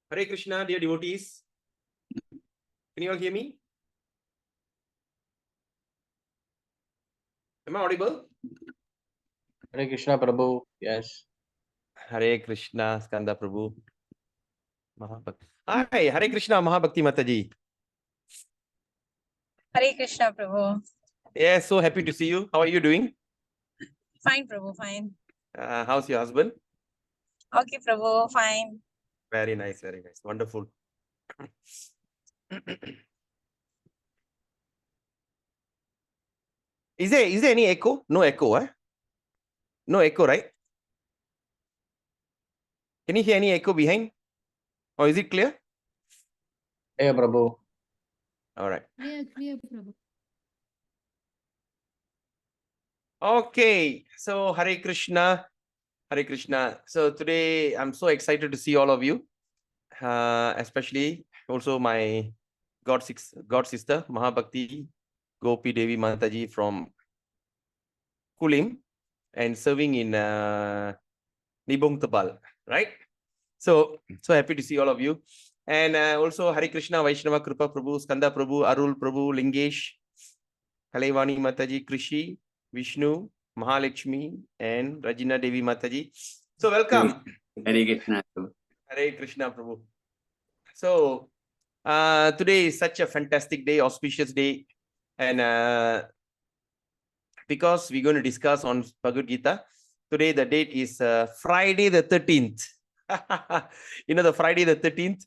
Hare Krishna, dear devotees. Can you all hear me? Am I audible? Hare Krishna Prabhu. Yes. Hare Krishna, Skanda Prabhu. Mahabhakti. Hi, Hare Krishna, Mahabhakti Mataji. Hare Krishna, Prabhu. Yeah, so happy to see you. How are you doing? Fine, Prabhu, fine. How's your husband? Okay, Prabhu, fine. Very nice, wonderful. Is there any echo? No echo, eh? No echo, right? Can you hear any echo behind? Or is it clear? Hey Prabhu. All right. Clear, Prabhu. Okay, so Hare Krishna, Hare Krishna. So today I'm so excited to see all of you, especially also my God sister Mahabhakti Gopi Devi Mataji from Kulim and serving in Nibong Tabal, right? So happy to see all of you. And also Hare Krishna, Vaishnava Kripa Prabhu, Skanda Prabhu, Arul Prabhu, Lingesh, Kalaivani Mataji, Krishi, Vishnu, Mahalakshmi, and Rajina Devi Mataji. So welcome. Hare Krishna. Hare Krishna Prabhu. So today is such a fantastic day, auspicious day. And because we're going to discuss on Bhagavad Gita, today the date is Friday the 13th. You know, the Friday the 13th,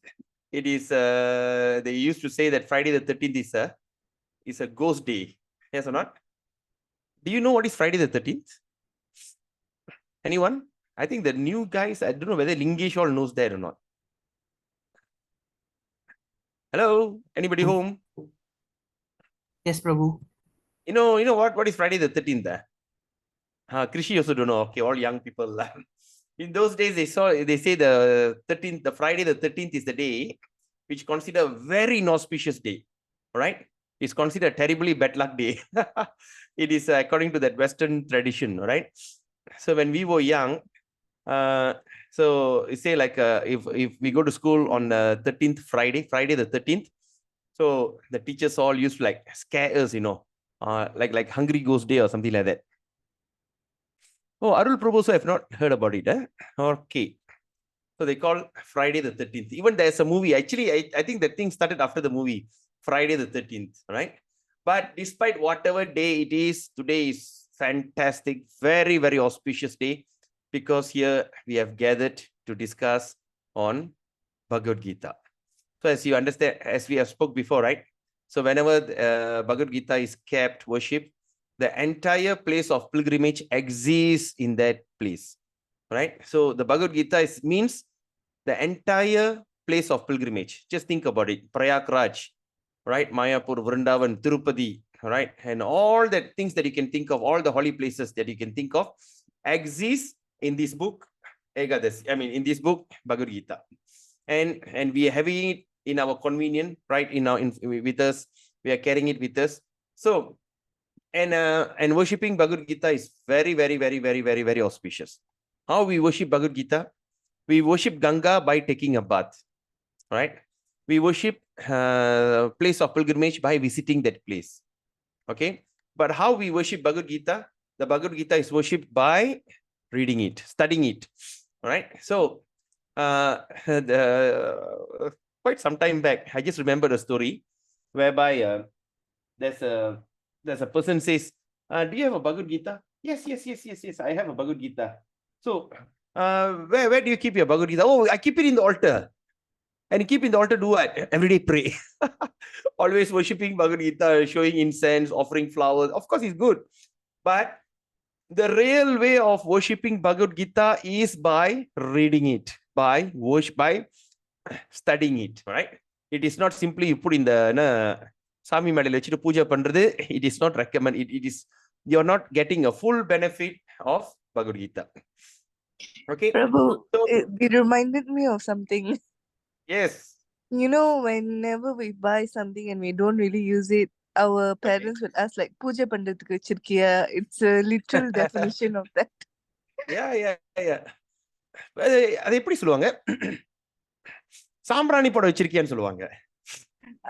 it is, they used to say that Friday the 13th is a ghost day. Yes or not? Do you know what is Friday the 13th? Anyone? I think the new guys, I don't know whether Lingesh all knows that or not. Hello? Anybody home? Yes, Prabhu. You know what is Friday the 13th? Krishi also don't know. Okay, all young people. In those days, they say the 13th, the Friday the 13th is the day which considered a very inauspicious day. All right? It's considered a terribly bad luck day. It is according to that Western tradition, all right? So when we were young, so you say like if we go to school on the 13th Friday the 13th, so the teachers all used to like scare us, you know, like Hungry Ghost Day or something like that. Oh, Arul Prabhu, so I have not heard about it. Okay. So they call Friday the 13th. Even there's a movie. Actually, I think the thing started after the movie, Friday the 13th, right? But despite whatever day it is, today is fantastic, very, very auspicious day, because here we have gathered to discuss on Bhagavad Gita. So as you understand, as we have spoke before, right? So whenever Bhagavad Gita is kept, worshipped, the entire place of pilgrimage exists in that place, right? So the Bhagavad Gita means the entire place of pilgrimage. Just think about it. Prayagraj, right? Mayapur, Vrindavan, Tirupati, right? And all the things that you can think of, all the holy places that you can think of, exist in this book, Egadasi. I mean, in this book, Bhagavad Gita. And we are having it in our convenience, right? With us, we are carrying it with us. So, and worshipping Bhagavad Gita is very, very, very, very, very, very auspicious. How we worship Bhagavad Gita? We worship Ganga by taking a bath, right? We worship place of pilgrimage by visiting that place, okay? But how we worship Bhagavad Gita? The Bhagavad Gita is worshipped by reading it, studying it, right? So, quite some time back, I just remembered a story whereby there's a person says, do you have a Bhagavad Gita? Yes, I have a Bhagavad Gita. So, where do you keep your Bhagavad Gita? Oh, I keep it in the altar. And keep in the altar, do what? Every day pray. Always worshipping Bhagavad Gita, showing incense, offering flowers. Of course, it's good. But the real way of worshipping Bhagavad Gita is by reading it, by studying it, right? It is not simply you put in the Sami Madal vechittu puja pandrathu. It is not recommended. It is, you're not getting a full benefit of Bhagavad Gita. Okay. Prabhu, So, it reminded me of something. yes. You know, whenever we buy something and we don't really use it, our parents will ask like, "Puja pandrathuku vechirkiya?" It's a literal definition of that. Yeah. அது எப்படி சொல்லுவாங்க? சாம்பிராணி போட வச்சிருக்கியான்னு சொல்லுவாங்க.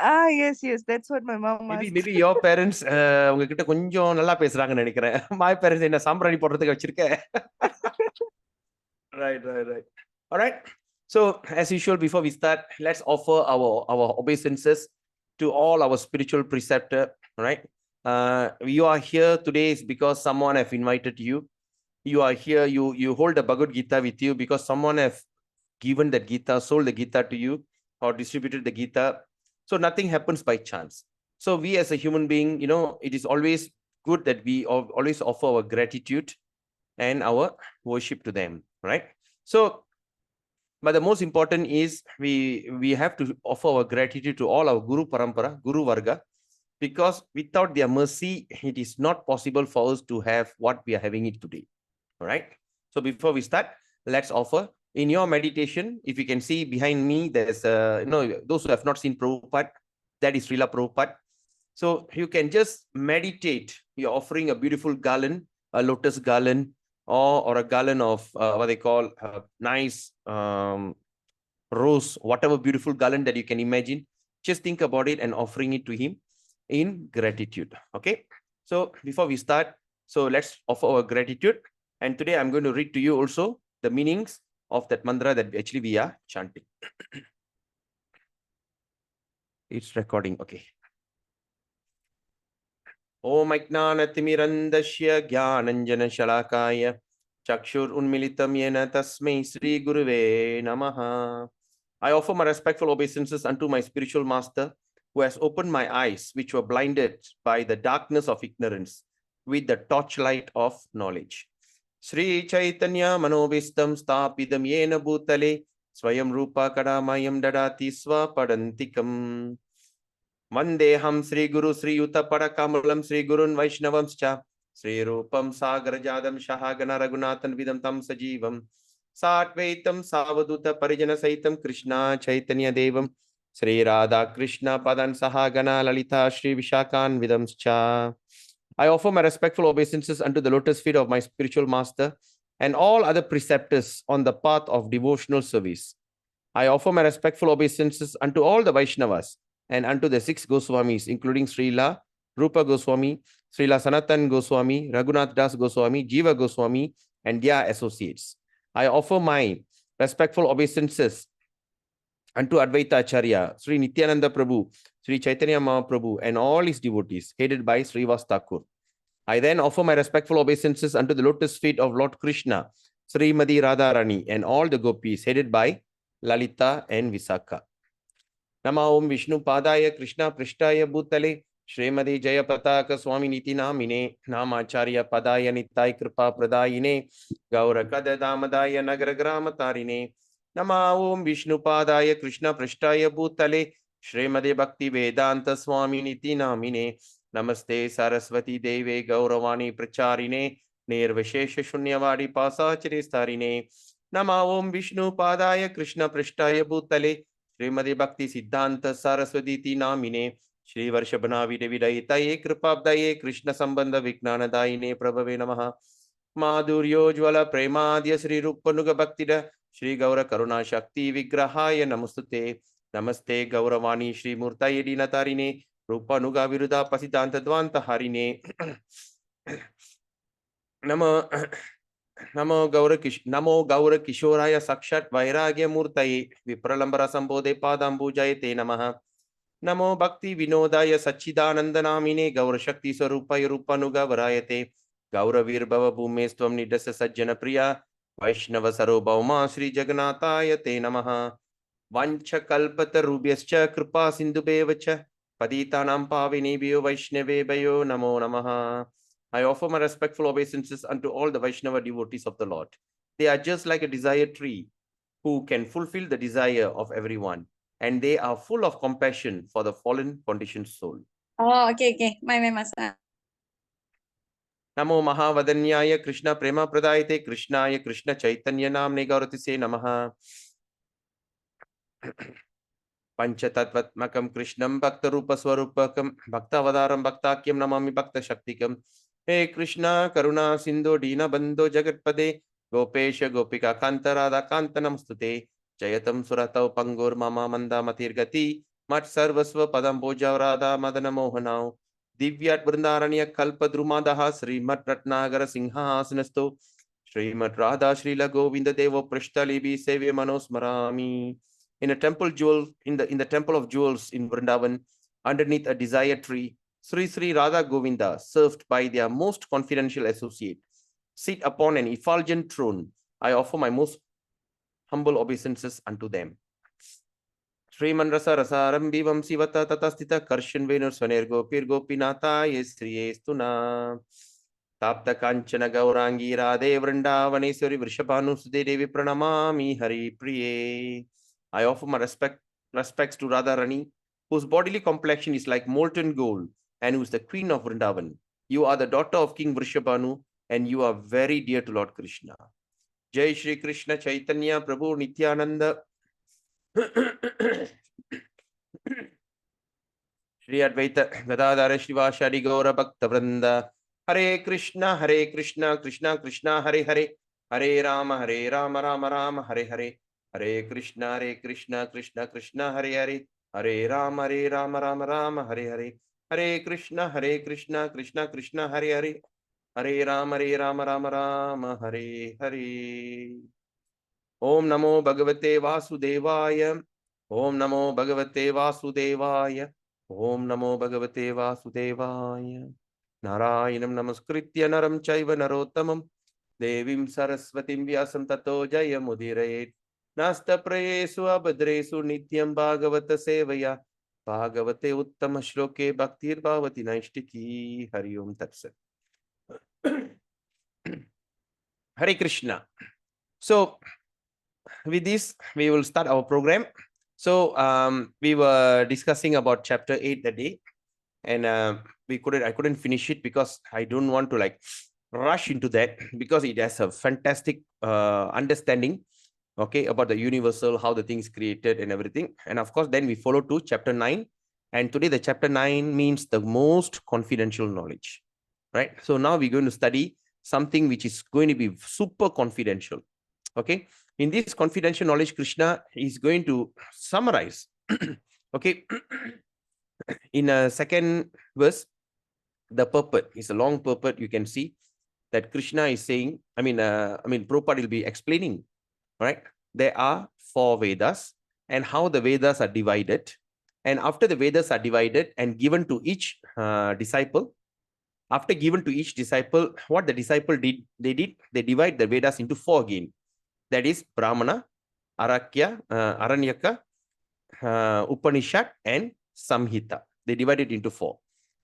Ah, yes, that's what my mom Maybe asked. your parents உங்ககிட்ட கொஞ்சம் நல்லா பேசுறாங்கன்னு நினைக்கிறேன். My parents என்ன சாம்பிராணி போடுறதுக்கு வச்சிருக்க? Right. All right. So as usual, before we start, let's offer our obeisances to all our spiritual preceptor. All right. You are here today is because someone have invited you. You are here. You hold the Bhagavad Gita with you because someone have given that Gita, sold the Gita to you, or distributed the Gita. So nothing happens by chance. So we as a human being, it is always good that we always offer our gratitude and our worship to them, right? So, but the most important is we have to offer our gratitude to all our Guru Parampara, Guru Varga, because without their mercy, it is not possible for us to have what we are having it today, all right? So before we start, let's offer. In your meditation, if you can see behind me, there's those who have not seen Prabhupada, that is Srila Prabhupada. So you can just meditate. You're offering a beautiful garland, a lotus garland, or a garland of what they call nice rose, whatever beautiful garland that you can imagine. Just think about it and offering it to him in gratitude. Okay. So before we start, so let's offer our gratitude. And today I'm going to read to you also the meanings of that mantra that actually we are chanting. It's recording. Okay. Om Ajnanatimirandasya Gyananjana Shalakaya Chakshur Unmilitam Yena Tasmai Sri Guruve Namaha. I offer my respectful obeisances unto my spiritual master who has opened my eyes, which were blinded by the darkness of ignorance, with the torchlight of knowledge. Sri Chaitanya Manobistam Stapidam Yena Bhutale Swayam Rupa Kadamayam Dadati Swapadantikam. Vandeham Sri Guru Sri Yuta Padakamalam Sri Gurun Vaishnavamscha Sri Rupam Sagarajadam Shahagana Raghunathan Vidam Tam Sajivam Satvaitam Savaduta Parijana Saitam Krishna Chaitanya Devam Sri Radha Krishna Padan Sahagana Lalita Sri Vishakan Vidamscha. I offer my respectful obeisances unto the lotus feet of my spiritual master and all other preceptors on the path of devotional service. I offer my respectful obeisances unto all the Vaishnavas and unto the 6 Goswamis, including Srila Rupa Goswami, Srila Sanatan Goswami, Raghunath Das Goswami, Jiva Goswami, and their associates. I offer my respectful obeisances unto Advaita Acharya, Sri Nityananda Prabhu, Sri Chaitanya Mahaprabhu, and all his devotees, headed by Srivas Thakur. I then offer my respectful obeisances unto the lotus feet of Lord Krishna, Srimati Radharani, and all the gopis, headed by Lalita and Visakha. Nama Om Vishnu Padaya Krishna Prishtaya Bhutale Srimati Jaya Pataka Swami Niti Namine Namacharya Padaya Nitai Kripa Pradayine Gaura Kada Damadaya Nagara Grama Tarine. Nama Om Vishnu Padaya Krishna Prishtaya Bhutale Srimati Bhakti Vedanta Swami Niti Namine Namaste Saraswati Deve Gauravani Pracharine Nirvishesha Shunyavadi Pasachari Starine. Nama Om Vishnu Padaya Krishna Prishtaya Bhutale Srimati Bhakti Siddhanta Saraswati Namine Shri Varshabhana Vidayitaye Kripabdaye Krishna Sambandha Vijnanadayine Prabhave Namaha. Madhuryo Jwala Premadya Sri Rupanuga Bhaktida Shri Gaura Karuna Shakti Vigrahaya Namustute. Namaste Gauravani Shri Murtaye Dinatarine Rupanuga Viruda Pasidanta Dvanta Harine. Namo Gaura Kishoraya Sakshat Vairagya Murtaye Vipralambara Sambodhe Padambujayate Namaha. Namo Bhakti Vinodaya Sachidananda Namine Gaura Shakti Sarupaya Rupanuga Varayate Gaura Virbhava Bhumestvam Nidasa Sajjana Priya Vaishnava Sarobhauma Sri Jagannataya Te Namaha. Vancha Kalpata Rubhyascha Kripa Sindhubevacha Paditanam Pavinebhyo Vaishnavebhayo Namo Namaha. I offer my respectful obeisances unto all the Vaishnava devotees of the Lord. They are just like a desire tree who can fulfill the desire of everyone, and they are full of compassion for the fallen conditioned soul. Oh, okay. My master. Namo Mahavadanyaya Krishna Prema Pradayate Krishnaya Krishna Chaitanya Namne Gauratise Namaha. Panchatattvatmakam Krishnam Bhakta Rupa Swarupakam Bhakta Vadaram Bhaktakyam Namami Bhakta Shaktikam. Hey Krishna Karuna Sindhu Dina Bandho Jagatpade Gopesha Gopika Kanta Radha Kanta Namstute Jayatam Suratau Pangur Mama Manda Matirgati Mat Sarvasva Padam Boja Radha Madana Mohanao Divyat Vrindaranya Kalpadrumadaha Sri Mat Ratnagara Singha Asanasto Srimat Radha Srila Govinda Deva Prishtalibi Sevya Manosmarami. In a temple jewel, in the temple of jewels in Vrindavan, underneath a desire tree, Sri Sri Radha Govinda, served by their most confidential associate, sit upon an effulgent throne. I offer my most humble obeisances unto them. Sriman Rasa Rasaram Bivam Sivata Tatastita Karshan Venur Swaner Gopir Gopinata Yesriye Stuna. Tapta Kanchana Gaurangi Radhe Vrindavaneshwari Vrishabhanu Sudhe Devi Pranamami Hari Priye. I offer my respects to Radha Rani, whose bodily complexion is like molten gold and who is the queen of Vrindavan. You are the daughter of King Vrishabhanu and you are very dear to Lord Krishna. Jai Shri Krishna Chaitanya Prabhu Nityananda Shri Advaita Gadadhara Shivashadi Gaura Bhakta Vrinda. Hare Krishna, Krishna Krishna, Hare Hare. Hare Rama, Rama Rama, Hare Hare. Hare Krishna, Krishna Krishna, Hare Hare. Hare Rama, Rama Rama, Hare Hare. Hare Krishna, Krishna Krishna, Hare Hare. Hare Rama, Rama Rama, Hare Hare. Om Namo Bhagavate Vasudevaya. Om Namo Bhagavate Vasudevaya. Om Namo Bhagavate Vasudevaya. Narayanam Namaskritya Naram Chaiva Narottamam Devim Saraswatim Vyasam Tato Jayamudhirayet. Nasta Prayesu Abhadresu Nityam Bhagavata Sevaya. Bhagavate Uttama Shloke Bhaktir Bhavati Naishtiki. Hari Om Tatsat. Hare Krishna. So, with this, we will start our program. So, we were discussing about chapter 8 that day, and I couldn't finish it because I don't want to like rush into that because it has a fantastic understanding, okay, about the universal, how the things created and everything. And of course, then we follow to chapter 9. And today the chapter 9 means the most confidential knowledge, right? So now we're going to study something which is going to be super confidential, okay? In this confidential knowledge, Krishna is going to summarize, okay? In a second verse, the purport is a long purport. You can see that Krishna is saying, Prabhupada will be explaining, right? There are 4 Vedas and how the Vedas are divided. And after the Vedas are divided and given to each disciple, after given to each disciple, what the disciple did, they divide the Vedas into 4 again. That is Brahmana, Aranyaka, Upanishad, and Samhita. They divide it into 4.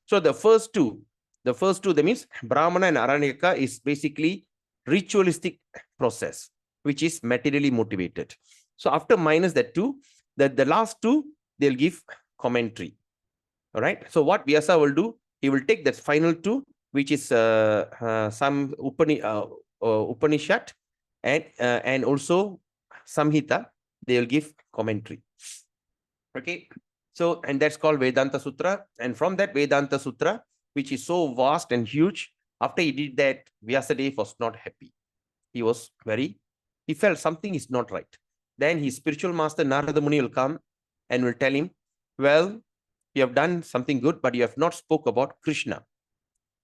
So the first two, that means Brahmana and Aranyaka is basically ritualistic process, which is materially motivated. So after minus that 2, the last 2, they'll give commentary. All right. So what Vyasa will do, he will take that final 2, which is some Upanishad and also Samhita. They will give commentary. Okay. So, and that's called Vedanta Sutra. And from that Vedanta Sutra, which is so vast and huge, after he did that, Vyasadeva was not happy. He felt something is not right. Then his spiritual master Narada Muni will come and will tell him, well, you have done something good, but you have not spoke about Krishna.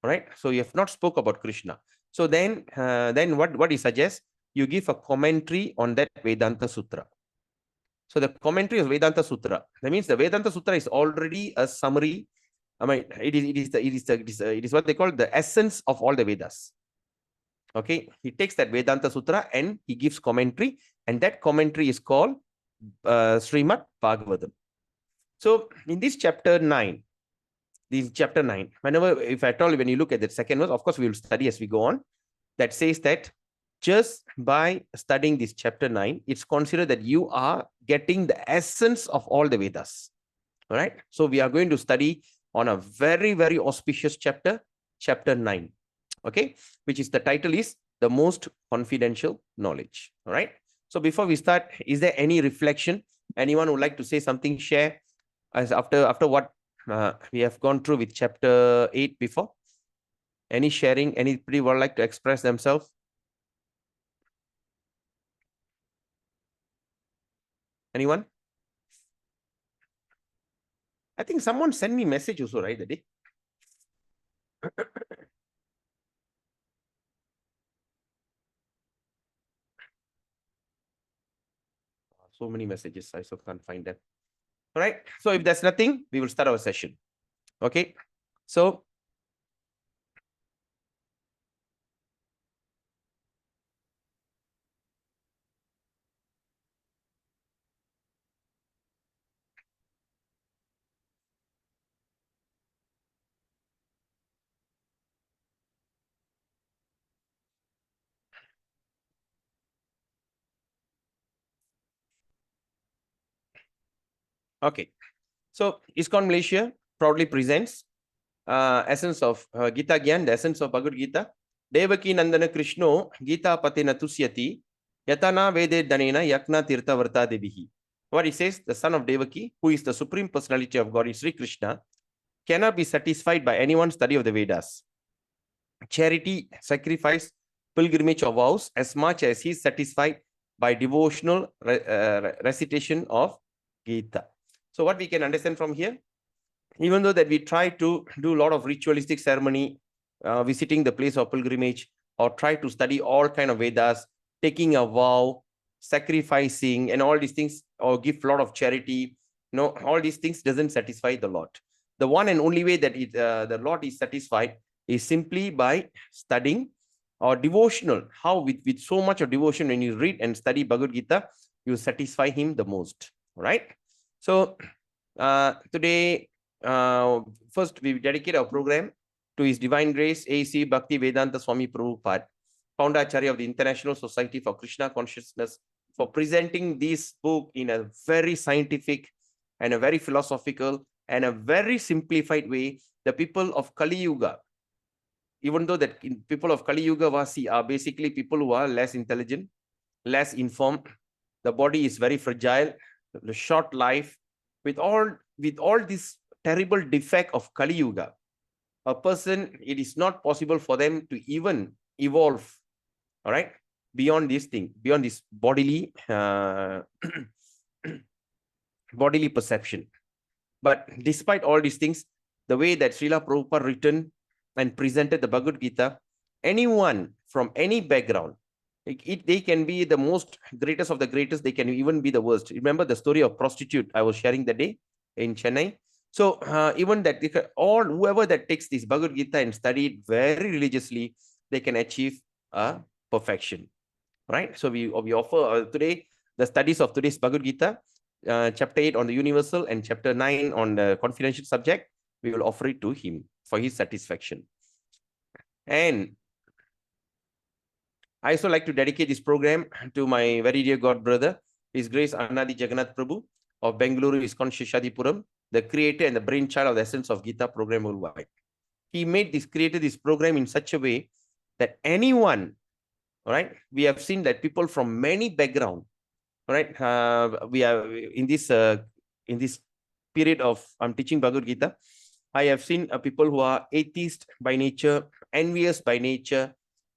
All right. So you have not spoke about Krishna. So then what he suggests, you give a commentary on that Vedanta Sutra. So the commentary of Vedanta Sutra, that means the Vedanta Sutra is already a summary. It is what they call the essence of all the Vedas. Okay, he takes that Vedanta Sutra and he gives commentary, and that commentary is called Srimad Bhagavatam. So in this chapter 9, whenever, if at all, when you look at that second verse, of course we will study as we go on, that says that just by studying this chapter 9, it's considered that you are getting the essence of all the Vedas. All right. So we are going to study on a very, very auspicious chapter, chapter 9. Okay. Which is, the title is The Most Confidential Knowledge. All right. So before we start, is there any reflection? Anyone would like to say something, share as after what we have gone through with chapter 8 before? Any sharing? Anybody would like to express themselves? Anyone? I think someone sent me message also, right, that day? So many messages, I so can't find them. All right. So if there's nothing, we will start our session. Okay. So okay. So ISKCON Malaysia proudly presents essence of Gita Gyan, the essence of Bhagavad Gita. Devaki Nandana Krishno Gita Patena Tusyati Yatana Vede Danena Yakna Tirtha Varta Devihi. What he says, the son of Devaki, who is the supreme personality of God, is Sri Krishna, cannot be satisfied by anyone's study of the Vedas. Charity, sacrifice, pilgrimage or vows as much as he is satisfied by devotional recitation of Gita. So what we can understand from here, even though that we try to do a lot of ritualistic ceremony, visiting the place of pilgrimage, or try to study all kind of Vedas, taking a vow, sacrificing, and all these things, or give a lot of charity, all these things doesn't satisfy the Lord. The one and only way that the Lord is satisfied is simply by studying or devotional. How with so much of devotion, when you read and study Bhagavad Gita, you satisfy him the most. Right? So today, first we dedicate our program to His Divine Grace, A.C. Bhakti Vedanta Swami Prabhupada, Founder-Acharya of the International Society for Krishna Consciousness, for presenting this book in a very scientific and a very philosophical and a very simplified way. The people of Kali Yuga, even though that people of Kali Yuga Vasi are basically people who are less intelligent, less informed, the body is very fragile, the short life, with all this terrible defect of Kali Yuga, a person, it is not possible for them to even evolve, all right, beyond this thing, beyond this bodily bodily perception. But despite all these things, the way that Srila Prabhupada written and presented the Bhagavad Gita, anyone from any background, they can be the most greatest of the greatest, they can even be the worst. Remember the story of prostitute I was sharing that day in Chennai? So even that, whoever that takes this Bhagavad Gita and study it very religiously, they can achieve perfection, right? So we offer today the studies of today's Bhagavad Gita, chapter 8 on the universal and chapter 9 on the confidential subject. We will offer it to him for his satisfaction. And I also like to dedicate this program to my very dear God brother, His Grace Annadi Jagannath Prabhu of Bengaluru ISKCON Shishadipuram, the creator and the brainchild of the Essence of Gita program worldwide. He created this program in such a way that anyone, all right, we have seen that people from many backgrounds, all right, we are in this period of I'm teaching Bhagavad Gita, I have seen people who are atheist by nature, envious by nature,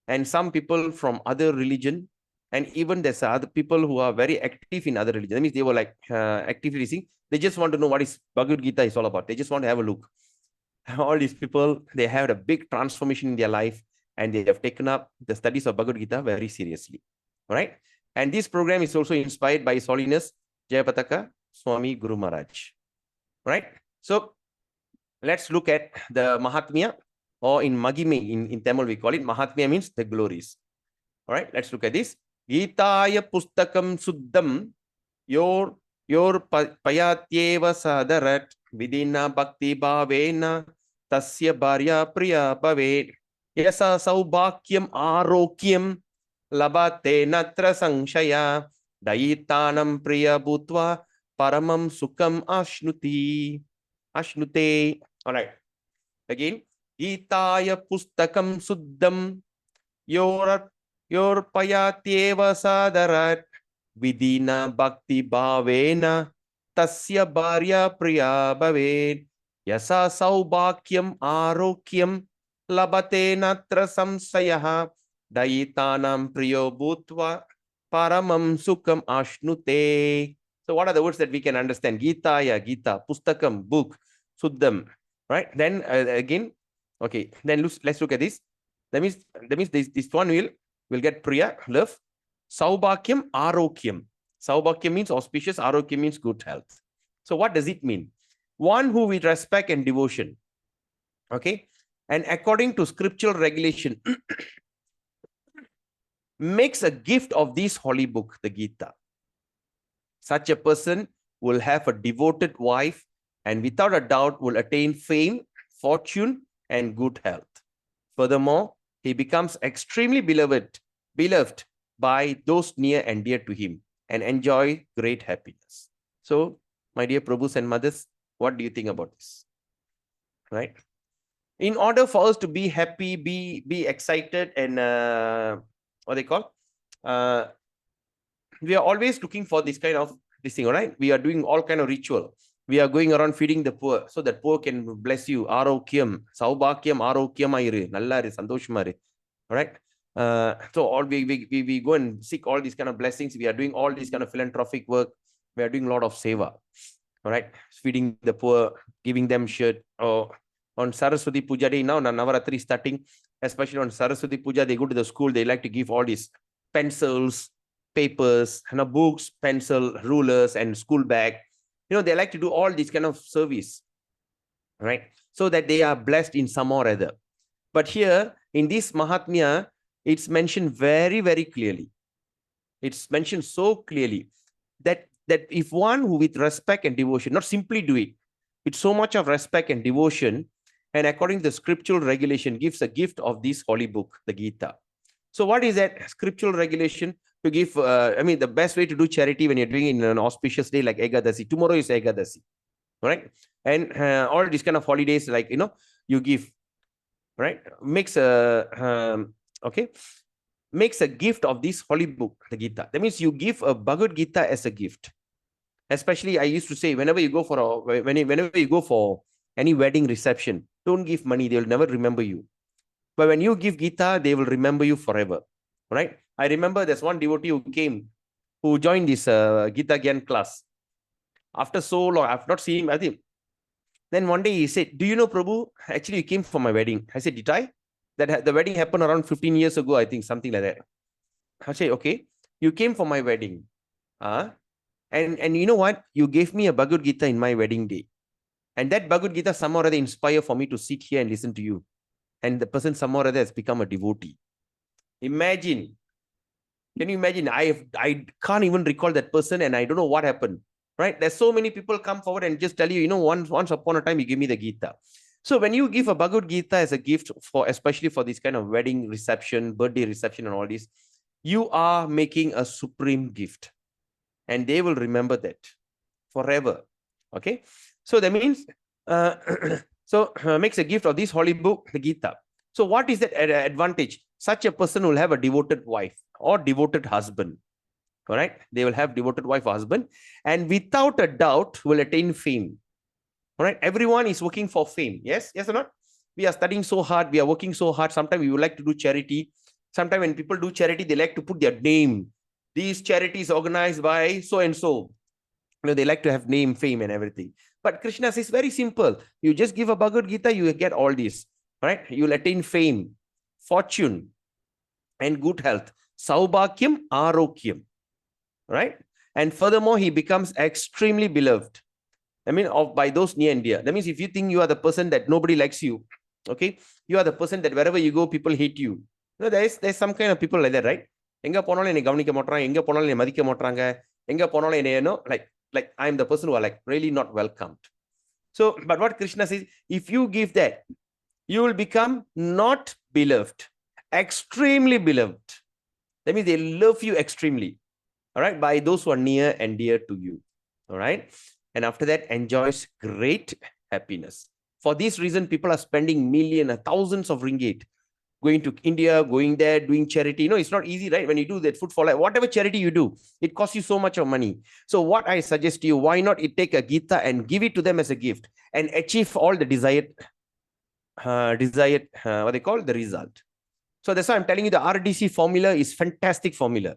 and some people from other religion, and even there's other people who are very active in other religion. That means they were like actively listening. They just want to know what is Bhagavad Gita is all about. They just want to have a look. All these people, they have a big transformation in their life, and they have taken up the studies of Bhagavad Gita very seriously. All right. And this program is also inspired by His Holiness Jayapataka Swami Guru Maharaj. Right. So let's look at the Mahatmya, or in Magime, in Tamil we call it Mahatmya, means the glories. All right, let's look at this. Gitaya pustakam suddham yor payatyeva sadarat vidina bhakti bhavena tasya bharya priya bhave yasa saubhakyam arokyam labate natra sanshaya dayitanam priya bhutva paramam sukam ashnute. All right. Again, Gitaya pustakam suddham yor payatyeva sadarat vidina bhakti bhavena tasya bharya priya bhaved yasa saubhakyam arokyam labate natra samsayah dayitanam priyo bhutva paramam sukam ashnute. So what are the words that we can understand? Gita, yeah, Gita, Pustakam, book, Suddham, right? Then again, okay, then let's look at this. That means this one will get Priya, love. Saubhakyam, Arokyam. Saubhakyam means auspicious, Arokyam means good health. So what does it mean? One who with respect and devotion. Okay. And according to scriptural regulation, makes a gift of this holy book, the Gita. Such a person will have a devoted wife and without a doubt will attain fame, fortune, and good health. Furthermore, he becomes extremely beloved by those near and dear to him and enjoy great happiness. So, my dear Prabhus and mothers, what do you think about this? Right? In order for us to be happy, be excited, and what they call, we are always looking for this kind of this thing, all right? We are doing all kind of ritual. We are going around feeding the poor so that poor can bless you. Arokyam, Saubhakyam, Arokyam Airu, Nallari, Sandoshmari. All right. So all we go and seek all these kind of blessings. We are doing all this kind of philanthropic work. We are doing a lot of seva. All right. Feeding the poor, giving them shirt. Oh, on Saraswati Puja day now, Navaratri starting, especially on Saraswati Puja, they go to the school, they like to give all these pencils, papers, books, pencil, rulers, and school bag. They like to do all this kind of service, right? So that they are blessed in some or other. But here in this Mahatmya, it's mentioned very, very clearly. It's mentioned so clearly that if one who with respect and devotion, not simply do it, with so much of respect and devotion, and according to the scriptural regulation, gives a gift of this holy book, the Gita. So what is that scriptural regulation? To give, the best way to do charity when you're doing it in an auspicious day like Ekadasi. Tomorrow is Ekadasi, right? And all these kind of holidays, like, you give, right? Makes a, makes a gift of this holy book, the Gita. That means you give a Bhagavad Gita as a gift. Especially, I used to say, whenever you go for any wedding reception, don't give money. They will never remember you. But when you give Gita, they will remember you forever, right? I remember there's one devotee who joined this Gita Gyan class. After so long, I've not seen him, I think. Then one day he said, do you know, Prabhu, actually you came for my wedding. I said, did I? That the wedding happened around 15 years ago, I think, something like that. I said, okay, you came for my wedding. And you know what? You gave me a Bhagavad Gita in my wedding day. And that Bhagavad Gita somehow or other inspired for me to sit here and listen to you. And the person somehow or other has become a devotee. Imagine. Can you imagine? I can't even recall that person and I don't know what happened. Right? There's so many people come forward and just tell you, once upon a time you give me the Gita. So when you give a Bhagavad Gita as a gift especially for this kind of wedding reception, birthday reception and all this, you are making a supreme gift. And they will remember that forever. Okay. So that means, makes a gift of this holy book, the Gita. So what is that advantage? Such a person will have a devoted wife or devoted husband. All right. They will have devoted wife or husband and without a doubt will attain fame. All right. Everyone is working for fame. Yes. Yes or not? We are studying so hard. We are working so hard. Sometimes we would like to do charity. Sometimes when people do charity, they like to put their name. These charities organized by so and so. They like to have name, fame, and everything. But Krishna says very simple. You just give a Bhagavad Gita, you get all this. Right? You'll attain fame, fortune, and good health. Saubhakyam, Arokyam. Right? And furthermore, he becomes extremely beloved. By those near and dear. That means if you think you are the person that nobody likes you, okay, you are the person that wherever you go, people hate you. There's some kind of people like that, right? Enga ponalum enna gavanikka maatran, enga ponalum enna madikka maatranga, enga ponalum enna like I'm the person who are like really not welcomed. So, but what Krishna says, if you give that, you will become not beloved, extremely beloved. That means they love you extremely. All right, by those who are near and dear to you. All right. And after that, enjoys great happiness. For this reason, people are spending millions, thousands of ringgit, going to India, going there, doing charity. It's not easy, right? When you do that food for life, whatever charity you do, it costs you so much of money. So what I suggest to you, why not you take a Gita and give it to them as a gift and achieve all the desired, what they call the result. So that's why I'm telling you the RDC formula is fantastic formula.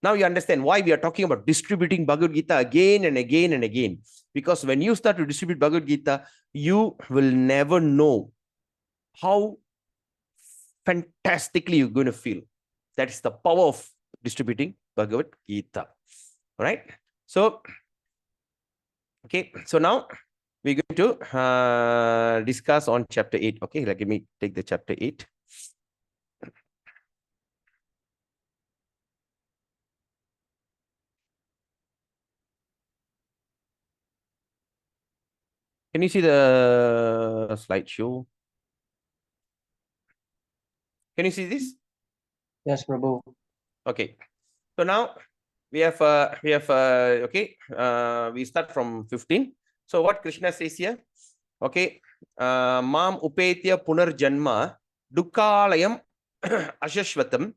Now you understand why we are talking about distributing Bhagavad Gita again and again and again. Because when you start to distribute Bhagavad Gita, you will never know how fantastically you're going to feel. That is the power of distributing Bhagavad Gita. All right. So, okay. So now we're going to discuss on chapter 8. Okay. Let me take the chapter 8. Can you see the slideshow? Can you see this? Yes, Prabhu. Okay. So now we have okay. We start from 15. So what Krishna says here? Okay. Mam upetya punar janma dukkalayam ashashvatam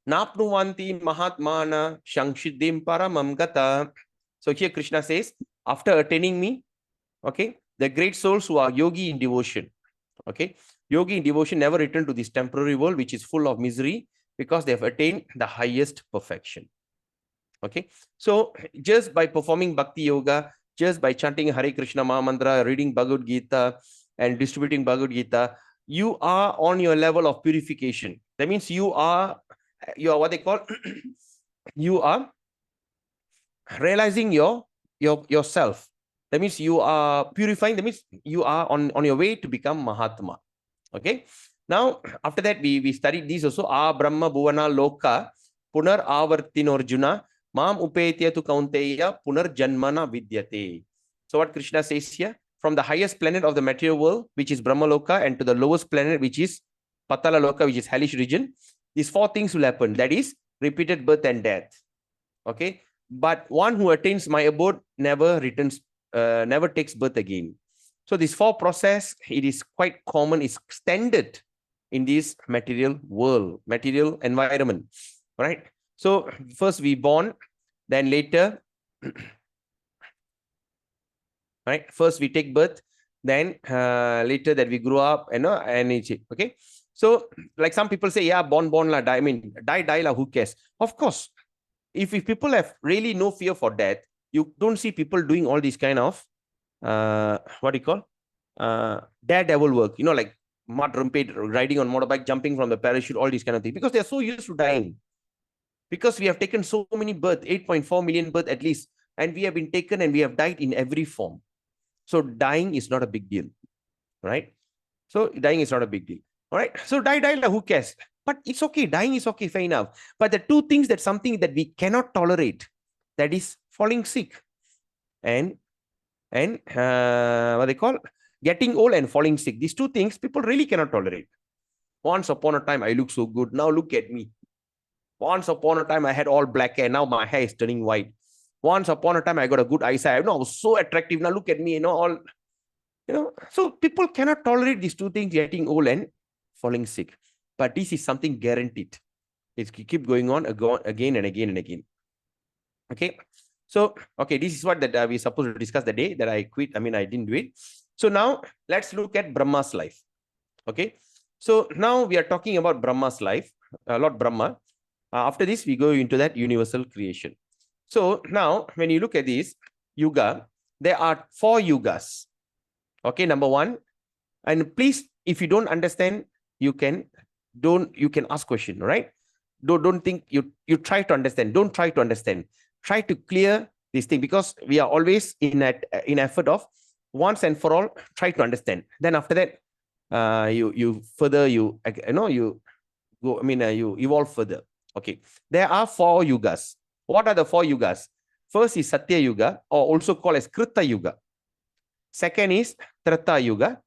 napnuvanti mahatmana shangshiddhim paramam gata. So here Krishna says, after attaining me, okay, the great souls who are yogi in devotion, okay, yogi in devotion never return to this temporary world which is full of misery because they have attained the highest perfection. Okay, so just by performing bhakti yoga, just by chanting Hare Krishna Maha Mantra, reading Bhagavad Gita and distributing Bhagavad Gita, you are on your level of purification. That means you are what they call you are realizing yourself. That means you are purifying. That means you are on your way to become Mahatma. Okay. Now, after that, we studied these also. Brahma Bhuvana Loka Punar Avartinorjuna Mam Upetya tu Kaunteya Punar Janmana Vidyate. So what Krishna says here, from the highest planet of the material world, which is Brahma Loka, and to the lowest planet, which is Patala Loka, which is hellish region, these four things will happen. That is repeated birth and death. Okay. But one who attains my abode never returns, never takes birth again. So this four process, it is quite common, it's standard in this material world, material environment, right? So first we born, then later, right? First we take birth, then later that we grow up, and it's okay. So like some people say, yeah, born la, die. I mean, die la, who cares? Of course, if people have really no fear for death, you don't see people doing all these kind of what do you call daredevil work, like mud rampage, riding on motorbike, jumping from the parachute, all these kind of things, because they're so used to dying. Because we have taken so many births, 8.4 million births at least, and we have been taken and we have died in every form. So dying is not a big deal, right? So dying is not a big deal. All right. So die, who cares? But it's okay. Dying is okay, fair enough. But the two things, that something that we cannot tolerate, that is falling sick and what they call getting old and falling sick. These two things people really cannot tolerate. Once upon a time, I look so good. Now look at me. Once upon a time, I had all black hair. Now my hair is turning white. Once upon a time, I got a good eyesight. I was so attractive. Now look at me, all, so people cannot tolerate these two things, getting old and falling sick. But this is something guaranteed. It's keep going on again and again and again. Okay. So, okay, this is what that we supposed to discuss the day that I quit. I mean, I didn't do it. So now let's look at Brahma's life. Okay. So now we are talking about Brahma's life, Lord Brahma. After this, we go into that universal creation. So now when you look at this yuga, there are 4 yugas. Okay, number 1. And please, if you don't understand, you can ask question, right? Don't think you try to understand. Don't try to understand. Try to clear this thing, because we are always in effort of once and for all try to understand. Then after that, you evolve further. Okay, there are 4 yugas. What are the 4 yugas? First is Satya Yuga, or also called as Krita Yuga. Second is Treta Yuga.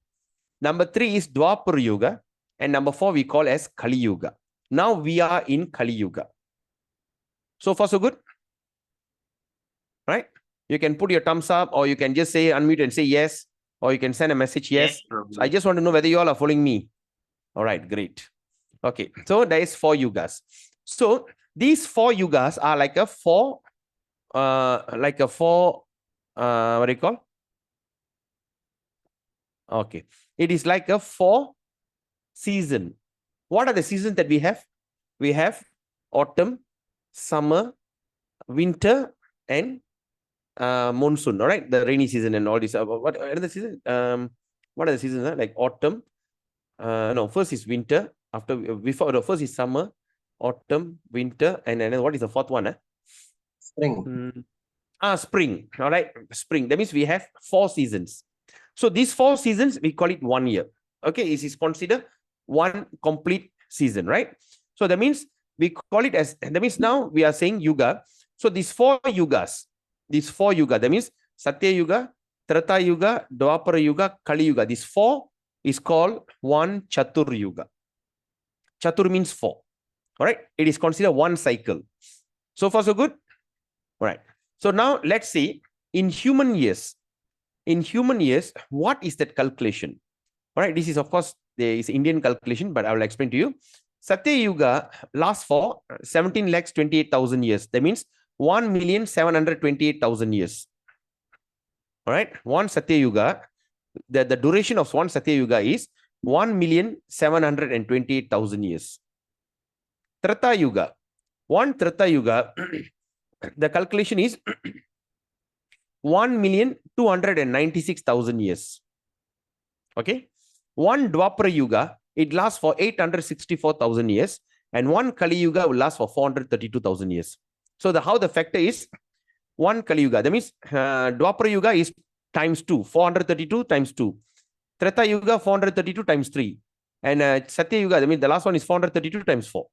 Number 3 is Dwapar Yuga. And number 4 we call as Kali Yuga. Now we are in Kali Yuga. So far so good? Right? You can put your thumbs up, or you can just say unmute and say yes, or you can send a message yes. So I just want to know whether you all are following me. All right, great. Okay, so there is 4 yugas. So these 4 yugas are like a 4 what do you call? Okay, it is like a 4 season. What are the seasons that we have? We have autumn, summer, winter, and monsoon. All right, the rainy season and all this. What another season? What are the seasons? Like autumn. No, first is winter. First is summer, autumn, winter, and then what is the fourth one? Spring. Spring. All right, spring. That means we have 4 seasons. So these 4 seasons we call it 1 year. Okay, it is considered one complete season, right? So that means we call it as. That means now we are saying yuga. So these 4 yugas. That means Satya Yuga, Treta Yuga, Dwapara Yuga, Kali Yuga. These 4 is called one Chatur Yuga. Chatur means 4. All right. It is considered one cycle. So far, so good? All right. So now let's see in human years. In human years, what is that calculation? All right. This is, of course, there is Indian calculation, but I will explain to you. Satya Yuga lasts for 17,28,000 years. That means 1,728,000 years. All right. One Satya Yuga, the duration of one Satya Yuga is 1,728,000 years. Treta Yuga. One Treta Yuga, the calculation is 1,296,000 years. Okay. One Dwapara Yuga, it lasts for 864,000 years. And one Kali Yuga will last for 432,000 years. So how the factor is one Kali Yuga. That means Dwapara Yuga is times 2, 432 times 2. Treta Yuga, 432 times 3. And Satya Yuga, that means the last one is 432 times 4.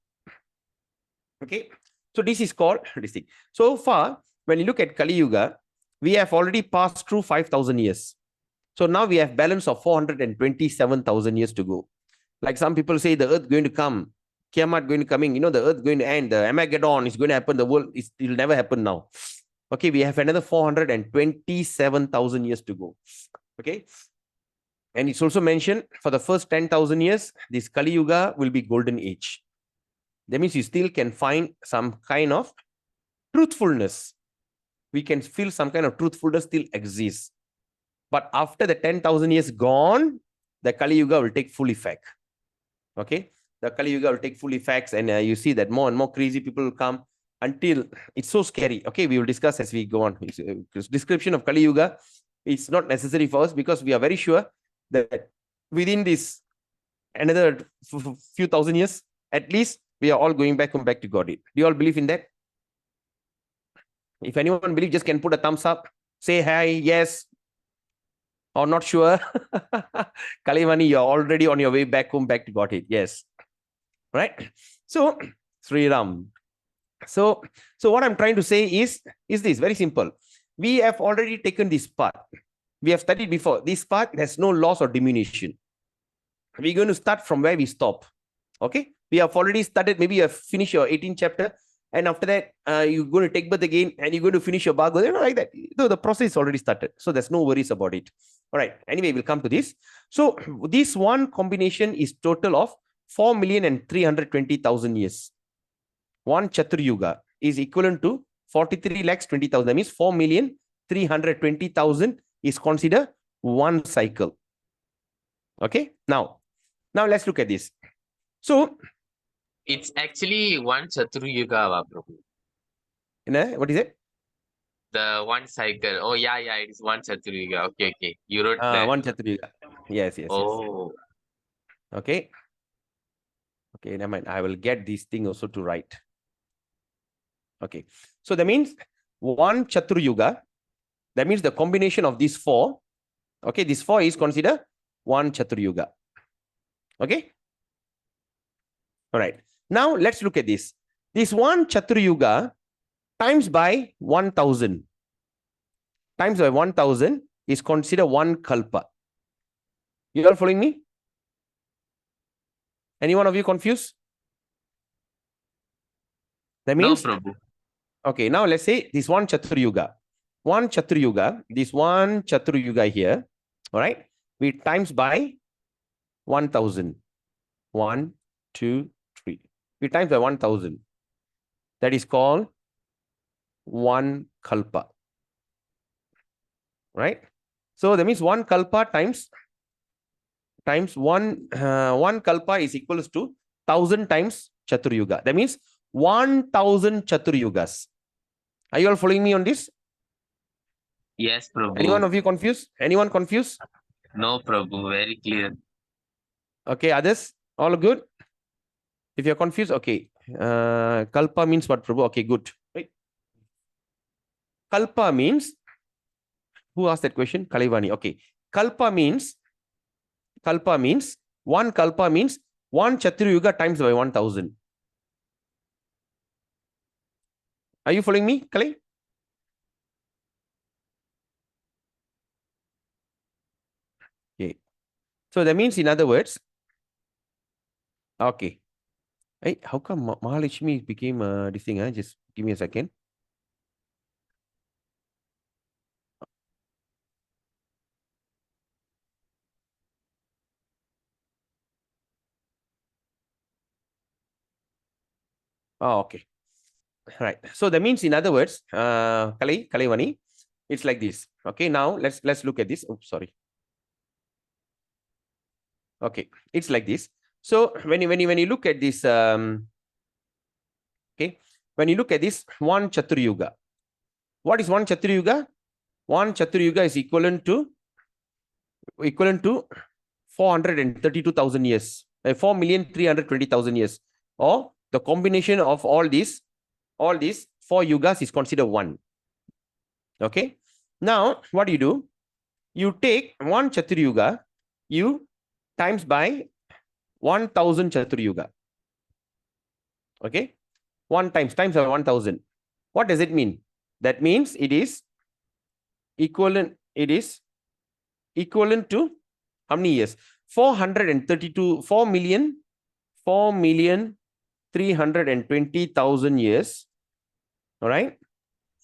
Okay. So this is called this thing. So far, when you look at Kali Yuga, we have already passed through 5,000 years. So now we have balance of 427,000 years to go. Like some people say the earth going to come, Kiamat going to coming, the earth going to end, the Armageddon is going to happen, the world, it will never happen now. Okay, we have another 427,000 years to go. Okay. And it's also mentioned for the first 10,000 years, this Kali Yuga will be golden age. That means you still can find some kind of truthfulness. We can feel some kind of truthfulness still exists. But after the 10,000 years gone, the Kali Yuga will take full effect. Okay. The Kali Yuga will take full effects, and you see that more and more crazy people will come until it's so scary. Okay, we will discuss as we go on. Description of Kali Yuga is not necessary for us because we are very sure that within this another few thousand years, at least we are all going back to God. Do you all believe in that? If anyone believes, just can put a thumbs up, say hi, yes, or not sure. Kalimani, you're already on your way back home, back to Godhead. Yes. Right? So, Sri Ram. So what I'm trying to say is this, very simple. We have already taken this path. We have studied before. This path has no loss or diminution. We're going to start from where we stop. Okay? We have already started, maybe you have finished your 18th chapter, and after that, you're going to take birth again, and you're going to finish your Bhagavad, like that. So the process is already started. So there's no worries about it. All right. Anyway, we'll come to this. So this one combination is total of 4,320,000 years. One Chatur Yuga is equivalent to 43,20,000. That means 4,320,000 is considered one cycle. Okay. Now let's look at this. So it's actually one Chatur Yuga, Prabhu. What is it? The one cycle. Oh, yeah, it is one Chatur Yuga. Okay. You wrote that. One Chatur Yuga. Yes. Oh. Okay. Okay, never mind. I will get this thing also to write. Okay. So that means one Chatur Yuga. That means the combination of these 4. Okay, this 4 is considered one Chatur Yuga. Okay. All right. Now let's look at this. This one Chatur Yuga times by 1,000. Times by 1,000 is considered one Kalpa. You all following me? Any one of you confused? That means, no, Prabhu. Okay, now let's say this one Chatur Yuga. One Chatur Yuga, this one Chatur Yuga here, all right, we times by 1,000. 1, 2, 3. We times by 1,000. That is called one Kalpa. Right? So that means one Kalpa times one Kalpa is equals to 1,000 times Chatur Yuga. That means 1,000 Chaturyugas. Are you all following me on this? Yes, Prabhu. Anyone of you confused? Anyone confused? No, Prabhu. Very clear. Okay, others? All good? If you're confused, okay. Kalpa means what, Prabhu? Okay, good. Right. Kalpa means, who asked that question? Kalivani. Okay. Kalpa means, one kalpa means one Chaturyuga times by 1,000. Are you following me, Kali? Okay. So that means, in other words, okay. Hey, how come Mahalakshmi became this thing? Just give me a second. Oh, okay. Right. So that means, in other words, Kalivani, it's like this. Okay. Now let's look at this. Oops, sorry. Okay, it's like this. So when you look at this, okay, when you look at this one Chaturyuga, what is one Chaturyuga? One Chaturyuga is equivalent to 432,000 years, 4,320,000 years, or the combination of all these four yugas is considered one. Okay. Now what do? You take one Chaturyuga, you times by 1,000 Chaturyuga. Okay. 1 times by 1,000. What does it mean? That means it is equivalent. It is equivalent to how many years? 4,320,000 years. All right.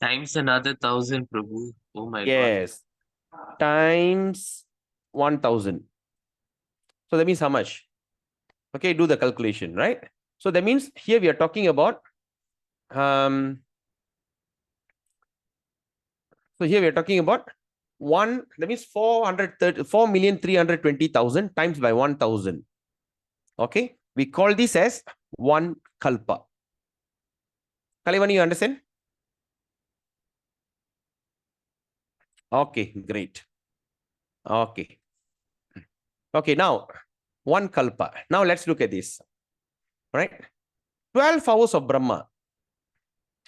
Times another 1,000, Prabhu. Oh my God. Yes. Times 1,000. So that means how much? Okay, do the calculation, right? So that means here we are talking about so here we are talking about that means 4,320,000 times by 1,000. Okay, we call this as one kalpa. Kalivani, you understand? Okay, great. Okay. Okay, now one kalpa. Now let's look at this. All right. 12 hours of Brahma.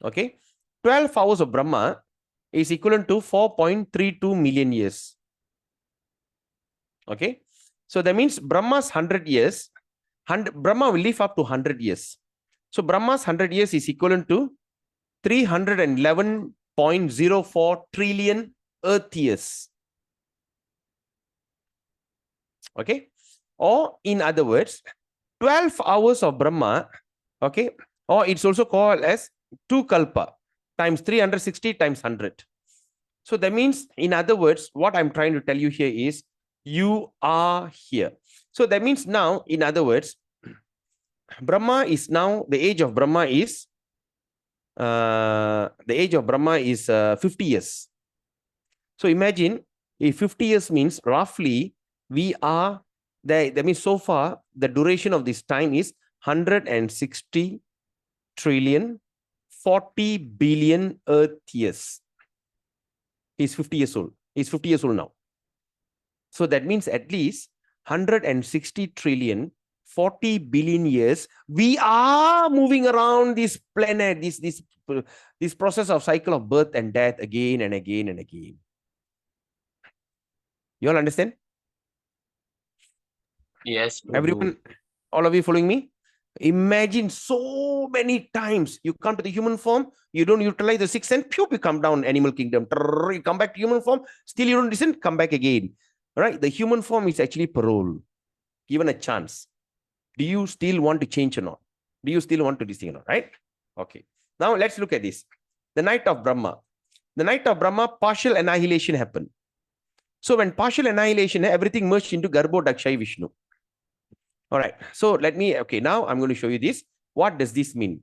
Okay. 12 hours of Brahma is equivalent to 4.32 million years. Okay. So that means Brahma's 100 years, Brahma will live up to 100 years. So Brahma's 100 years is equivalent to 311.04 trillion Earth years. Okay. Or in other words, 12 hours of Brahma, okay, or it's also called as 2 kalpa times 360 times 100. So that means, in other words, what I'm trying to tell you here is you are here. So that means now, in other words, Brahma is now, the age of Brahma is 50 years. So imagine if 50 years means roughly we are there. That means so far the duration of this time is 160 trillion 40 billion Earth years. He's 50 years old. He's 50 years old now. So that means at least 160 trillion 40 billion years we are moving around this planet, this process of cycle of birth and death again and again and again. You all understand? Yes, Prabhu. Everyone, all of you following me? Imagine so many times you come to the human form, you don't utilize the sixth sense, you come down animal kingdom, you come back to human form, still you don't listen, come back again. Right? The human form is actually parole, given a chance. Do you still want to change or not? Do you still want to this thing or not? Right? Okay. Now let's look at this. The night of Brahma. The night of Brahma, partial annihilation happened. So when partial annihilation, everything merged into Garbho Dakshay Vishnu. All right. So let me, okay, now I'm going to show you this. What does this mean?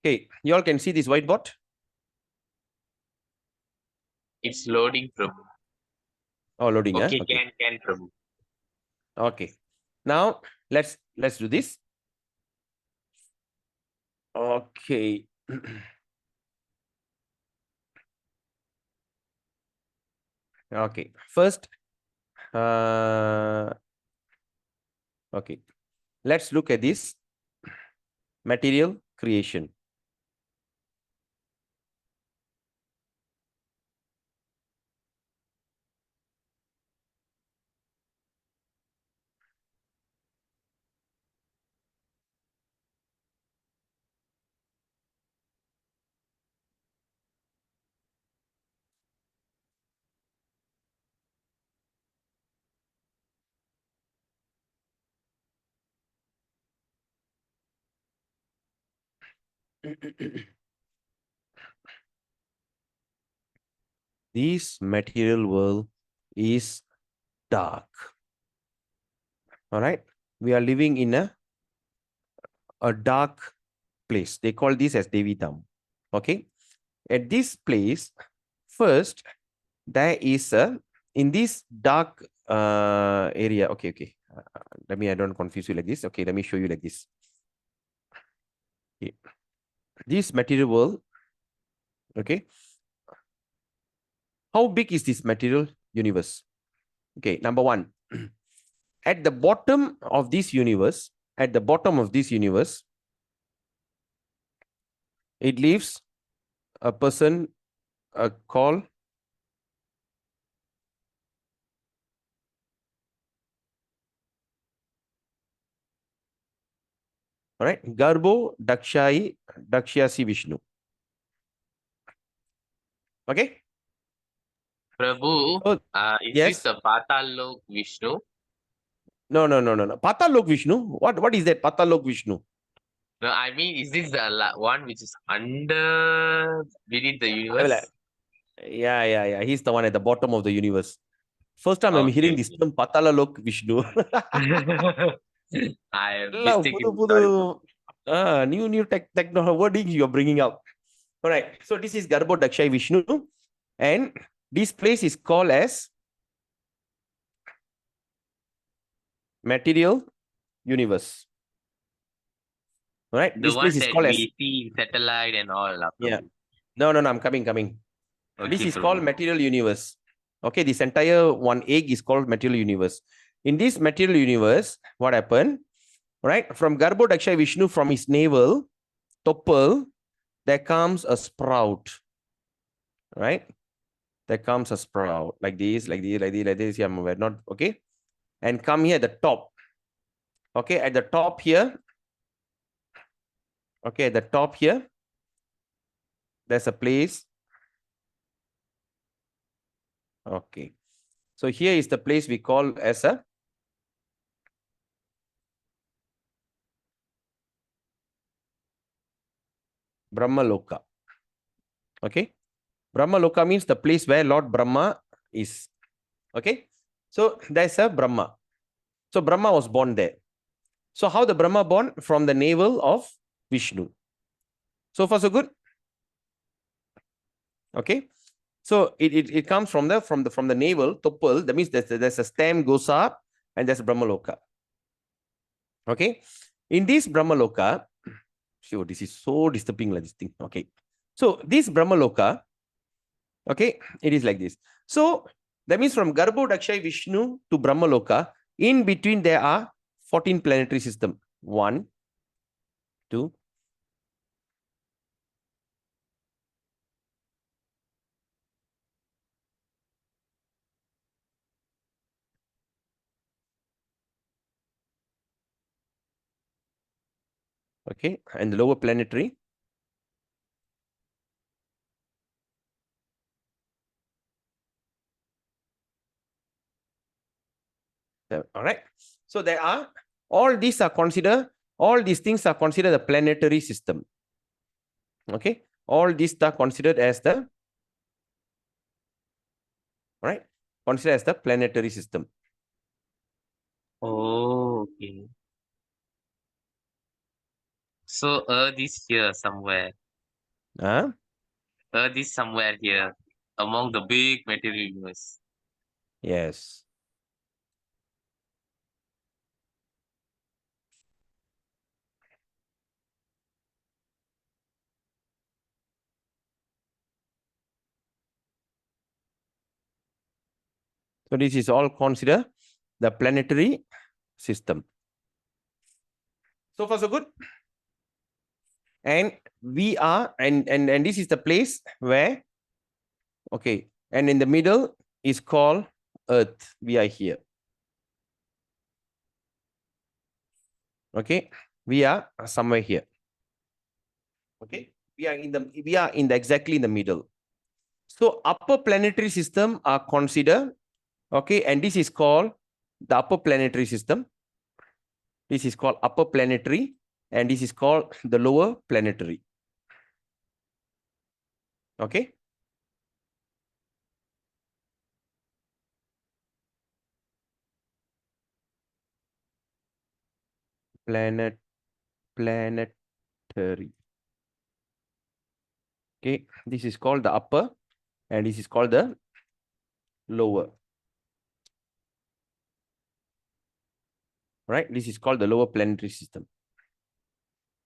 Okay, you all can see this whiteboard. It's loading, Prabhu. Oh, loading, huh? Okay, Okay. can, Prabhu. Okay. Now let's do this. Okay. Okay. First, okay. Let's look at this material creation. This material world is dark. All right. We are living in a dark place. They call this as Devidam. Okay. At this place, first, there is in this dark area. Okay, okay. I don't confuse you like this. Okay, let me show you like this. Okay. This material world, okay. How big is this material universe? Okay, number one, at the bottom of this universe, it lives a person called all right, Garbo Dakshyasi Vishnu. Okay. Prabhu, So, is yes. this the Patal Vishnu? No. Patalok Vishnu. What is that Patalok Vishnu? No, I mean, is this the one which is under beneath the I will, universe? yeah. He's the one at the bottom of the universe. First time I'm hearing this Okay. term Patalalok Vishnu. I am Hello, mistaken. Sorry, Prabhu. new techno wording you are bringing up. All right. So this is Garbo Dakshai Vishnu, and this place is called as material universe. All right. The This one place is that called as we see in satellite and all, yeah. Prabhu. No. I'm coming. This Okay, is called Prabhu. material universe. Okay, this entire one egg is called material universe. In this material universe, what happened? Right, from Garbo Daksha Vishnu, from his navel, topple, there comes a sprout. Right, there comes a sprout like this. Yeah, I'm aware. Not okay, and come here at the top. Okay, at the top here. Okay, at the top here, there's a place. Okay, so here is the place we call as a Brahmaloka. Okay, Brahmaloka means the place where Lord Brahma is. Okay, so there's a Brahma. So Brahma was born there. So how the Brahma born? From the navel of Vishnu. So far so good. Okay, so it comes from the navel topal. That means there's a stem goes up and there's a Brahmaloka. Okay, in this Brahmaloka, sure, this is so disturbing like this thing. Okay, so this Brahmaloka, okay, it is like this. So that means from Garbo Dakshai Vishnu to Brahmaloka, in between there are 14 planetary system. 1, 2. Okay, and the lower planetary. All right. So there are all these things are considered the planetary system. Okay, all these are considered as the right, considered as the planetary system. Oh, okay. So Earth is here somewhere. Uh, Earth is somewhere here. among the big material universe. Yes. So this is all consider the planetary system. So far, so good. And we are, and this is the place where, okay, and in the middle is called Earth. We are here. Okay, we are somewhere here. Okay, we are in the exactly in the middle. So upper planetary system are considered, okay, and this is called the upper planetary system. This is called upper planetary, and this is called the lower planetary. Okay. Planetary. Okay, this is called the upper, and this is called the lower. Right? This is called the lower planetary system.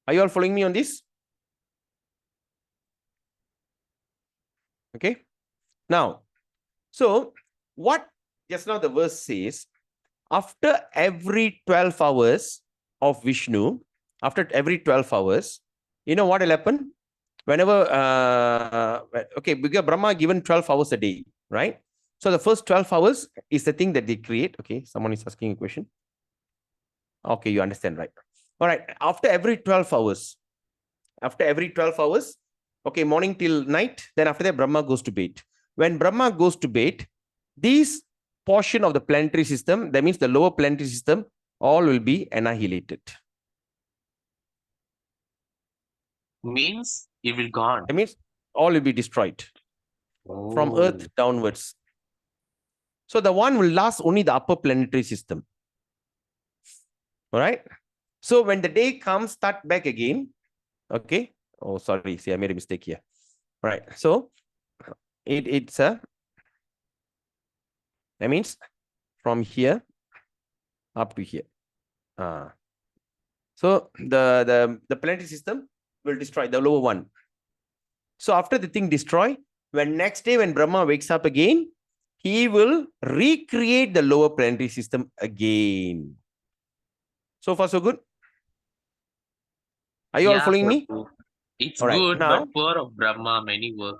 Are you all following me on this? Okay. Now, so what just now the verse says, after every 12 hours of Vishnu, after every 12 hours, you know what will happen? Whenever, okay, because Brahma given 12 hours a day, right? So the first 12 hours is the thing that they create. Okay, someone is asking a question. Okay, you understand, right? All right, after every 12 hours, okay, morning till night, then after that, Brahma goes to bed. When Brahma goes to bed, these portion of the planetary system, that means the lower planetary system, all will be annihilated. Means it will gone. That means all will be destroyed from Earth downwards. So the one will last only the upper planetary system. All right. So when the day comes, start back again. Okay. Oh, sorry. See, I made a mistake here. All right. So it's a, that means from here up to here. So the planetary system will destroy the lower one. So after the thing destroy, when next day when Brahma wakes up again, he will recreate the lower planetary system again. So far, so good. Are you all following me? Prabhu. It's All right, good, now, but poor of Brahma, many work.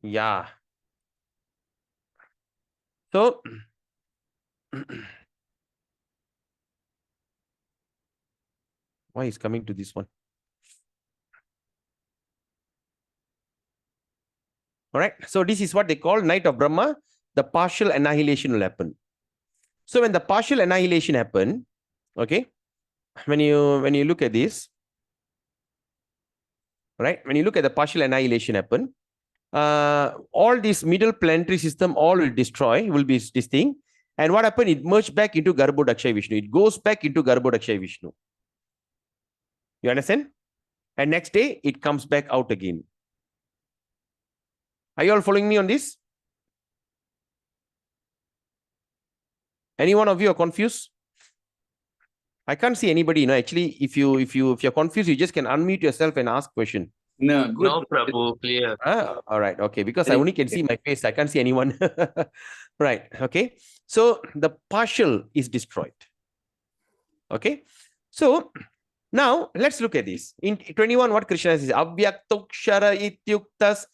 Yeah. So, why is coming to this one? All right. So this is what they call night of Brahma. The partial annihilation will happen. So when the partial annihilation happen, okay, when you look at this, right? When you look at the partial annihilation happen, all this middle planetary system all will destroy, will be this thing. And what happened? It merged back into Garbhodakshaya Vishnu. It goes back into Garbhodakshaya Vishnu. You understand? And next day, it comes back out again. Are you all following me on this? Any one of you are confused? I can't see anybody. Actually, if you're confused, you just can unmute yourself and ask question. No, good. No, Prabhu, clear. All right. Okay. Because I only can see my face. I can't see anyone. Right. Okay. So the partial is destroyed. Okay. So now let's look at this. In 21, what Krishna says, Avyaktukshara ityuktas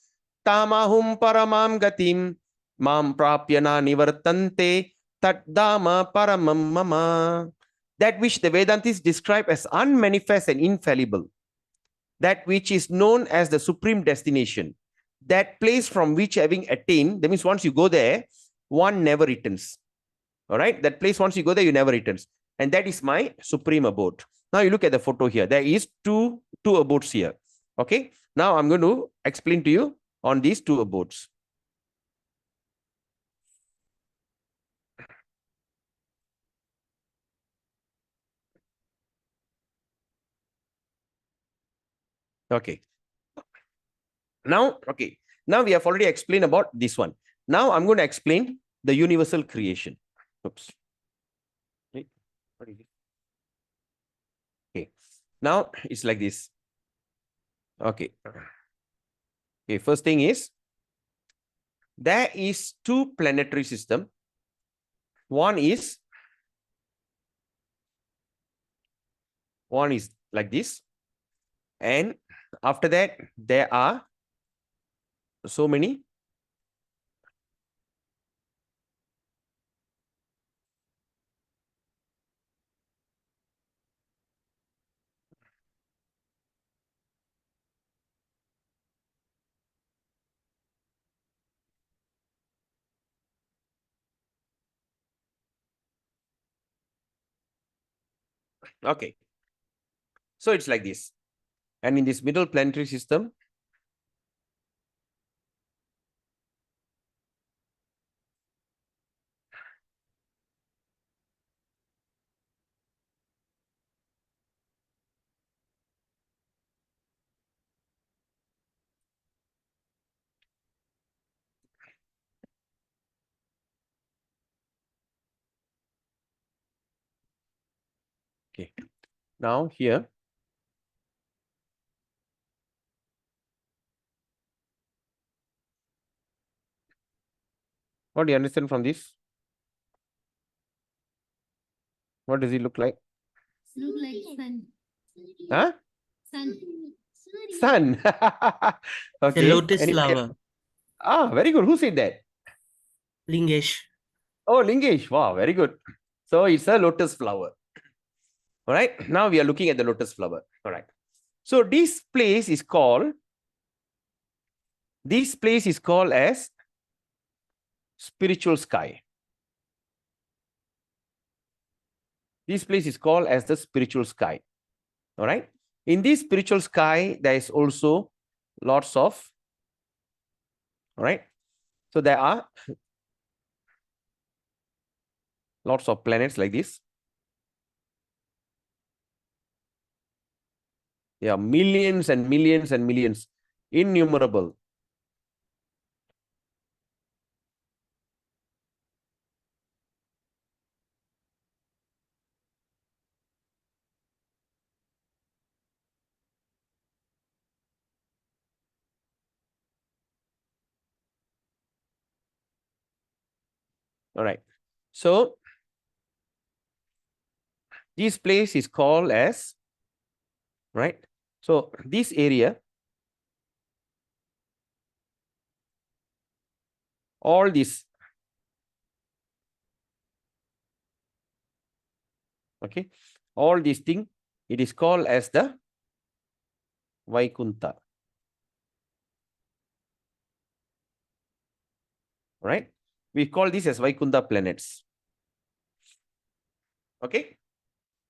tamahum paramam gatim mam prapyana nivartante tadama paramam mama. That which the Vedantis describe as unmanifest and infallible. That which is known as the supreme destination. That place from which having attained, that means once you go there, one never returns. All right. That place, once you go there, you never returns. And that is my supreme abode. Now you look at the photo here. There is two abodes here. Okay. Now I'm going to explain to you on these two abodes. Okay. Now, okay. Now we have already explained about this one. Now I'm going to explain the universal creation. Oops. Wait, what is it? Okay. Now it's like this. Okay. Okay. First thing is there is two planetary system. One is like this, and after that there are so many okay. So it's like this. And in this middle planetary system, okay. Now here, what do you understand from this? What does it look like? Look like sun. Huh? Sun. Sun. The Okay. lotus Anybody else? flower. Ah, very good. Who said that? Lingesh. Oh, Lingesh. Wow, very good. So it's a lotus flower. All right. Now we are looking at the lotus flower. All right. So this place is called as spiritual sky. This place is called as the spiritual sky. All right. In this spiritual sky, there is also lots of, all right. So there are lots of planets like this. Yeah, millions and millions and millions, innumerable. All right. So this place is called as, right? So this area, all this, okay, all these thing, it is called as the Vaikunta. Right? We call this as Vaikunta planets. Okay.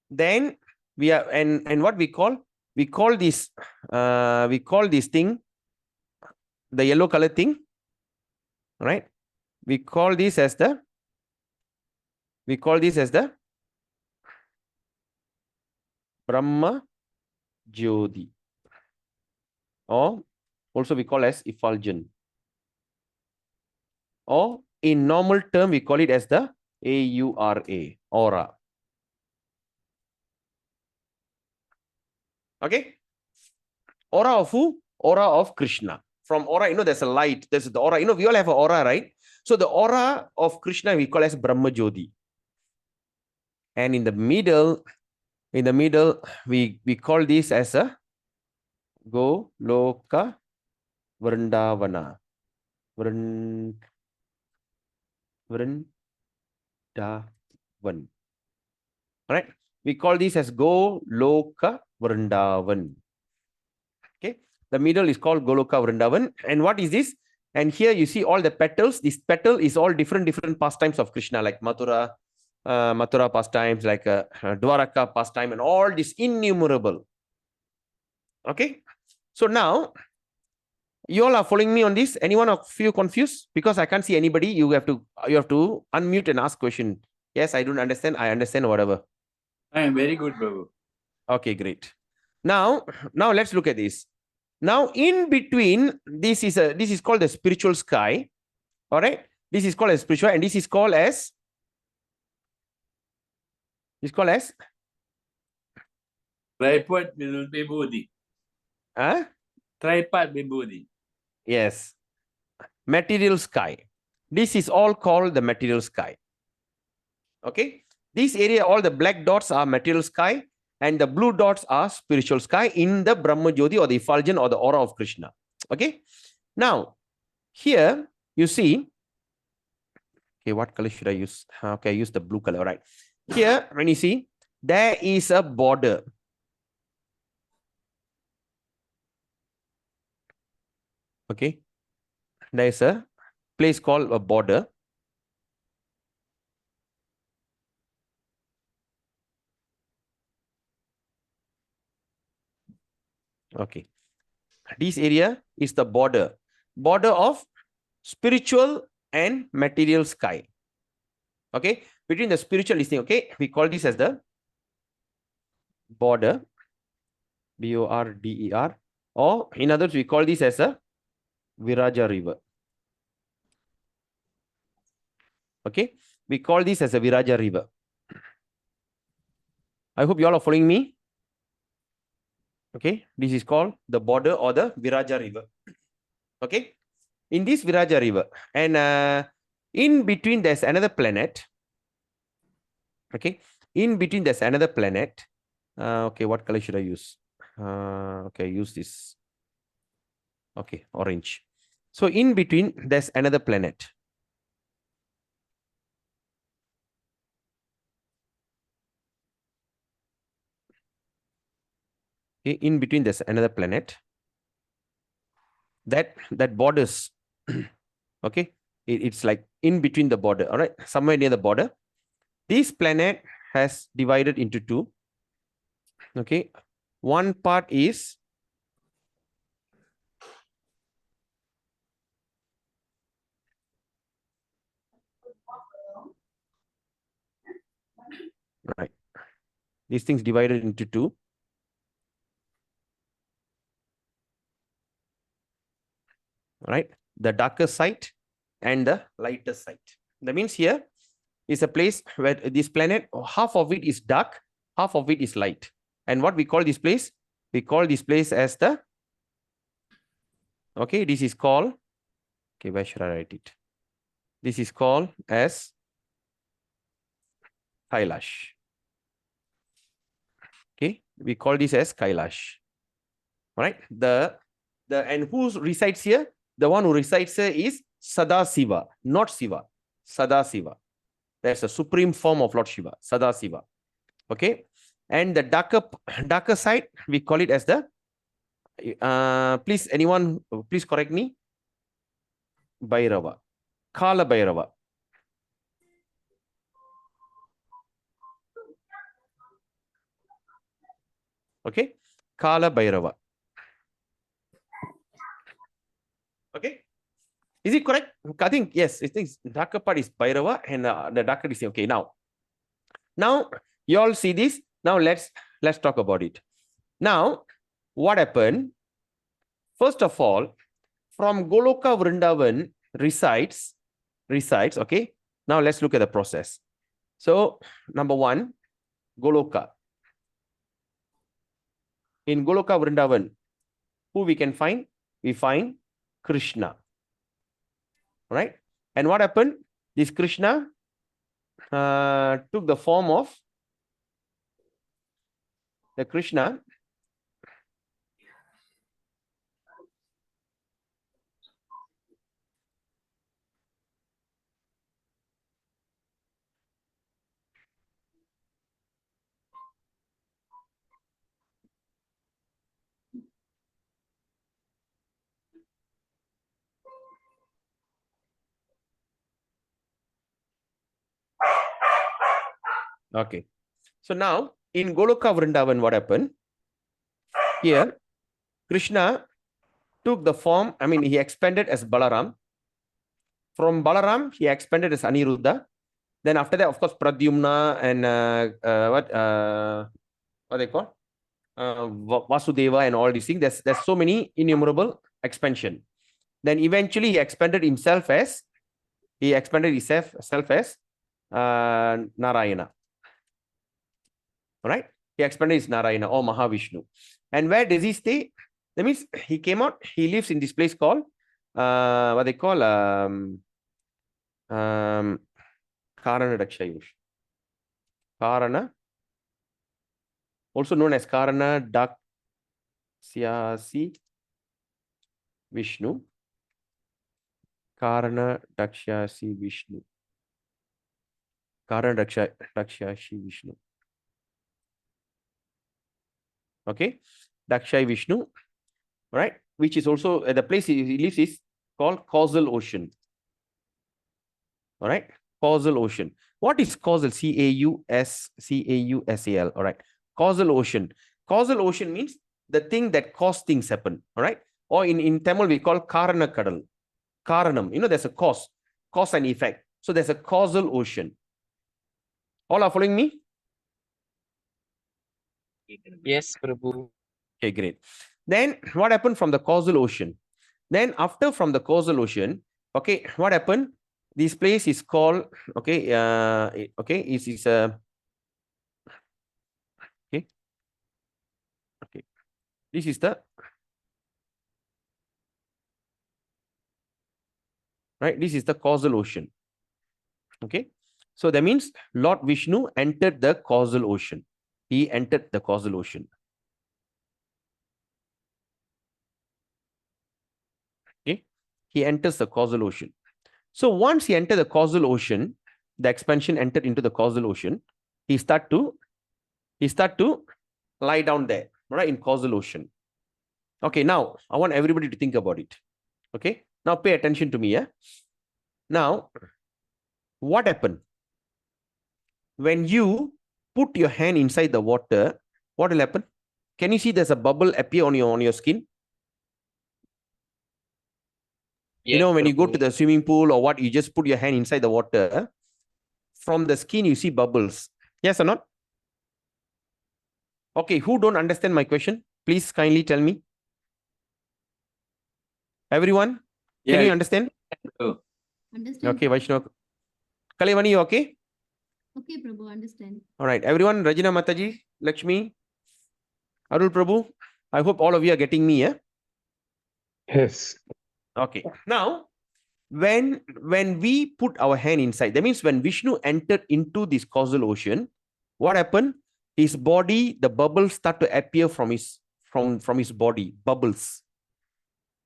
Then we are, and what we call this thing, the yellow color thing, right? We call this as the Brahma Jyoti, or also we call as effulgent, or in normal term we call it as the AURA, aura. Okay. Aura of who? Aura of Krishna. From aura, there's a light, there's the aura, we all have an aura, right? So the aura of Krishna we call as Brahma Jyoti. And in the middle, we call this as a Goloka Vrindavana. Vrindavan. All right. We call this as Goloka Vrindavan. Okay. The middle is called Goloka Vrindavan. And what is this? And here you see all the petals. This petal is all different pastimes of Krishna, like Mathura pastimes, like Dwaraka pastime, and all this innumerable. Okay. So now, you all are following me on this? Anyone of you confused? Because I can't see anybody. You have to unmute and ask question. Yes, I don't understand. I understand, whatever. I am very good, Prabhu. Okay, great. Now let's look at this. Now, in between, this is called the spiritual sky. All right. This is called as spiritual, and this is called as Tripod Vibhuti. huh? Tripod Vibhuti. Yes. Material sky. This is all called the material sky. Okay. This area, all the black dots are material sky, and the blue dots are spiritual sky in the Brahma Jyoti or the effulgence or the aura of Krishna. Okay. Now, here you see, okay, what color should I use? Okay, I use the blue color, right? Here, when you see, there is a border. Okay. There is a place called a border. Okay. This area is the border of spiritual and material sky. Okay. Between the spiritual listening, okay, we call this as the border, BORDER, or in others, we call this as a Viraja river. Okay. We call this as a Viraja river. I hope you all are following me. Okay. This is called the border or the Viraja river. Okay. In this Viraja river, and in between there's another planet. Okay. In between there's another planet. Okay. What color should I use? Okay. Use this. Okay. Orange. So in between there's another planet. Okay. In between there's another planet that borders. Okay. It's like in between the border. All right. Somewhere near the border. This planet has divided into two. Okay. One part is right. These things divided into two. Right. The darker side and the lighter side. That means here is a place where this planet, half of it is dark, half of it is light. And what we call this place? We call this place as the, okay, this is called, okay, where should I write it? This is called as Kailash. Okay, we call this as Kailash. All right, and who resides here? The one who resides here is Sada Siva, not Siva, Sada Siva. That's a supreme form of Lord Shiva, Sada Siva. Okay, and the darker side, we call it as the, please, anyone, please correct me. Bhairava, Kala Bhairava. Okay, Kala Bhairava. Okay, is it correct? I think yes. I think darker part is Bhairava and the darker is okay. Now you all see this. Now let's talk about it. Now, what happened? First of all, from Goloka Vrindavan resides. Okay. Now let's look at the process. So number one, Goloka. In Goloka Vrindavan, who we can find? We find Krishna. Right? And what happened? This Krishna took the form of the Krishna. Okay. So now in Goloka Vrindavan, what happened? Here, Krishna took the form, I mean, he expanded as Balaram. From Balaram, he expanded as Aniruddha. Then after that, of course, Pradyumna and what they call? Vasudeva and all these things. There's so many innumerable expansion. Then eventually he expanded himself as Narayana. All right? He expanded his Narayana or Mahavishnu. And where does he stay? That means he came out, he lives in this place called what they call Karana Dakshayush. Karana, also known as Karana Daksyasi Vishnu. Karana Dakshayasi Vishnu. Karana Dakshayasi Vishnu. Okay, Dakshai Vishnu, right? Which is also the place he lives is called causal ocean. All right, causal ocean. What is causal? Causal. All right, causal ocean. Causal ocean means the thing that cause things happen. All right, or in Tamil we call Karana Kadal. Karanam. There's a cause and effect. So there's a causal ocean. All are following me? Yes, Prabhu. Okay, great. Then what happened from the causal ocean? Then after from the causal ocean, okay, what happened? This place is called, okay, it's okay. This is the right. This is the causal ocean. Okay, so that means Lord Vishnu entered the causal ocean. He entered the causal ocean. Okay, he enters the causal ocean. So once he entered the causal ocean, the expansion entered into the causal ocean. He start to lie down there, right, in causal ocean. Okay, now I want everybody to think about it. Okay, now pay attention to me. Yeah. Now, what happened when you put your hand inside the water? What will happen? Can you see there's a bubble appear on your skin? Yes, When you go Prabhu. to the swimming pool or what, you just put your hand inside the water. From the skin, you see bubbles. Yes or not? Okay, who don't understand my question? Please kindly tell me. Everyone, can you understand? Understand? Okay, Vaishnav. Kalevani, you okay? Okay, Prabhu, understand. All right, everyone, Rajina Mataji, Lakshmi, Arul Prabhu, I hope all of you are getting me, yeah? Yes. Okay, now, when we put our hand inside, that means when Vishnu entered into this causal ocean, what happened? His body, the bubbles start to appear from his body, bubbles.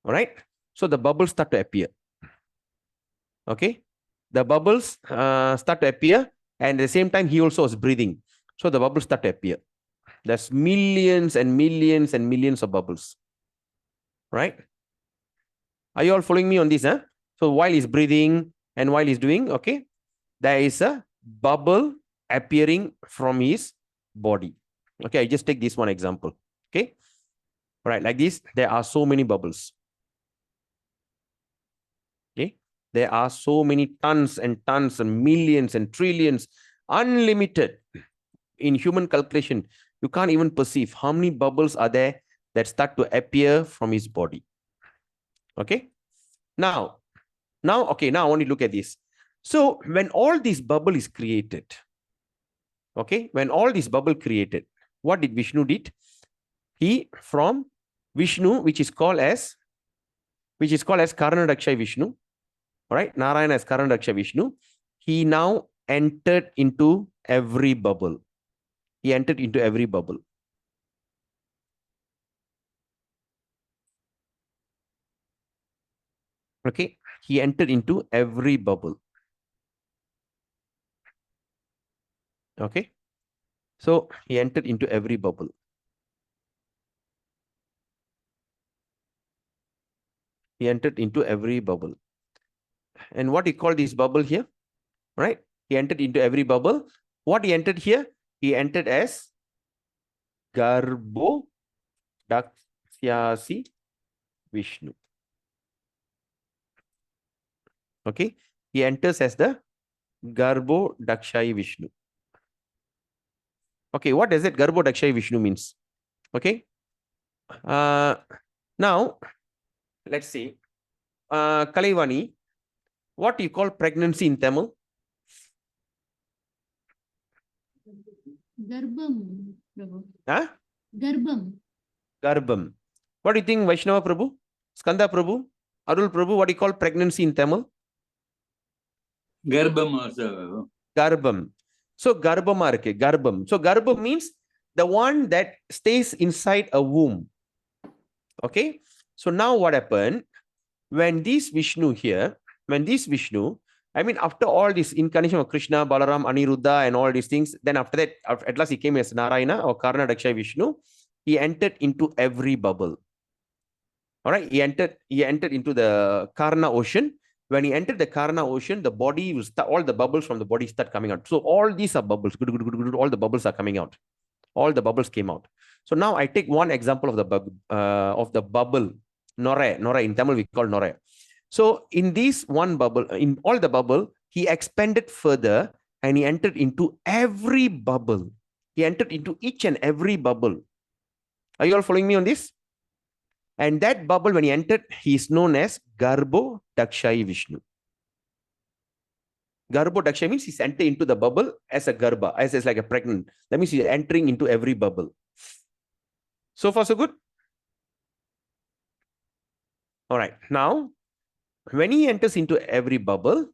All right, so the bubbles start to appear. Okay, the bubbles start to appear, and at the same time he also was breathing, so the bubbles start to appear. There's millions and millions and millions of bubbles, right? Are you all following me on this? Huh? So while he's breathing and while he's doing, okay, there is a bubble appearing from his body. Okay, I just take this one example. Okay, all right, like this, there are so many bubbles. Okay, there are so many tons and tons and millions and trillions, unlimited. In human calculation, you can't even perceive how many bubbles are there that start to appear from his body. Okay, now okay, now I want you to look at this. So when all this bubble is created, okay, when all this bubble created, what did Vishnu did? He, from Vishnu, which is called as Karanadakshay Vishnu, all right, Narayana as Karanadakshay Vishnu, he now entered into every bubble. He entered into every bubble. Okay, he entered into every bubble. Okay, so he entered into every bubble. He entered into every bubble. And what he called this bubble here, right? He entered into every bubble. What he entered here? He entered as Garbo Daksyasi Vishnu. Okay, he enters as the Garbo Dakshai Vishnu. Okay, what does it Garbo Dakshai Vishnu means? Okay. Now, let's see. Kalaivani, what do you call pregnancy in Tamil? Garbam, Prabhu. Huh? Garbam. Garbam. What do you think, Vaishnava Prabhu? Skanda Prabhu? Arul Prabhu, what do you call pregnancy in Tamil? Garbam also. Garbam. So garbama irukke, garbam. So garbam means the one that stays inside a womb. Okay. So now what happened? When this Vishnu here, I mean, after all this incarnation of Krishna, Balaram, Aniruddha, and all these things, then after that, at last he came as Narayana or Karna Daksha Vishnu. He entered into every bubble. All right. He entered into the Karna ocean. When he entered the Karna ocean, the body will start, all the bubbles from the body start coming out. So all these are bubbles. All the bubbles are coming out. All the bubbles came out. So now I take one example of the bubble. Nore in Tamil we call Nore. So in this one bubble, in all the bubble, he expanded further and he entered into every bubble. He entered into each and every bubble. Are you all following me on this? And that bubble, when he entered, he is known as Garbo Dakshai Vishnu. Garbo Dakshai means he's entered into the bubble as a garba, as like a pregnant. That means he's entering into every bubble. So far, so good? All right. Now, when he enters into every bubble,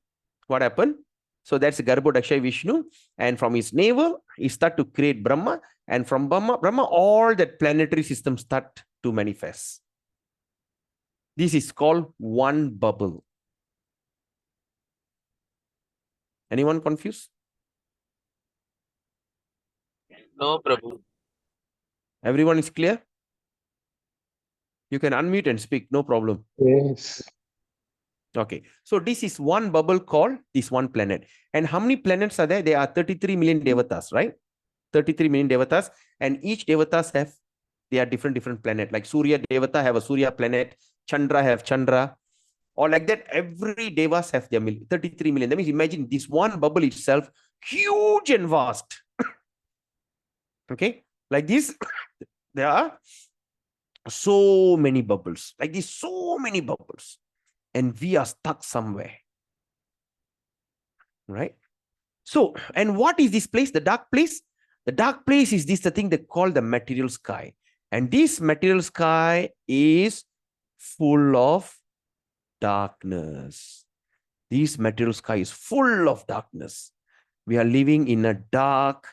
what happened? So that's Garbo Dakshai Vishnu. And from his navel, he start to create Brahma. And from Brahma, all that planetary systems start to manifest. This is called one bubble. Anyone confused? No, Prabhu. Everyone is clear? You can unmute and speak, no problem. Yes. Okay. So this is one bubble called this one planet. And how many planets are there? There are 33 million devatas, right? 33 million devatas. And each devatas have, they are different planet. Like Surya Devata have a Surya planet. Chandra have Chandra. Or like that, every devas have their 33 million. That means imagine this one bubble itself, huge and vast. Okay. Like this, there are so many bubbles. Like this, so many bubbles. And we are stuck somewhere. Right? So, and what is this place? The dark place? The dark place is the thing they call the material sky. And this material sky is full of darkness. This material sky is full of darkness. We are living in a dark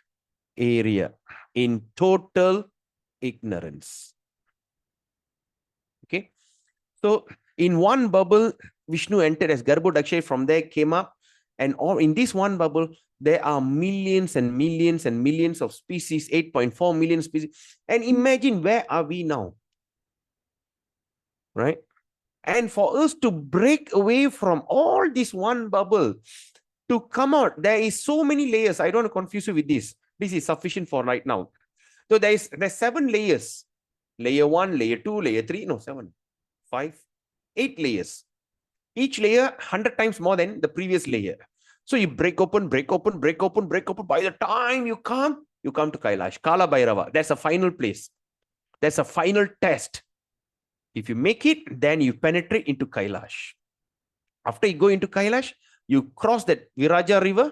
area, in total ignorance. Okay. So in one bubble, Vishnu entered as Garbo Dakshay, from there came up, and all in this one bubble, there are millions and millions and millions of species, 8.4 million species. And imagine, where are we now? Right? And for us to break away from all this one bubble, to come out, there is so many layers. I don't want to confuse you with this. This is sufficient for right now. So there's 7 layers. Layer 1, layer 2, layer 3, no, 7, 5, 8 layers. Each layer 100 times more than the previous layer. So you break open, break open, break open, break open. By the time you come to Kailash, Kala Bhairava. That's a final place. That's a final test. If you make it, then you penetrate into Kailash. After you go into Kailash, you cross that Viraja river.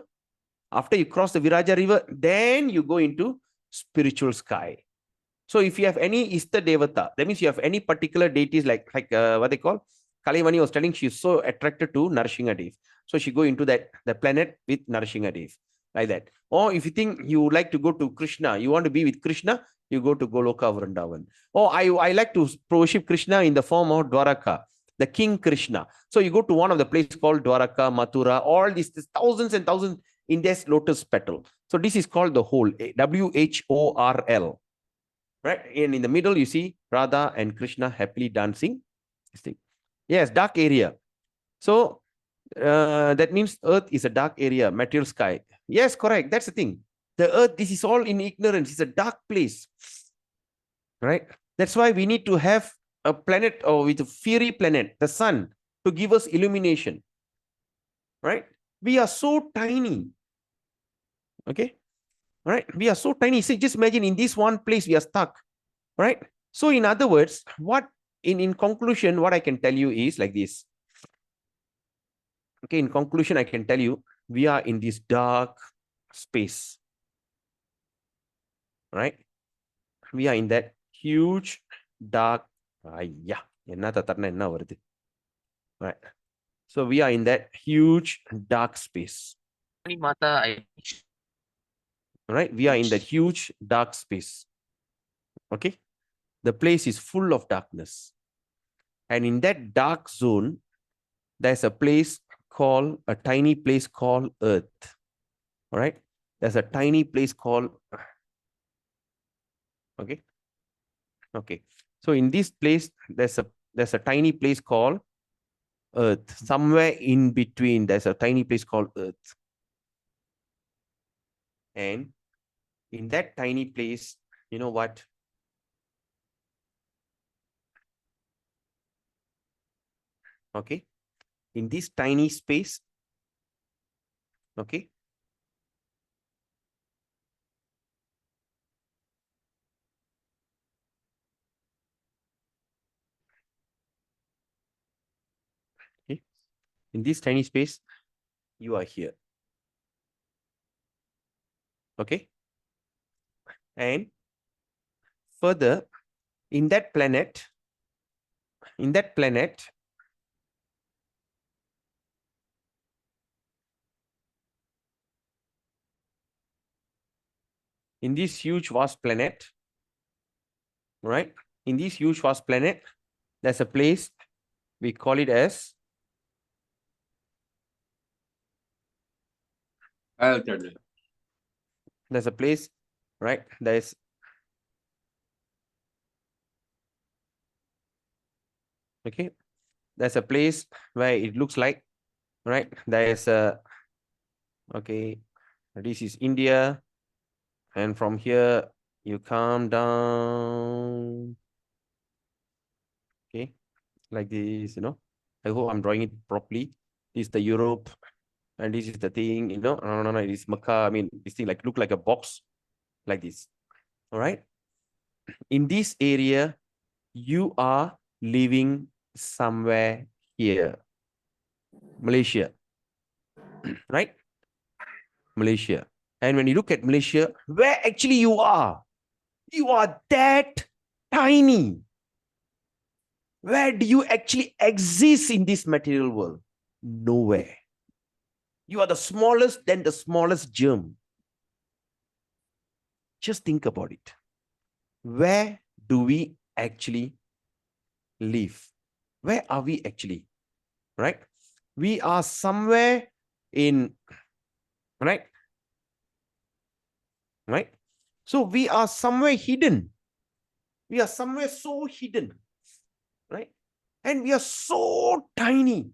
After you cross the Viraja river, then you go into spiritual sky. So if you have any Ista Devata, that means you have any particular deities like what they call, Kalaivani was telling she's so attracted to Narasinghadev. So she go into the planet with Narasinghadev, like that. Or if you think you would like to go to Krishna, you want to be with Krishna, you go to Goloka Vrindavan. Or I like to worship Krishna in the form of Dwaraka, the King Krishna. So you go to one of the places called Dwaraka, Mathura, all these thousands and thousands in this lotus petal. So this is called the whole, WHORL. Right? And in the middle, you see Radha and Krishna happily dancing. Yes, dark area. So that means earth is a dark area, material sky. Yes, correct. That's the thing. The earth, this is all in ignorance. It's a dark place. Right? That's why we need to have a planet, or with a fiery planet, the sun, to give us illumination. Right? We are so tiny. Okay? Right? We are so tiny. See, just imagine in this one place we are stuck. Right? So in other words, what in conclusion, what I can tell you is like this. Okay, in conclusion, I can tell you, we are in this dark space. Right? We are in that huge dark. Yeah. Right. So we are in that huge dark space. Ni mata I Right? We are in that huge dark space. Okay. The place is full of darkness. And in that dark zone, there's a tiny place called Earth. All right. There's a tiny place called, okay. Okay. So in this place, there's a tiny place called Earth. Somewhere in between, there's a tiny place called Earth. And in that tiny place, you know what? Okay. In this tiny space, okay. Okay. In this tiny space, you are here. Okay. And further, in that planet, in this huge vast planet, right? In this huge vast planet, there's a place, we call it as Alternate. there's a place, right? There's okay. There's a place where it looks like, right? There's a okay. This is India, and from here you come down. Okay, like this, you know. I hope I'm drawing it properly. This is the Europe, and this is the thing, you know. No, it is Makkah. I mean, this thing like look like a box, like this. All right. In this area, you are living somewhere here, Malaysia, right? Malaysia. And when you look at Malaysia, where actually you are that tiny. Where do you actually exist in this material world? Nowhere. You are the smallest than the smallest germ. Just think about it. Where do we actually live? Where are we actually? Right? We are somewhere in, right? Right? So we are somewhere hidden. We are somewhere so hidden. Right? And we are so tiny.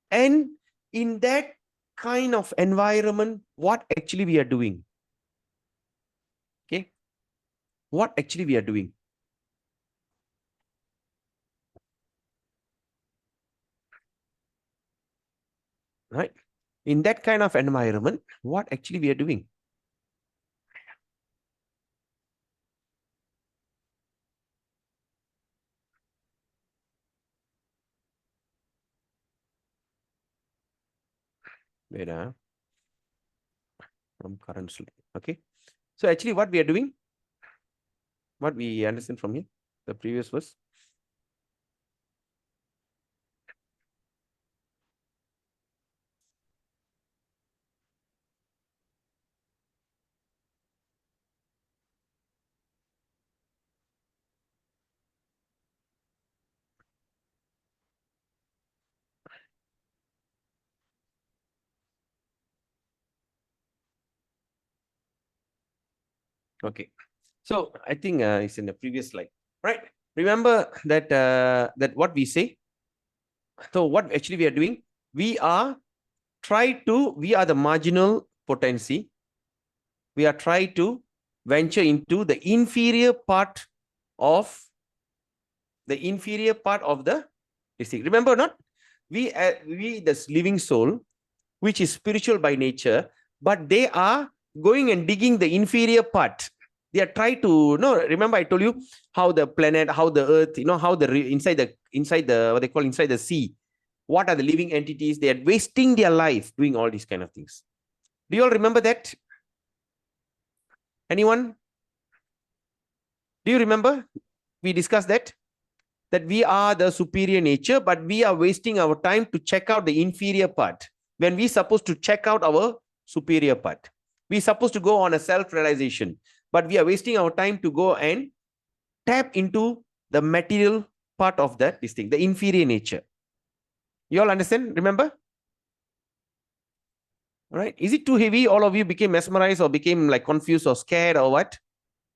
And in that kind of environment, what actually we are doing? Okay? What actually we are doing? Right? In that kind of environment, what actually we are doing? Wait, from current slide. Okay. So actually what we are doing, what we understand from here, the previous verse. Okay. So I think it's in the previous slide, right? Remember that that what we say. So what actually we are doing? We are the marginal potency. We are trying to venture into the inferior part of the district. Remember not? We this living soul, which is spiritual by nature, but they are going and digging the inferior part. They are trying to, no, remember I told you how the planet, how the earth, how the inside the what they call inside the sea, what are the living entities? They are wasting their life doing all these kind of things. Do you all remember that? Anyone? Do you remember? We discussed that we are the superior nature, but we are wasting our time to check out the inferior part when we're supposed to check out our superior part. We're supposed to go on a self-realization, but we are wasting our time to go and tap into the material part of this thing, the inferior nature. You all understand? Remember? All right. Is it too heavy? All of you became mesmerized or became like confused or scared or what?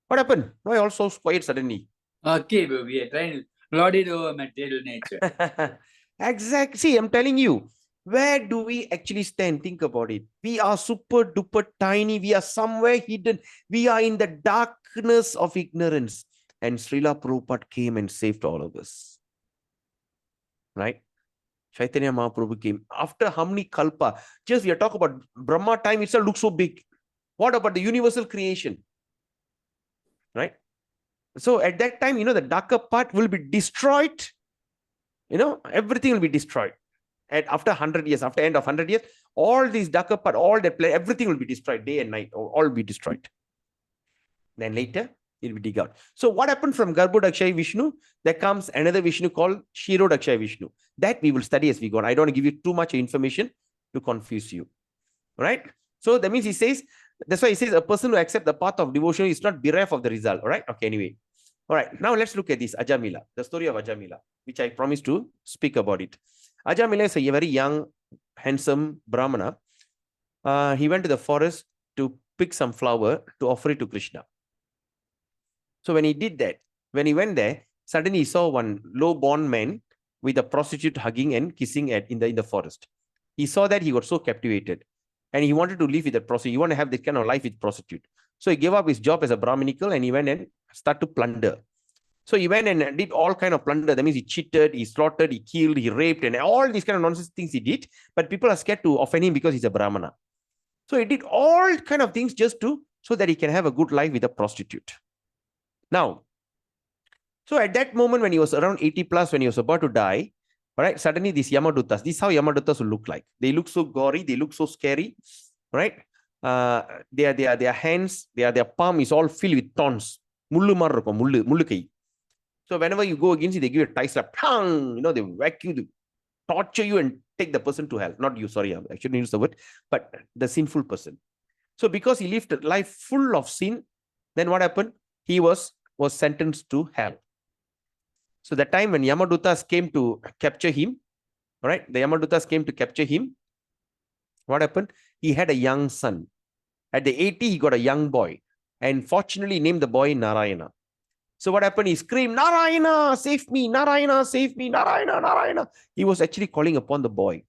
What happened? Why all so quiet suddenly? Okay, but we are trying to lord it over material nature. Exactly. See, I'm telling you, where do we actually stand? Think about it. We are super duper tiny. We are somewhere hidden. We are in the darkness of ignorance. And Srila Prabhupada came and saved all of us. Right? Chaitanya Mahaprabhu came. After how many kalpa? Just we are talking about Brahma time itself looks so big. What about the universal creation? Right? So at that time, the darker part will be destroyed. Everything will be destroyed. And after 100 years, after end of 100 years, all these darker part, all that play, everything will be destroyed, day and night, all will be destroyed. Then later, it will be dig out. So what happened from Garbhodakshaya Vishnu? There comes another Vishnu called Kshirodakshaya Vishnu. That we will study as we go on. I don't want to give you too much information to confuse you. Right? So that means he says, that's why he says a person who accepts the path of devotion is not bereft of the result. All right? Okay, anyway. All right, now let's look at this Ajamila, the story of Ajamila, which I promised to speak about it. Ajamila is a very young, handsome Brahmana. He went to the forest to pick some flower to offer it to Krishna. So when he did that, when he went there, suddenly he saw one low-born man with a prostitute hugging and kissing in the forest. He saw that, he got so captivated and he wanted to live with that prostitute. He wanted to have this kind of life with prostitute. So he gave up his job as a Brahminical and he went and started to plunder. So he went and did all kind of plunder. That means he cheated, he slaughtered, he killed, he raped, and all these kind of nonsense things he did. But people are scared to offend him because he's a Brahmana. So he did all kind of things just so that he can have a good life with a prostitute. Now, so at that moment when he was around 80 plus, when he was about to die, all right, suddenly these Yamadutas, this is how Yamadutas will look like. They look so gory, they look so scary, right? Their hands, their palm is all filled with thorns. Mullu kai. So whenever you go against it, they give you a tight slap. They whack you, they torture you and take the person to hell. Not you, sorry, I shouldn't use the word, but the sinful person. So because he lived a life full of sin, then what happened? He was sentenced to hell. So the time when Yamadutas came to capture him, all right, the Yamadutas came to capture him. What happened? He had a young son. At the 80, he got a young boy. And fortunately, he named the boy Narayana. So what happened? He screamed, Narayana, save me, Narayana, save me, Narayana, Narayana. He was actually calling upon the boy.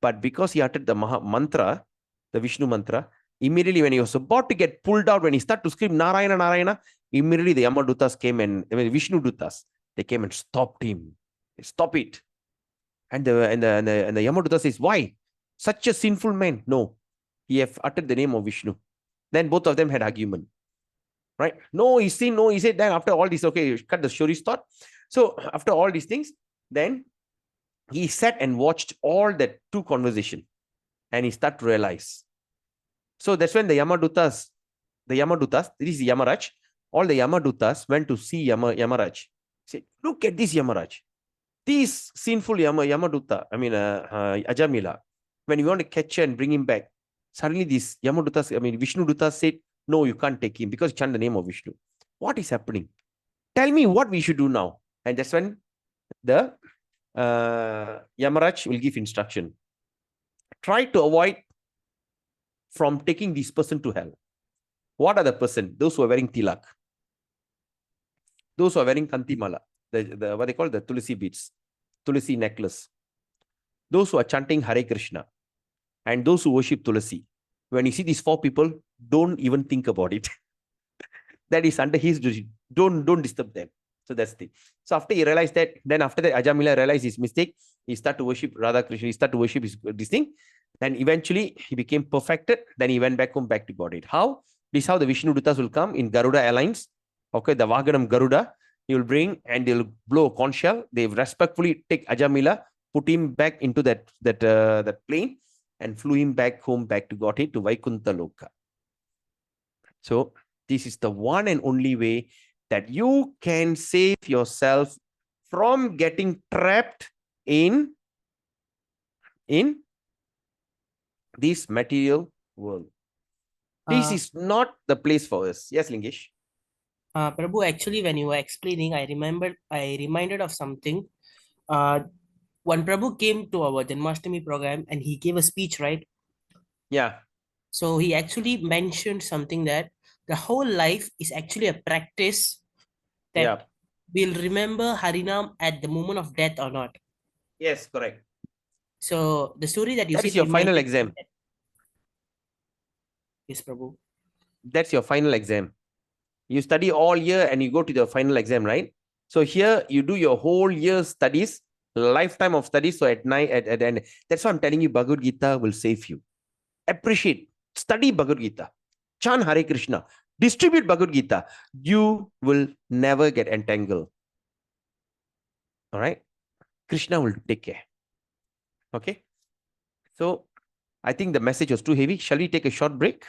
But because he uttered the mantra, the Vishnu mantra, immediately when he was about to get pulled out, when he started to scream, Narayana, Narayana, immediately the Yamadutas came and, Vishnu Dutas, they came and stopped him. Stop it. And the Yamaduta says, why? Such a sinful man. No, he have uttered the name of Vishnu. Then both of them had argument. Right? No, he said, no, he said, then after all this, okay, cut the story thought. So after all these things, then he sat and watched all that two conversation and he started to realize. So that's when the Yamadutas, this is Yamaraj, all the Yamadutas went to see Yamaraj. Said, look at this Yamaraj. This sinful Yamaduta, Ajamila, when you want to catch her and bring him back, suddenly these Yamadutas, Vishnu Dutas said, no, you can't take him because he chanted the name of Vishnu. What is happening? Tell me what we should do now. And that's when the Yamaraj will give instruction. Try to avoid from taking this person to hell. What are the person? Those who are wearing tilak. Those who are wearing kantimala. The what they call the tulsi beads, tulsi necklace. Those who are chanting Hare Krishna. And those who worship Tulasi. When you see these four people, don't even think about it. That is under his duty. Don't disturb them. So that's the thing. So after he realized that, then after that, Ajamila realized his mistake. He started to worship Radha Krishna. He started to worship this thing. Then eventually he became perfected. Then he went back home, back to Godhead. How? This is how the Vishnu Dutas will come in Garuda Airlines. Okay, the Vaganam Garuda, he will bring and they'll blow a conch shell. They respectfully take Ajamila, put him back into that plane and flew him back home, back to Godhead, to Vaikuntha Loka. So this is the one and only way that you can save yourself from getting trapped in this material world. This Uh, is not the place for us. Yes, Lingesh. Prabhu, actually, when you were explaining, I reminded of something. When Prabhu came to our Janmashtami program and he gave a speech, right? Yeah. So he actually mentioned something that the whole life is actually a practice that Yeah. we'll remember Harinam at the moment of death or not. Yes, correct. So the story that you That said is your final reminded me exam. that- Yes, Prabhu. That's your final exam. You study all year and you go to the final exam, right? So here you do your whole year's studies, lifetime of studies. So at night, at the end, that's why I'm telling you, Bhagavad Gita will save you. Appreciate, study Bhagavad Gita, chant Hare Krishna, distribute Bhagavad Gita. You will never get entangled. All right? Krishna will take care. Okay? So I think the message was too heavy. Shall we take a short break?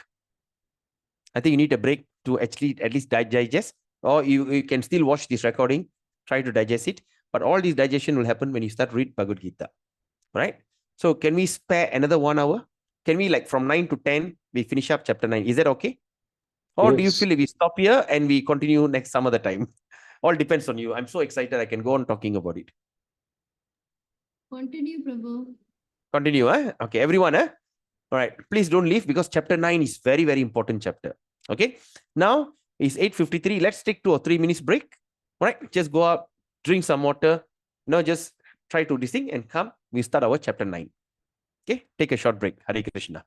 I think you need a break to actually at least digest, or you can still watch this recording, try to digest it. But all this digestion will happen when you start read Bhagavad Gita, right? So can we spare another 1 hour? Can we, like, from 9 to 10, we finish up chapter 9? Is that okay? Or do you Yes. feel if we stop here and we continue next some other time? All depends on you. I'm so excited. I can go on talking about it. Continue, Prabhu. Continue, eh? Okay, everyone, eh? All right. Please don't leave because chapter 9 is very, very important chapter. Okay. Now it's 8:53. Let's take 2 or 3 minutes break. All right. Just go up, drink some water. Now just try to listen and come. We start our chapter 9. Okay. Take a short break. Hare Krishna.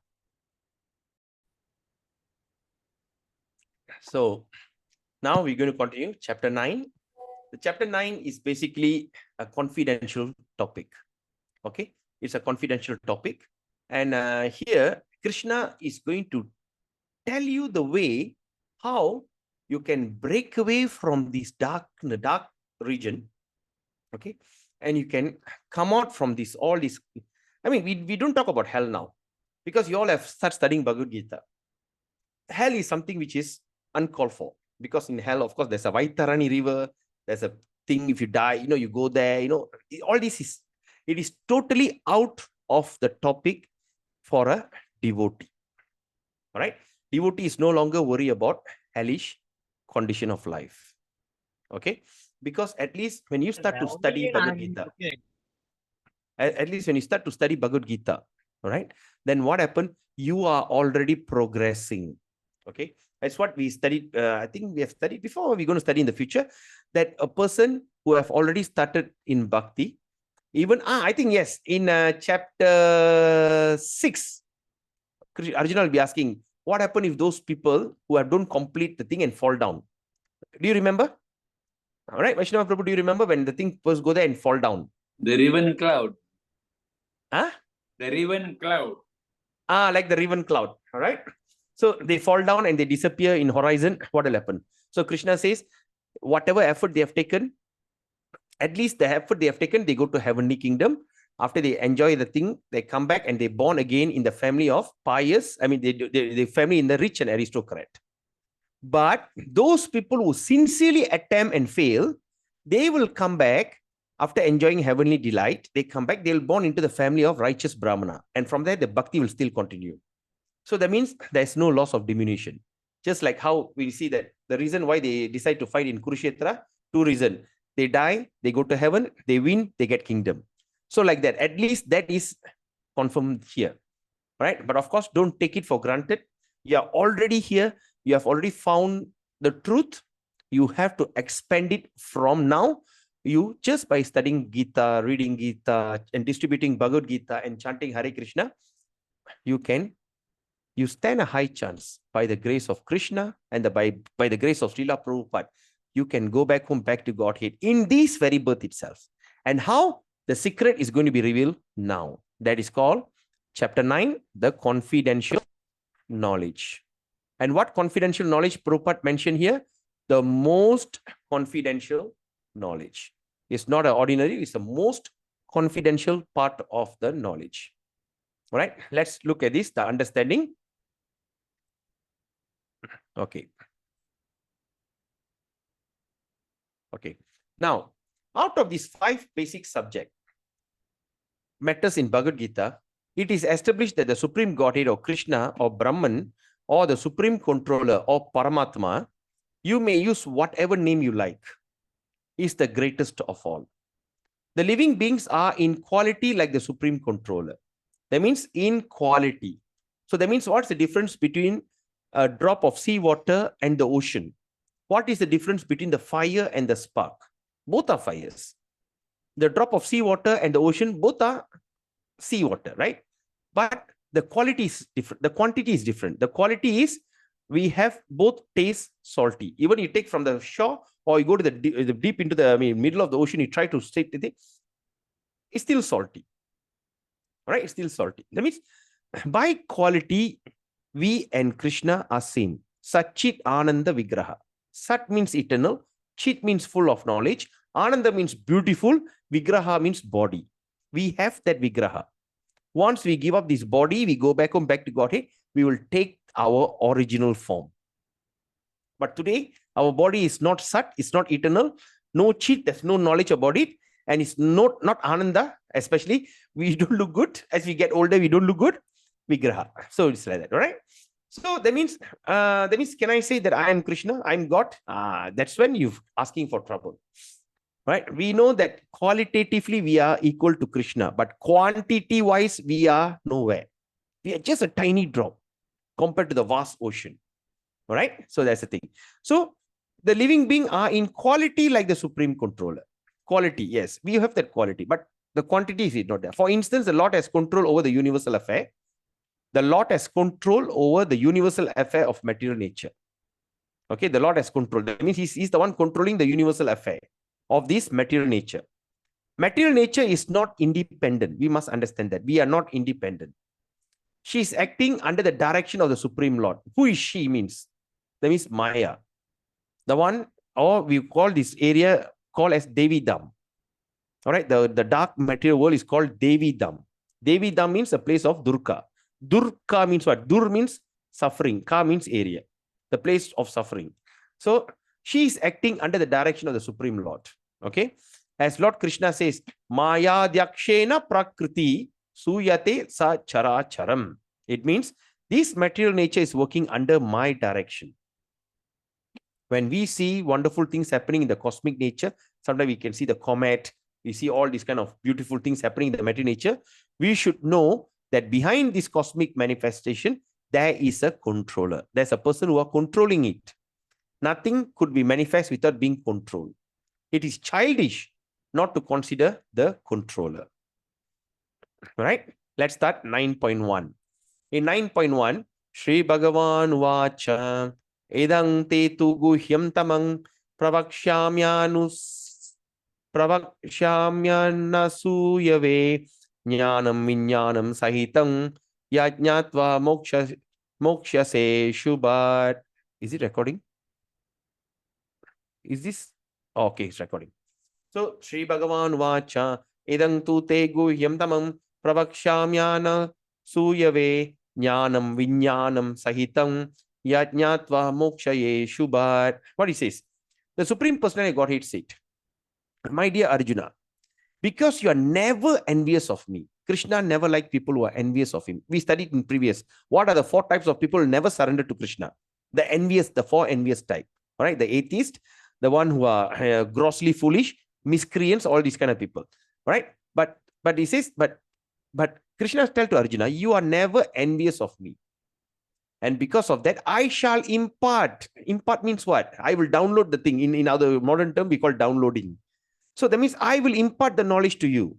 So now we're going to continue chapter 9. The chapter 9 is basically a confidential topic. Okay. It's a confidential topic. And here Krishna is going to tell you the way how you can break away from this dark region, okay, and you can come out from this all this. I mean, we don't talk about hell now because you all have started studying Bhagavad Gita. Hell is something which is uncalled for, because in hell, of course, there's a Vaitarani river, there's a thing, if you die, you go there, all this is, it is totally out of the topic for a devotee. All right. Devotees no longer worry about hellish condition of life. Okay. Because at least when you start to study Bhagavad Gita, at least when you start to study Bhagavad Gita, all right, then what happened? You are already progressing. Okay. That's what we studied. I think we have studied before. We're going to study in the future that a person who have already started in Bhakti, even, I think, yes, in chapter 6, Arjuna will be asking, what happened if those people who don't complete the thing and fall down? Do you remember? All right, Vaishnava Prabhu, do you remember when the thing first go there and fall down? The riven cloud. Huh? The riven cloud. Like the riven cloud. All right. So they fall down and they disappear in horizon. What will happen? So Krishna says, whatever effort they have taken, at least the effort they have taken, they go to heavenly kingdom. After they enjoy the thing, they come back and they born again in the family of pious. I mean, they family in the rich and aristocrat. But those people who sincerely attempt and fail, they will come back after enjoying heavenly delight. They come back, they'll born into the family of righteous Brahmana. And from there, the bhakti will still continue. So that means there's no loss of diminution. Just like how we see that the reason why they decide to fight in Kurukshetra, 2 reasons. They die, they go to heaven, they win, they get kingdom. So like that, at least that is confirmed here, right? But of course, don't take it for granted. You are already here. You have already found the truth. You have to expand it from now. You just by studying Gita, reading Gita, and distributing Bhagavad Gita and chanting Hare Krishna, you stand a high chance by the grace of Krishna and by the grace of Srila Prabhupada. You can go back home, back to Godhead in this very birth itself. And how? The secret is going to be revealed now. That is called chapter 9, the confidential knowledge. And what confidential knowledge Prabhupada mentioned here? The most confidential knowledge. It's not an ordinary, it's the most confidential part of the knowledge. All right, let's look at this, the understanding. Okay. Okay. Now, out of these 5 basic subject matters in Bhagavad Gita, it is established that the Supreme Godhead or Krishna or Brahman or the Supreme Controller or Paramatma, you may use whatever name you like, is the greatest of all. The living beings are in quality like the Supreme Controller. That means in quality. So that means what's the difference between a drop of seawater and the ocean? What is the difference between the fire and the spark? Both are fires. The drop of seawater and the ocean, both are seawater, right? But the quality is different. The quantity is different. The quality is we have both taste salty. Even you take from the shore or you go to the deep into the middle of the ocean, you try to state it, it's still salty. Right? It's still salty. That means by quality, we and Krishna are same. Satchit Ananda Vigraha. Sat means eternal. Chit means full of knowledge. Ananda means beautiful. Vigraha means body. We have that Vigraha. Once we give up this body, we go back home, back to Godhead, we will take our original form. But today, our body is not Sat, it's not eternal. No Chit, there's no knowledge about it. And it's not Ananda, especially. We don't look good. As we get older, we don't look good. Vigraha. So it's like that, all right? So that means, can I say that I am Krishna? I'm God? That's when you're asking for trouble. Right? We know that qualitatively we are equal to Krishna, but quantity-wise we are nowhere. We are just a tiny drop compared to the vast ocean. All right? So that's the thing. So the living beings are in quality like the Supreme Controller. Quality, yes, we have that quality, but the quantity is not there. For instance, the Lord has control over the universal affair. The Lord has control over the universal affair of material nature. Okay, the Lord has control. That means he's the one controlling the universal affair of this material nature. Material nature is not independent. We must understand that. We are not independent. She is acting under the direction of the Supreme Lord. Who is she means? That means Maya. The one, or we call this area called as Devi Dham. All right, the dark material world is called Devi Dham. Devi Dham means a place of Durga. Durga means what? Dur means suffering. Ka means area. The place of suffering. So she is acting under the direction of the Supreme Lord. Okay. As Lord Krishna says, Maya Dyakshena Prakriti Suyate Sa Chara Charam. It means this material nature is working under my direction. When we see wonderful things happening in the cosmic nature, sometimes we can see the comet, we see all these kind of beautiful things happening in the material nature. We should know that behind this cosmic manifestation, there is a controller. There's a person who are controlling it. Nothing could be manifest without being controlled. It is childish not to consider the controller. All right, let's start 9.1. In 9.1, Shri Bhagavan Vacha Edang te tu guhyam tamang pravakshamyanasuyave jnanam vinyanam sahitam yajnatva moksha se shubhat. Is it recording? Is this? Okay, it's recording. So, Shri Bhagavan Vacha Edang tu te guhyam tamam pravakshamyana suyave jnanam vinyanam sahitam yajnatva mokshaye shubhat. What he says? The Supreme Personality of Godhead said, my dear Arjuna, because you are never envious of me. Krishna never liked people who are envious of him. We studied in previous. What are the 4 types of people who never surrender to Krishna? The envious, the 4 envious type. All right, the atheist, the one who are grossly foolish, miscreants, all these kind of people. All right, but he says, but Krishna tells to Arjuna, you are never envious of me. And because of that, I shall impart. Impart means what? I will download the thing. In other modern term, we call downloading. So that means I will impart the knowledge to you.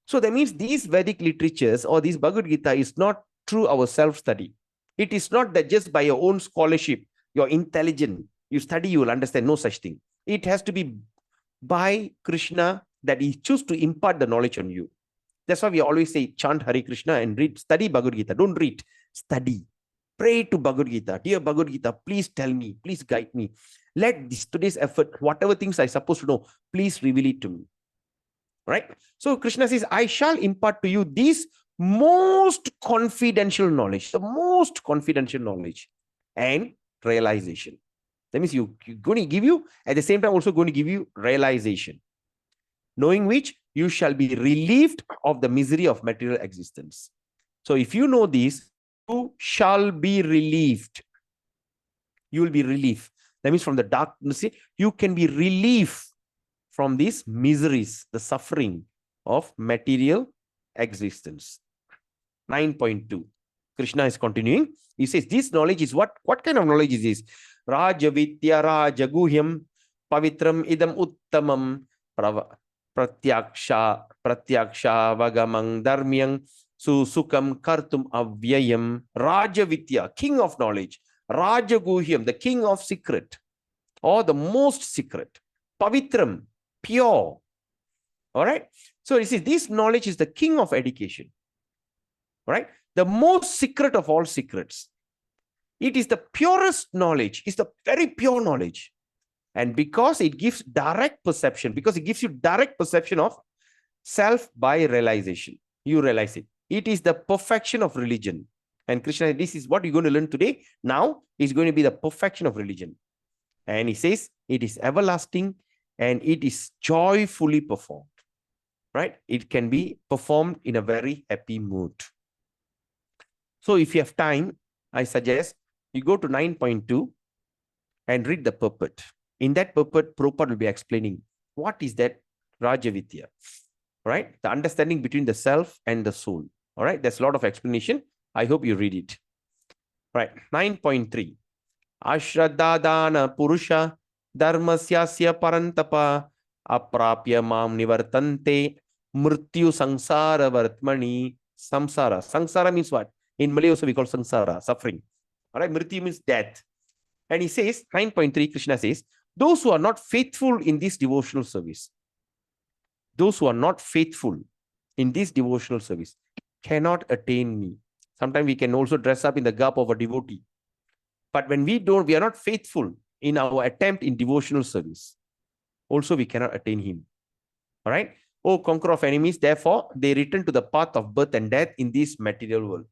So that means these Vedic literatures or this Bhagavad Gita is not through our self-study. It is not that just by your own scholarship, you're intelligent, you study, you will understand. No such thing. It has to be by Krishna that he chooses to impart the knowledge on you. That's why we always say chant Hare Krishna and read, study Bhagavad Gita. Don't read, study. Pray to Bhagavad Gita. Dear Bhagavad Gita, please tell me, please guide me. Let today's effort, whatever things I'm supposed to know, please reveal it to me. Right? So Krishna says, I shall impart to you this most confidential knowledge, the most confidential knowledge and realization. That means you're going to give you, at the same time, also going to give you realization, knowing which you shall be relieved of the misery of material existence. So if you know this, you shall be relieved. You will be relieved. That means from the darkness, you can be relieved from these miseries, the suffering of material existence. 9.2. Krishna is continuing. He says, this knowledge is what? What kind of knowledge is this? Rajavitya Rajaguhyam Pavitram Idam Uttamam Pratyaksha Vagamang Dharmyang Susukam Kartum Avyayam. Rajavitya, king of knowledge. Rajaguhyam, the king of secret, or the most secret. Pavitram, pure. All right. So you see, this knowledge is the king of education. Right? The most secret of all secrets. It is the purest knowledge. It's the very pure knowledge. And because it gives direct perception, because it gives you direct perception of self by realization, you realize it. It is the perfection of religion. And Krishna, this is what you're going to learn today. Now is going to be the perfection of religion. And he says, it is everlasting and it is joyfully performed. Right? It can be performed in a very happy mood. So if you have time, I suggest you go to 9.2 and read the purport. In that purport, Prabhupada will be explaining what is that Rajavidya, right? The understanding between the self and the soul. All right, there's a lot of explanation. I hope you read it. Right, 9.3. Ashraddadana Purusha Dharmasyasya Parantapa Aprapya Mam Nivartante Mrityu Sangsara Vartmani. Samsara. Sangsara means what? In Malay also we call samsara, suffering. All right, mrityu means death. And he says, 9.3, Krishna says, those who are not faithful in this devotional service, those who are not faithful in this devotional service cannot attain me. Sometimes we can also dress up in the garb of a devotee. But when we are not faithful in our attempt in devotional service, also we cannot attain him. All right? Oh, conqueror of enemies, therefore, they return to the path of birth and death in this material world.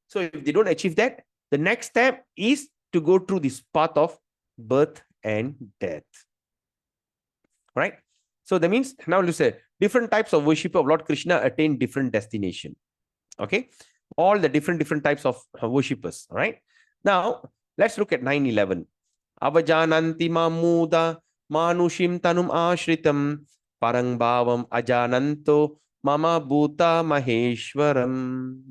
So if they don't achieve that, the next step is to go through this path of birth and death. Right? So that means, now let's say, different types of worship of Lord Krishna attain different destination. Okay? All the different types of worshippers. Right? Now, let's look at 9.11. Avajananti mamuda manushim tanum ashritam parang bhavam ajananto mama bhuta maheshwaram.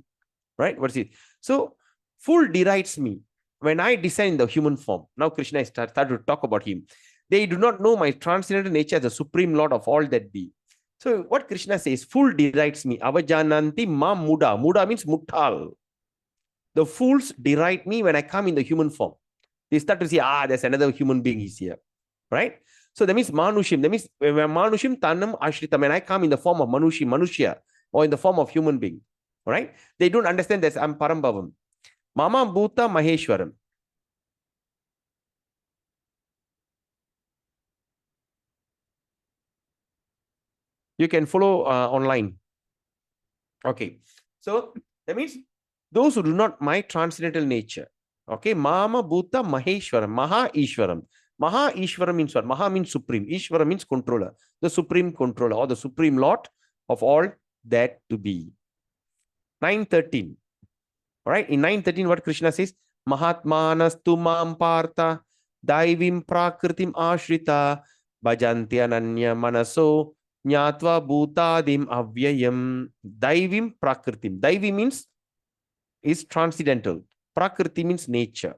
Right? What is it? So, fool derides me when I descend in the human form. Now, Krishna is started to talk about him. They do not know my transcendental nature as the supreme Lord of all that be. So, what Krishna says, fool derides me. Avajananti ma muda. Muda means muttal. The fools deride me when I come in the human form. They start to say, there's another human being is here. Right? So, that means manushim. That means manushim tanam ashritam. When I come in the form of manushya, or in the form of human being. Right? They don't understand that I'm Parambhavam. Mama Bhuta Maheshwaram. You can follow online. Okay. So that means those who do not my transcendental nature. Okay. Mama Bhuta Maheshwaram. Maha Ishwaram. Maha Ishwaram means what? Maha means supreme. Ishwaram means controller. The supreme controller or the supreme Lord of all that to be. 9.13. All right. In 9.13, what Krishna says? Mahatmanastu mam partha daivim prakritim ashrita bhajanti ananya manaso nyatva bhutadim avyayam. Daivim prakritim. Daivi means is transcendental. Prakriti means nature.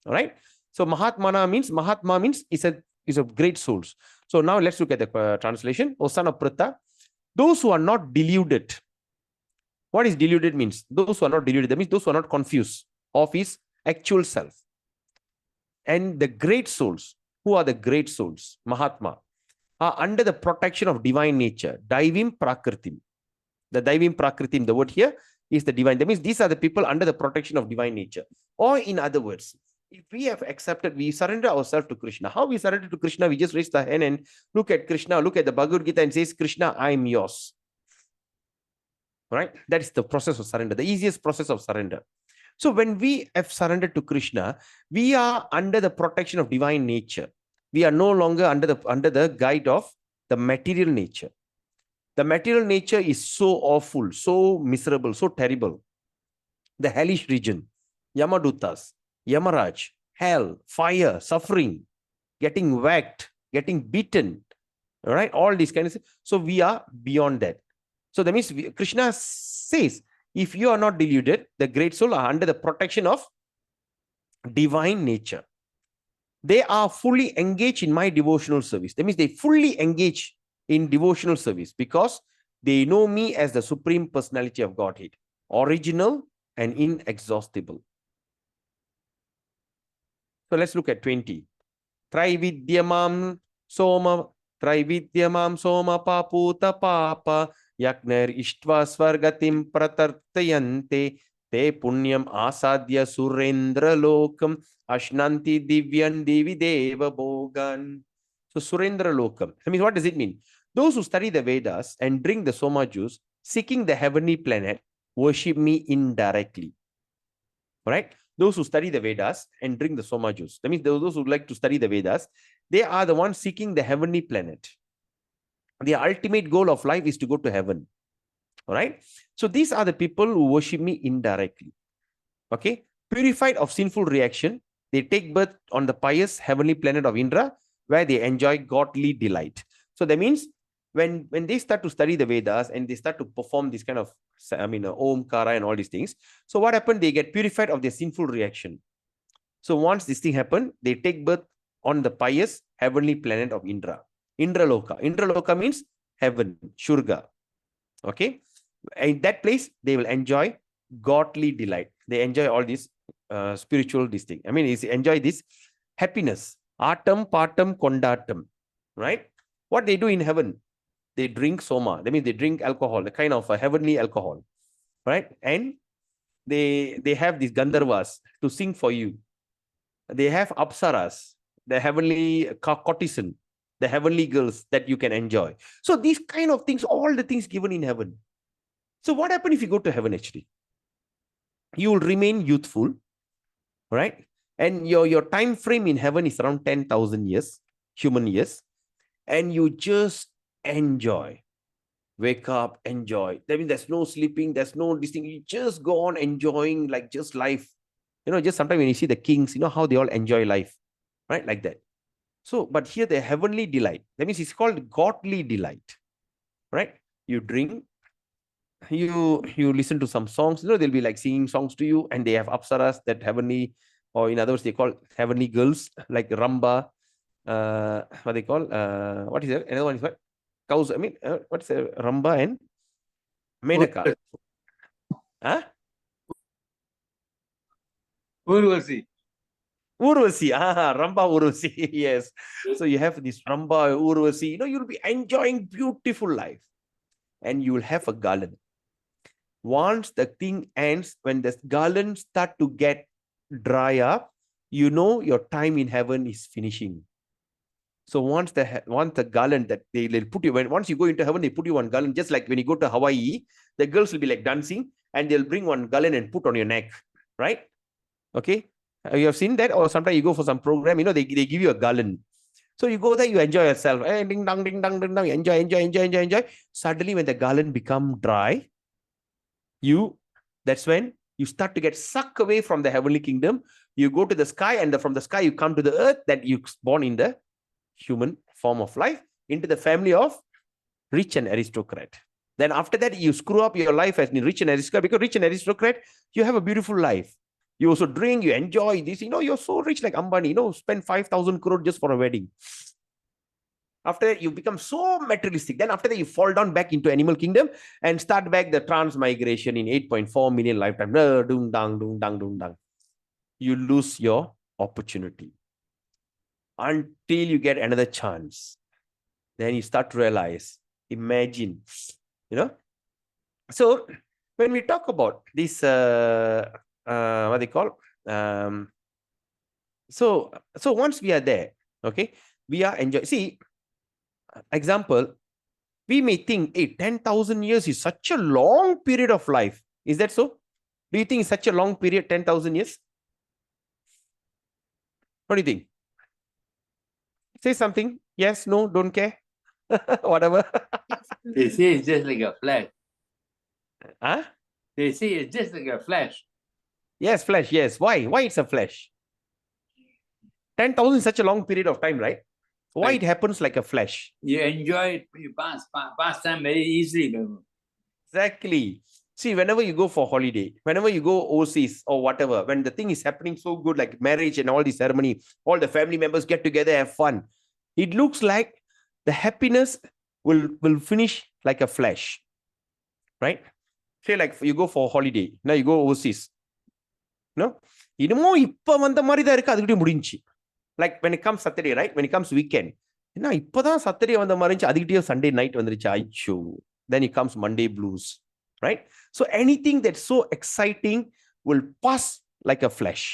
All right. So Mahatmana means, Mahatma means is a great souls. So now let's look at the translation. O son of Pritha, those who are not deluded. What is deluded means? Those who are not deluded, that means those who are not confused of his actual self. And the great souls, who are the great souls? Mahatma, are under the protection of divine nature. Daivim Prakritim. The Daivim Prakritim, the word here is the divine. That means these are the people under the protection of divine nature. Or in other words, if we have accepted, we surrender ourselves to Krishna. How we surrender to Krishna? We just raise the hand and look at Krishna, look at the Bhagavad Gita and says, Krishna, I am yours. Right? That is the process of surrender, the easiest process of surrender. So when we have surrendered to Krishna, we are under the protection of divine nature. We are no longer under the guide of the material nature. The material nature is so awful, so miserable, so terrible. The hellish region, Yamadutas, Yamaraj, hell, fire, suffering, getting whacked, getting beaten, all right? All these kinds of things. So we are beyond that. So that means Krishna says, if you are not deluded, the great soul are under the protection of divine nature. They are fully engaged in my devotional service. That means they fully engage in devotional service because they know me as the Supreme Personality of Godhead, original and inexhaustible. So let's look at 20. Trividyamam Soma Paputa Papa Yakner Ishtva Svargatim Pratartayante Te Punyam Asadya Surendra Lokam Ashnanti Divyan Divi Deva Bogan. So Surendra Lokam. I mean, what does it mean? Those who study the Vedas and drink the Soma juice, seeking the heavenly planet, worship me indirectly. Right? Those who study the Vedas and drink the Soma juice. That means those who like to study the Vedas, they are the ones seeking the heavenly planet. The ultimate goal of life is to go to heaven. All right? So these are the people who worship me indirectly. Okay? Purified of sinful reaction, they take birth on the pious heavenly planet of Indra, where they enjoy godly delight. So that means when they start to study the Vedas and they start to perform this kind of, Omkara and all these things. So what happened? They get purified of their sinful reaction. So once this thing happened, they take birth on the pious heavenly planet of Indra. Indraloka. Indraloka means heaven, Shurga. Okay. In that place, they will enjoy godly delight. They enjoy all this spiritual distinct. Enjoy this happiness. Atam, patam, kondatam. Right? What they do in heaven? They drink soma. That means they drink alcohol, a kind of a heavenly alcohol. Right? And they have these Gandharvas to sing for you. They have Apsaras, the heavenly courtesan, the heavenly girls that you can enjoy. So these kind of things, all the things given in heaven. So what happens if you go to heaven actually? You will remain youthful, right? And your time frame in heaven is around 10,000 years, human years. And you just enjoy. Wake up, enjoy. That means there's no sleeping, there's no this thing. You just go on enjoying like just life. Just sometimes when you see the kings, how they all enjoy life, right? Like that. So, but here the heavenly delight. That means it's called godly delight, right? You drink, you listen to some songs. They'll be like singing songs to you, and they have apsaras, that heavenly, or in other words, they call heavenly girls like Ramba. What they call? What is it? Another one is what? Cows. What's Ramba and Menaka? Huh? Urvasi. Urvasi, Ramba Urvasi, yes. So you have this Ramba Urvasi, you'll be enjoying beautiful life and you will have a garland. Once the thing ends, when the garland start to get dry up, your time in heaven is finishing. So once the garland that they'll put you, once you go into heaven, they put you on garland, just like when you go to Hawaii, the girls will be like dancing and they'll bring one garland and put on your neck, right? Okay. You have seen that, or sometimes you go for some program, they give you a garland. So you go there, you enjoy yourself. Ding dong, ding dong, ding dong. Enjoy. Suddenly, when the garland become dry, that's when you start to get sucked away from the heavenly kingdom. You go to the sky, and from the sky, you come to the earth, that you born in the human form of life, into the family of rich and aristocrat. Then after that, you screw up your life as rich and aristocrat, because rich and aristocrat, you have a beautiful life. You also drink, you enjoy this. You're so rich like Ambani, spend 5,000 crore just for a wedding. After that, you become so materialistic. Then after that, you fall down back into animal kingdom and start back the transmigration in 8.4 million lifetime. Dung, dung. You lose your opportunity until you get another chance. Then you start to realize, imagine, So when we talk about this, what they call, so once we are there, okay, we are enjoying. See, example, we may think, hey, 10,000 years is such a long period of life. Is that so? Do you think it's such a long period, 10,000 years? What do you think? Say something. Yes, no, don't care. Whatever. They say it's just like a flash. Huh? They say it's just like a flash. Yes, flash. Yes. Why? Why it's a flash? 10,000 is such a long period of time, right? Why Right. it happens like a flash? You enjoy it, you pass time very easily. Prabhu. Exactly. See, whenever you go for holiday, whenever you go overseas or whatever, when the thing is happening so good, like marriage and all the ceremony, all the family members get together, have fun. It looks like the happiness will finish like a flash, right? Say like you go for holiday, now you go overseas. No, இன்னமும் இப்ப வந்த மாதிரி தான் இருக்கு, அதுக்கிட்டே முடிஞ்சு. Like when it comes Saturday, right? When it comes weekend, என்ன இப்பதான் Saturday வந்த மாதிரி இருந்துச்சு, அதுக்கிட்டே Sunday night வந்துருச்சு. ஐயோ. Then it comes Monday blues, right? So anything that's so exciting will pass like a flash.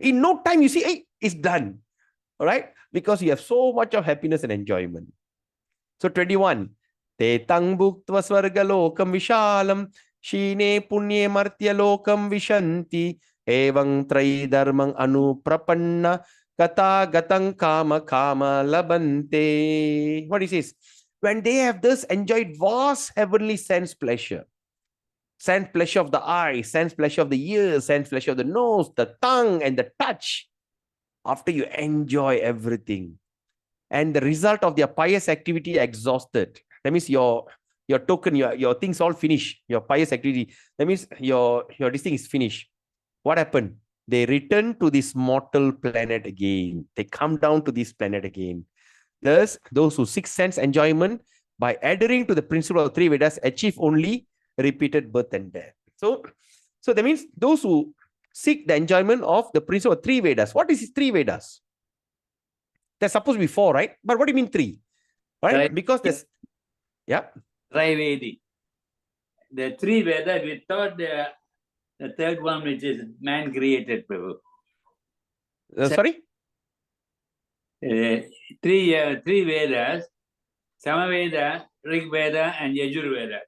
In no time, you see, hey, it's done, all right? Because you have so much of happiness and enjoyment. So 21, te tang bhuktva svargalokam vishalam shine punye martya lokam vishanti evang trai dharmang anuprapanna kata gatang kama kama labante. What is this? When they have this enjoyed vast heavenly sense pleasure of the eye, sense pleasure of the ears, sense pleasure of the nose, the tongue, and the touch, after you enjoy everything, and the result of their pious activity exhausted, that means your token, your things all finish, your pious activity, that means your this thing is finished. What happened? They return to this mortal planet again. They come down to this planet again. Thus, those who seek sense enjoyment by adhering to the principle of three Vedas achieve only repeated birth and death. So that means those who seek the enjoyment of the principle of three Vedas. What is three Vedas? There's supposed to be four, right? But what do you mean three? Right? Right. Because there's, yeah. Trivedi. The three Veda, we thought the third one, which is man created, Prabhu. Sorry? Three Vedas, Samaveda, Rig Veda, and Yajur Veda.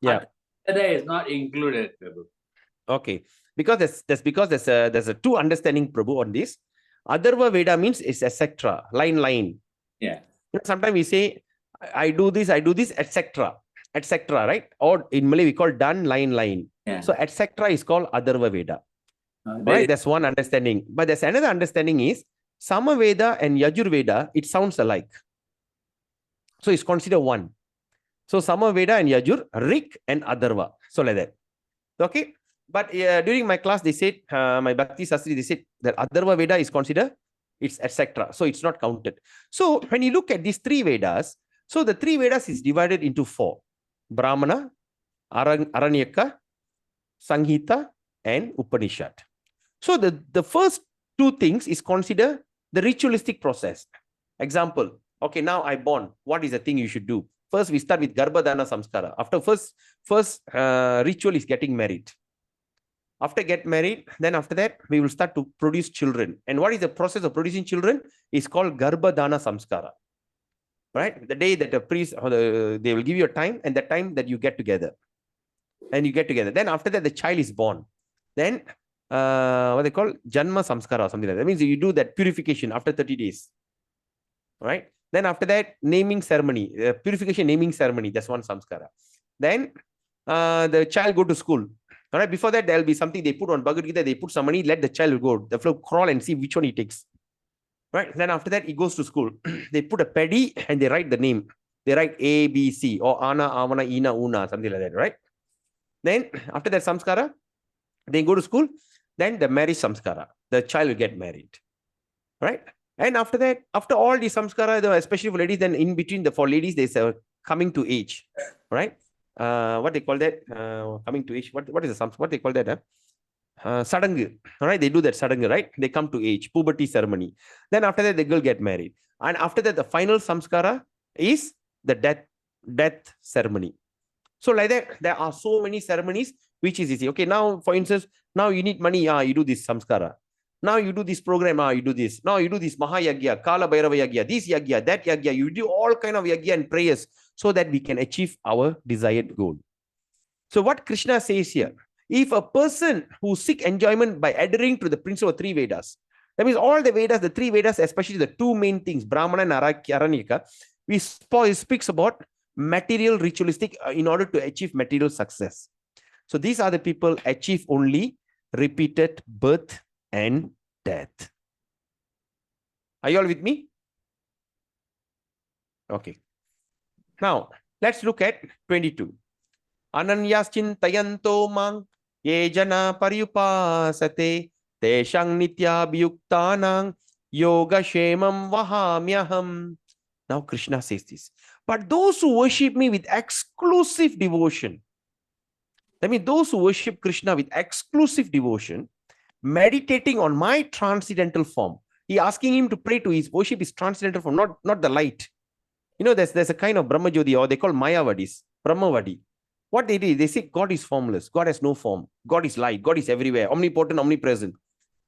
Yeah. Veda is not included, Prabhu. Okay. Because there's a two understanding, Prabhu, on this. Atharva Veda means it's etc. Line. Yeah. Sometimes we say, I do this, etc. Right? Or in Malay, we call done, line. Yeah. So etc. is called Atharva Veda. There Right? is- That's one understanding. But there's another understanding is Samaveda and Yajur Veda, it sounds alike. So it's considered one. So Samaveda and Yajur, Rik and Atharva. So like that. Okay. But during my class, they said, my Bhakti Sastri, they said that Atharva Veda is considered, it's etc. So it's not counted. So when you look at these three Vedas, so the three Vedas is divided into four: Brahmana, Aranyaka, Sanghita, and Upanishad. So the first two things is considered the ritualistic process. Example, okay, now I born. What is the thing you should do? First, we start with Garbhadana Samskara. After first ritual is getting married. After get married, then after that, we will start to produce children. And what is the process of producing children? Is called Garbhadana Samskara. Right? The day that the priest, or they will give you a time, and the time that you get together. And you get together. Then after that, the child is born. Then, what they call Janma Samskara or something like that. That means you do that purification after 30 days. Right? Then after that, naming ceremony, purification naming ceremony, that's one Samskara. Then the child go to school. All right, before that, there'll be something they put on Bhagavad Gita, they put some money, let the child go. The flow crawl and see which one he takes. Right? Then after that, he goes to school. They put a paddy and they write the name. They write A, B, C, or Ana, Avana, Ina, Una, something like that, right? Then after that Samskara, they go to school. Then the marriage Samskara. The child will get married. Right? And after that, after all the Samskara, especially for ladies, then in between for ladies, there's a coming to age. Right? What they call that? Coming to age. What is the Samskara? What they call that? Sadangu. All right, they do that Sadangu, right? They come to age, puberty ceremony. Then after that, the girl get married. And after that, the final Samskara is the death ceremony. So like that, there are so many ceremonies which is easy. Okay, now for instance, now you need money, you do this samskara. Now you do this program, you do this. Now you do this Mahayagya, Kala Bhairava Yagya, this Yagya, that Yagya. You do all kind of Yagya and prayers so that we can achieve our desired goal. So what Krishna says here, if a person who seek enjoyment by adhering to the principle of three Vedas, that means all the Vedas, the three Vedas, especially the two main things, Brahmana and Aranyaka, speaks about material ritualistic in order to achieve material success. So these are the people achieve only repeated birth and death. Are you all with me? Okay. Now, let's look at 22. Ananyas chintayanto mang ye jana paryupasate teshang nityabhyuktanang yoga shemam vahamyaham. Now Krishna says this. But those who worship me with exclusive devotion, that means those who worship Krishna with exclusive devotion, meditating on my transcendental form. He asking him to pray to his worship his transcendental form, not the light. You know, there's a kind of Brahma Jyoti, or they call Mayavadis, Brahmavadi. What they do, they say God is formless, God has no form, God is light, God is everywhere, omnipotent, omnipresent.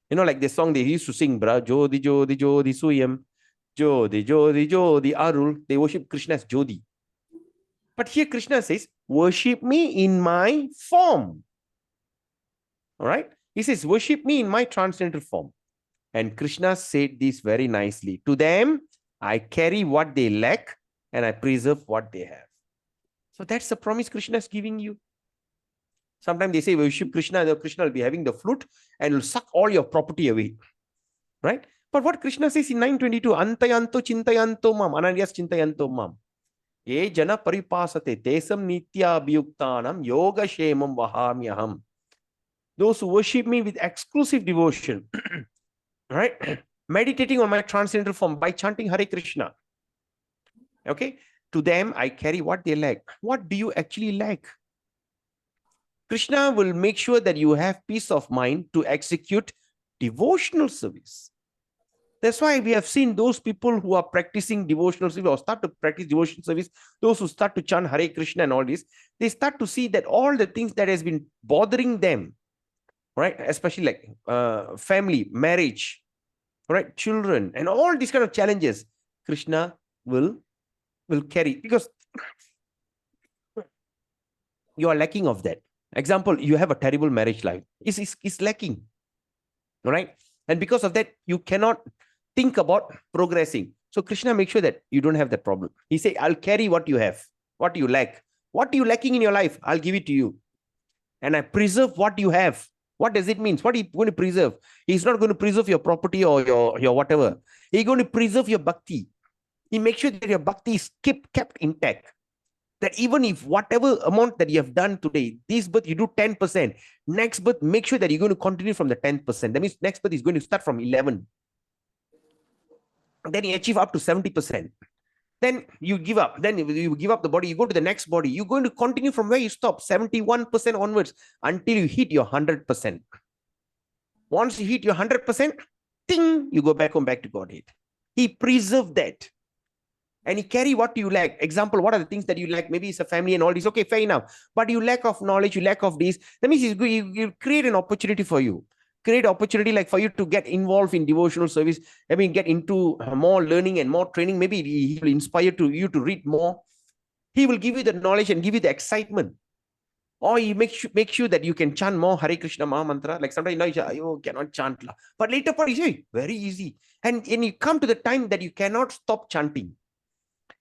You know, like the song they used to sing, Bra, Jodi, Jodi, Jodi, Suyam, Jodi, Jodi, Jodi, Arul. They worship Krishna as Jodi. But here Krishna says, worship me in my form. All right? He says, worship me in my transcendental form. And Krishna said this very nicely. To them, I carry what they lack and I preserve what they have. So that's the promise Krishna is giving you. Sometimes they say worship Krishna, and Krishna will be having the flute and will suck all your property away. Right? But what Krishna says in 922, Antayanto chintayanto mam, Ananyas chintayanto mam. Ye jana paripasate tesam nitya abhyuktanam yoga shemam vahamyaham. Those who worship me with exclusive devotion, right? Meditating on my transcendental form by chanting Hare Krishna. Okay? To them, I carry what they lack. What do you actually lack? Krishna will make sure that you have peace of mind to execute devotional service. That's why we have seen those people who are practicing devotional service or start to practice devotional service, those who start to chant Hare Krishna and all this, they start to see that all the things that has been bothering them, right? Especially like family, marriage, right? Children, and all these kind of challenges, Krishna will carry, because you are lacking of that. Example, you have a terrible marriage life. It's lacking, right? And because of that, you cannot think about progressing. So Krishna makes sure that you don't have that problem. He say, I'll carry what you have, what you lack. What are you lacking in your life? I'll give it to you. And I preserve what you have. What does it mean? What are you going to preserve? He's not going to preserve your property or your whatever. He's going to preserve your bhakti. He makes sure that your bhakti is kept intact. That even if whatever amount that you have done today, this birth you do 10%, next birth make sure that you're going to continue from the 10%. That means next birth is going to start from 11. Then you achieve up to 70%. Then you give up. Then you give up the body, you go to the next body. You're going to continue from where you stop, 71% onwards, until you hit your 100%. Once you hit your 100%, ting, you go back home, back to Godhead. He preserved that. And he carry what you lack. Example, what are the things that you lack? Maybe it's a family and all this. Okay, fair enough. But you lack of knowledge, you lack of this. That means you create an opportunity for you. Create opportunity like for you to get involved in devotional service. I mean, get into more learning and more training. Maybe he will inspire you to read more. He will give you the knowledge and give you the excitement. Or he make sure that you can chant more Hare Krishna Maha Mantra. Like sometimes you cannot chant. But later part, you say, very easy. And you come to the time that you cannot stop chanting.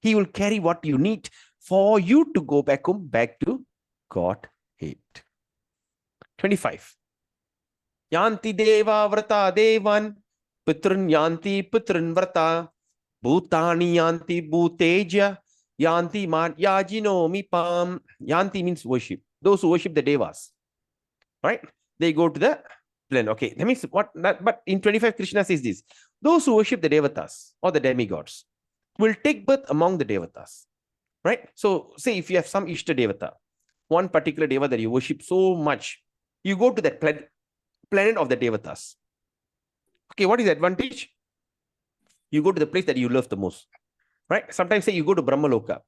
He will carry what you need for you to go back home, back to Godhead. 25. Yanti deva vrata devan, putrun yanti putrun vrata, bhutani yanti bhuteja, yanti yajino mipam. Yanti means worship. Those who worship the devas, right? They go to the plan. Okay, that means what? But in 25, Krishna says this: those who worship the devatas or the demigods will take birth among the devatas, right? So say if you have some Ishta Devata, one particular Deva that you worship so much, you go to that planet of the devatas. Okay, what is the advantage? You go to the place that you love the most, right? Sometimes say you go to Brahmaloka.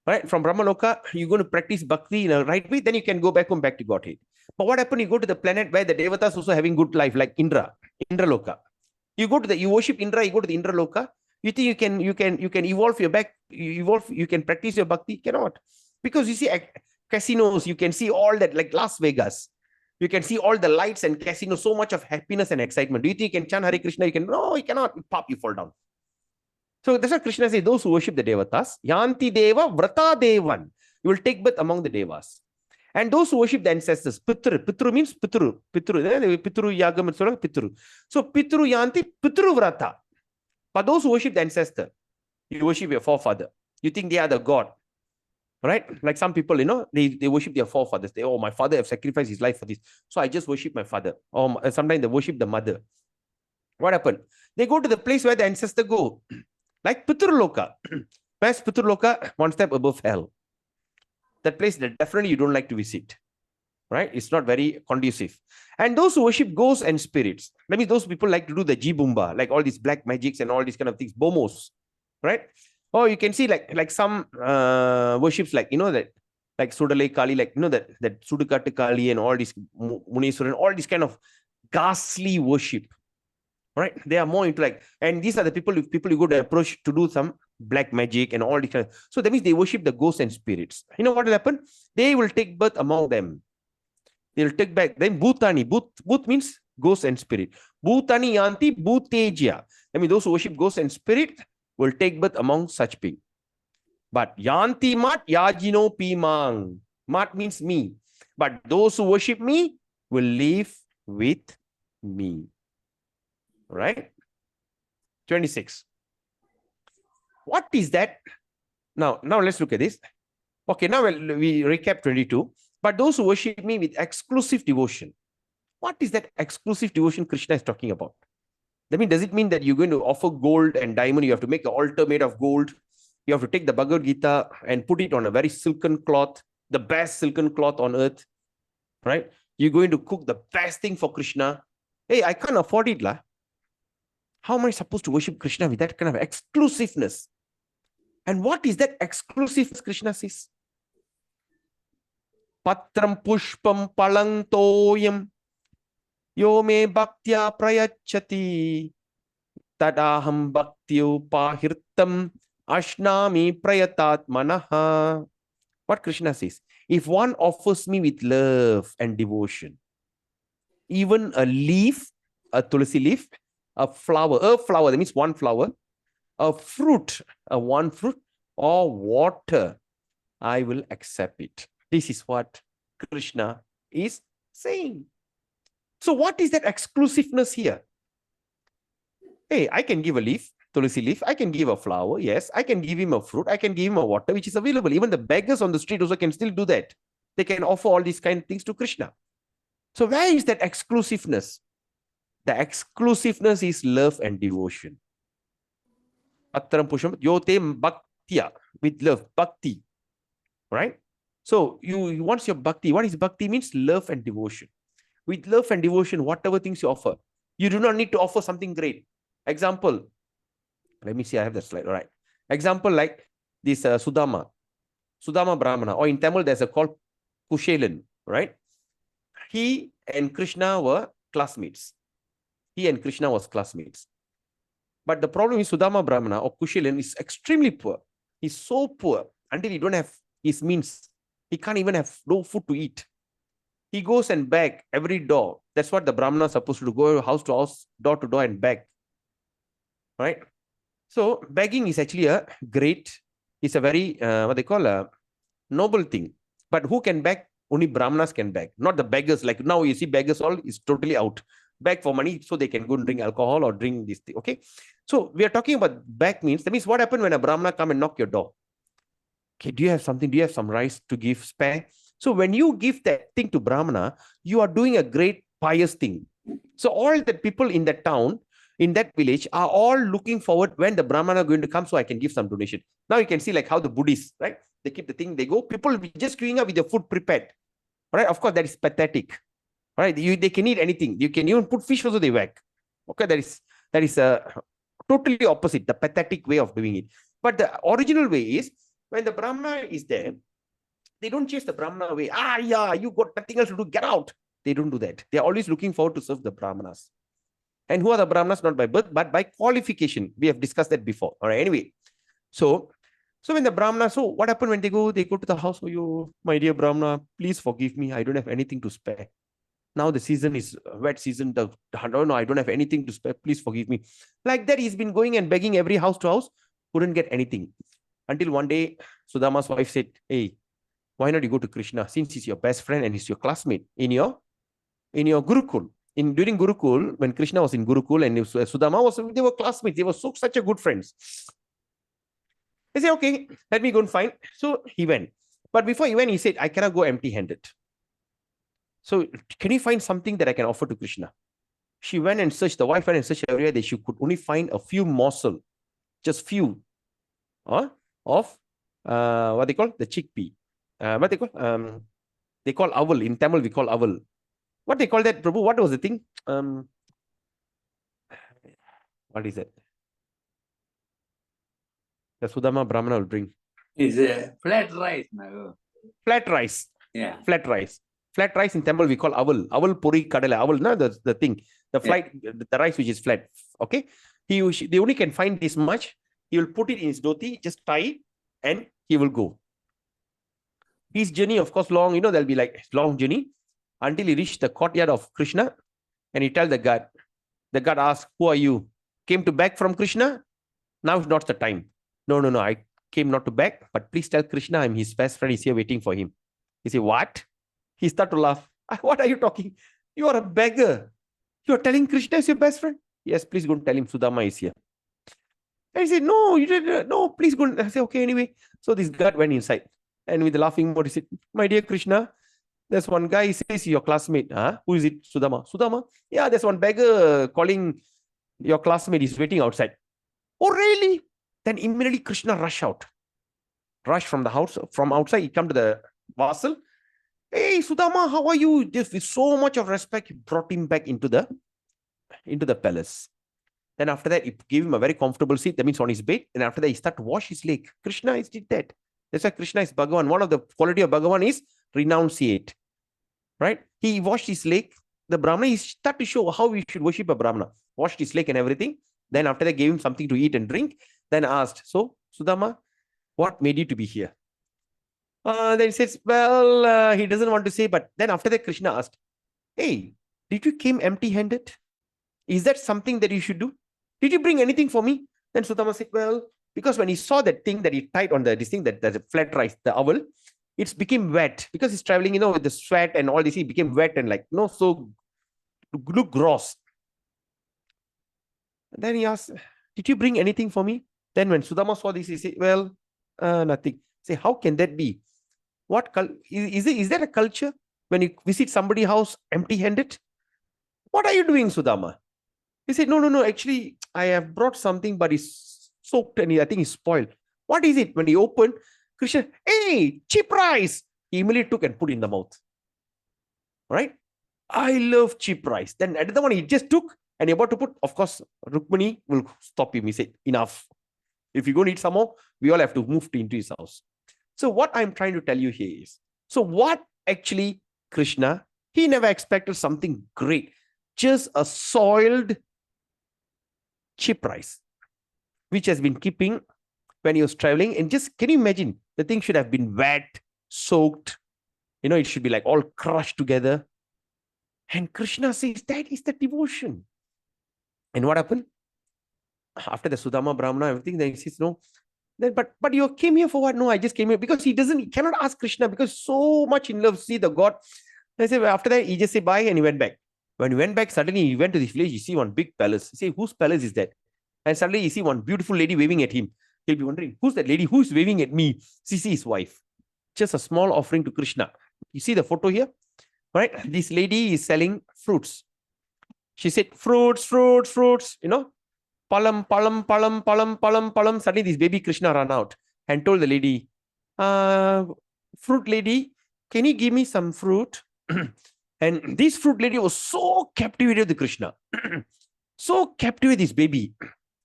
Right? From Brahmaloka, you're going to practice bhakti in a right way, then you can go back home, back to Godhead. But what happened? You go to the planet where the devatas also having good life, like Indra, Indra Loka. You worship Indra, you go to the Indra Loka. You think you can evolve your back, you can practice your bhakti? Cannot. Because you see casinos, you can see all that, like Las Vegas. You can see all the lights and casinos, so much of happiness and excitement. Do you think you can chant Hare Krishna? You can, no, you cannot. Pop, you fall down. So that's what Krishna says, those who worship the devatas, yanti deva vrata devan. You will take birth among the devas. And those who worship the ancestors, pitru means pitru, yagam and so pitru. So pitru yanti, pitru vrata. But those who worship the ancestor, you worship your forefather. You think they are the God. Right? Like some people, they worship their forefathers. They, oh, my father have sacrificed his life for this. So I just worship my father. Or sometimes they worship the mother. What happened? They go to the place where the ancestor go. Like Pitraloka. Where's Pitraloka? One step above hell. That place that definitely you don't like to visit. Right? It's not very conducive. And those who worship ghosts and spirits. That means those people like to do the jibumba, like all these black magics and all these kind of things. Bomos. Right? Or you can see like some worships like, that like Sudalai Kali, like, that Sudukattu Kali and all these Muneeswaran, all these kind of ghastly worship. Right? They are more into like, and these are the people you go to approach to do some black magic and all these kind of, so that means they worship the ghosts and spirits. You know what will happen? They will take birth among them. They will take back. Then Bhutani. Bhut means ghost and spirit. Bhutani yanti bhuteja. I mean, those who worship ghost and spirit will take birth among such beings. But yanti mat yajino pimang. Mat means me. But those who worship me will live with me. Right? 26. What is that? Now let's look at this. Okay, now we recap 22. But those who worship me with exclusive devotion. What is that exclusive devotion Krishna is talking about? I mean, does it mean that you're going to offer gold and diamond? You have to make an altar made of gold. You have to take the Bhagavad Gita and put it on a very silken cloth, the best silken cloth on earth. Right? You're going to cook the best thing for Krishna. Hey, I can't afford it, lah. How am I supposed to worship Krishna with that kind of exclusiveness? And what is that exclusiveness Krishna says? Patram pushpam palang toyam yo me bhaktya prayachati tadaham bhaktyu pahirtam ashnami prayatat manaha. What Krishna says? If one offers me with love and devotion, even a leaf, a tulsi leaf, a flower, that means one flower, a fruit, one fruit, or water, I will accept it. This is what Krishna is saying. So what is that exclusiveness here? Hey, I can give a leaf, tulsi leaf, I can give a flower, yes, I can give him a fruit, I can give him a water, which is available. Even the beggars on the street also can still do that. They can offer all these kind of things to Krishna. So where is that exclusiveness? The exclusiveness is love and devotion. Patram pusham yote bhaktya, with love, bhakti. Right? So you want your bhakti. What is bhakti? Means love and devotion. With love and devotion, whatever things you offer, you do not need to offer something great. Example, let me see, I have the slide. All right. Example like this Sudama Brahmana, or in Tamil there's a called Kushelan, right? He and Krishna were classmates. He and Krishna was classmates. But the problem is Sudama Brahmana or Kushelan is extremely poor. He's so poor until he don't have his means. He can't even have no food to eat. He goes and beg every door. That's what the Brahmana is supposed to do. Go house to house, door to door and beg. Right? So begging is actually a great, it's a very, what they call a noble thing. But who can beg? Only Brahmanas can beg. Not the beggars. Like now you see beggars all is totally out. Beg for money so they can go and drink alcohol or drink this thing. Okay. So we are talking about beg means, that means what happened when a Brahmana come and knock your door? Okay, do you have something? Do you have some rice to give spare? So when you give that thing to Brahmana, you are doing a great pious thing. So all the people in that town, in that village, are all looking forward when the Brahmana are going to come so I can give some donation. Now you can see like how the Buddhists, right? They keep the thing, they go, people will be just queuing up with the food prepared. Right? Of course, that is pathetic. Right? They can eat anything. You can even put fish also they whack. Okay, that is totally opposite, the pathetic way of doing it. But the original way is when the Brahmana is there, they don't chase the Brahmana away. Yeah, you got nothing else to do, get out. They don't do that. They're always looking forward to serve the Brahmanas. And who are the Brahmanas? Not by birth, but by qualification. We have discussed that before. All right, anyway. So when the Brahmana, so what happened when they go to the house? Oh, you, my dear Brahmana, please forgive me. I don't have anything to spare. Now the season is wet season. No, I don't have anything to spare. Please forgive me. Like that, he's been going and begging every house to house. Couldn't get anything. Until one day, Sudama's wife said, hey, why not you go to Krishna? Since he's your best friend and he's your classmate in your Gurukul. During Gurukul, when Krishna was in Gurukul and Sudama they were classmates. They were such a good friends. They said, okay, let me go and find. So he went. But before he went, he said, I cannot go empty-handed. So can you find something that I can offer to Krishna? She went and searched, the wife went and searched everywhere that she could only find a few morsel, just few, of what they call the chickpea. What they call aval. In Tamil, we call aval. What they call that, Prabhu? What was the thing? What is it? The Sudama Brahmana will bring. It's a flat rice. No? Flat rice. Yeah. Flat rice. Flat rice in Tamil we call aval. Aval puri kadala. Aval, no, the thing. The rice which is flat. Okay. They only can find this much. He will put it in his dhoti, just tie it, and he will go. His journey, of course, long, there'll be like long journey until he reached the courtyard of Krishna and he tell the guard. The guard asked, who are you? Came to beg from Krishna? Now is not the time. No, I came not to beg, but please tell Krishna I'm his best friend. He's here waiting for him. He said, what? He started to laugh. What are you talking? You are a beggar. You are telling Krishna is your best friend? Yes, please go and tell him Sudama is here. And he said, no, you didn't. No, please go. I said, okay, anyway. So this guard went inside. And with the laughing mode, he said, my dear Krishna, there's one guy, he says he's your classmate. Who is it? Sudama. Sudama? Yeah, there's one beggar calling your classmate. He's waiting outside. Oh, really? Then immediately Krishna rushed from the house, from outside. He come to the vassal. Hey, Sudama, how are you? Just with so much of respect, he brought him back into the palace. Then after that, he gave him a very comfortable seat. That means on his bed. And after that, he started to wash his leg. Krishna did that. That's why Krishna is Bhagavan. One of the quality of Bhagavan is renunciate. Right? He washed his leg. The Brahmana, he started to show how we should worship a Brahmana. Washed his leg and everything. Then after that, gave him something to eat and drink. Then asked, so, Sudama, what made you to be here? Then he says, well, he doesn't want to say, but then after that, Krishna asked, hey, did you came empty-handed? Is that something that you should do? Did you bring anything for me? Then Sudama said, well, because when he saw that thing that he tied on this thing, that the flat rice, the owl, it's became wet because he's traveling, with the sweat and all this, he became wet and so look gross. And then he asked, did you bring anything for me? Then when Sudama saw this, he said, well, nothing. Say, how can that be? What is that a culture when you visit somebody's house empty-handed? What are you doing, Sudama? He said, no, actually, I have brought something, but it's soaked and I think it's spoiled. What is it? When he opened, Krishna, hey, cheap rice. He immediately took and put in the mouth. Right? I love cheap rice. Then another one he just took and he about to put, of course, Rukmani will stop him. He said, enough. If you go need some more, we all have to move into his house. So what I'm trying to tell you here is, so what actually Krishna, he never expected something great. Just a soiled cheap rice, which has been keeping when he was traveling. And just, can you imagine? The thing should have been wet, soaked. It should be like all crushed together. And Krishna says, that is the devotion. And what happened? After the Sudama Brahmana, everything, then he says, no. Then, but you came here for what? No, I just came here because he cannot ask Krishna because so much in love, see the God. I say, after that, he just said bye and he went back. When he went back, suddenly he went to this village, you see one big palace. He say, whose palace is that? And suddenly you see one beautiful lady waving at him. He'll be wondering, who's that lady? Who's waving at me? See his wife. Just a small offering to Krishna. You see the photo here? Right? This lady is selling fruits. She said, fruits. Palam. Suddenly this baby Krishna ran out and told the lady, fruit lady, can you give me some fruit? And this fruit lady was so captivated with Krishna. So captivated with this baby.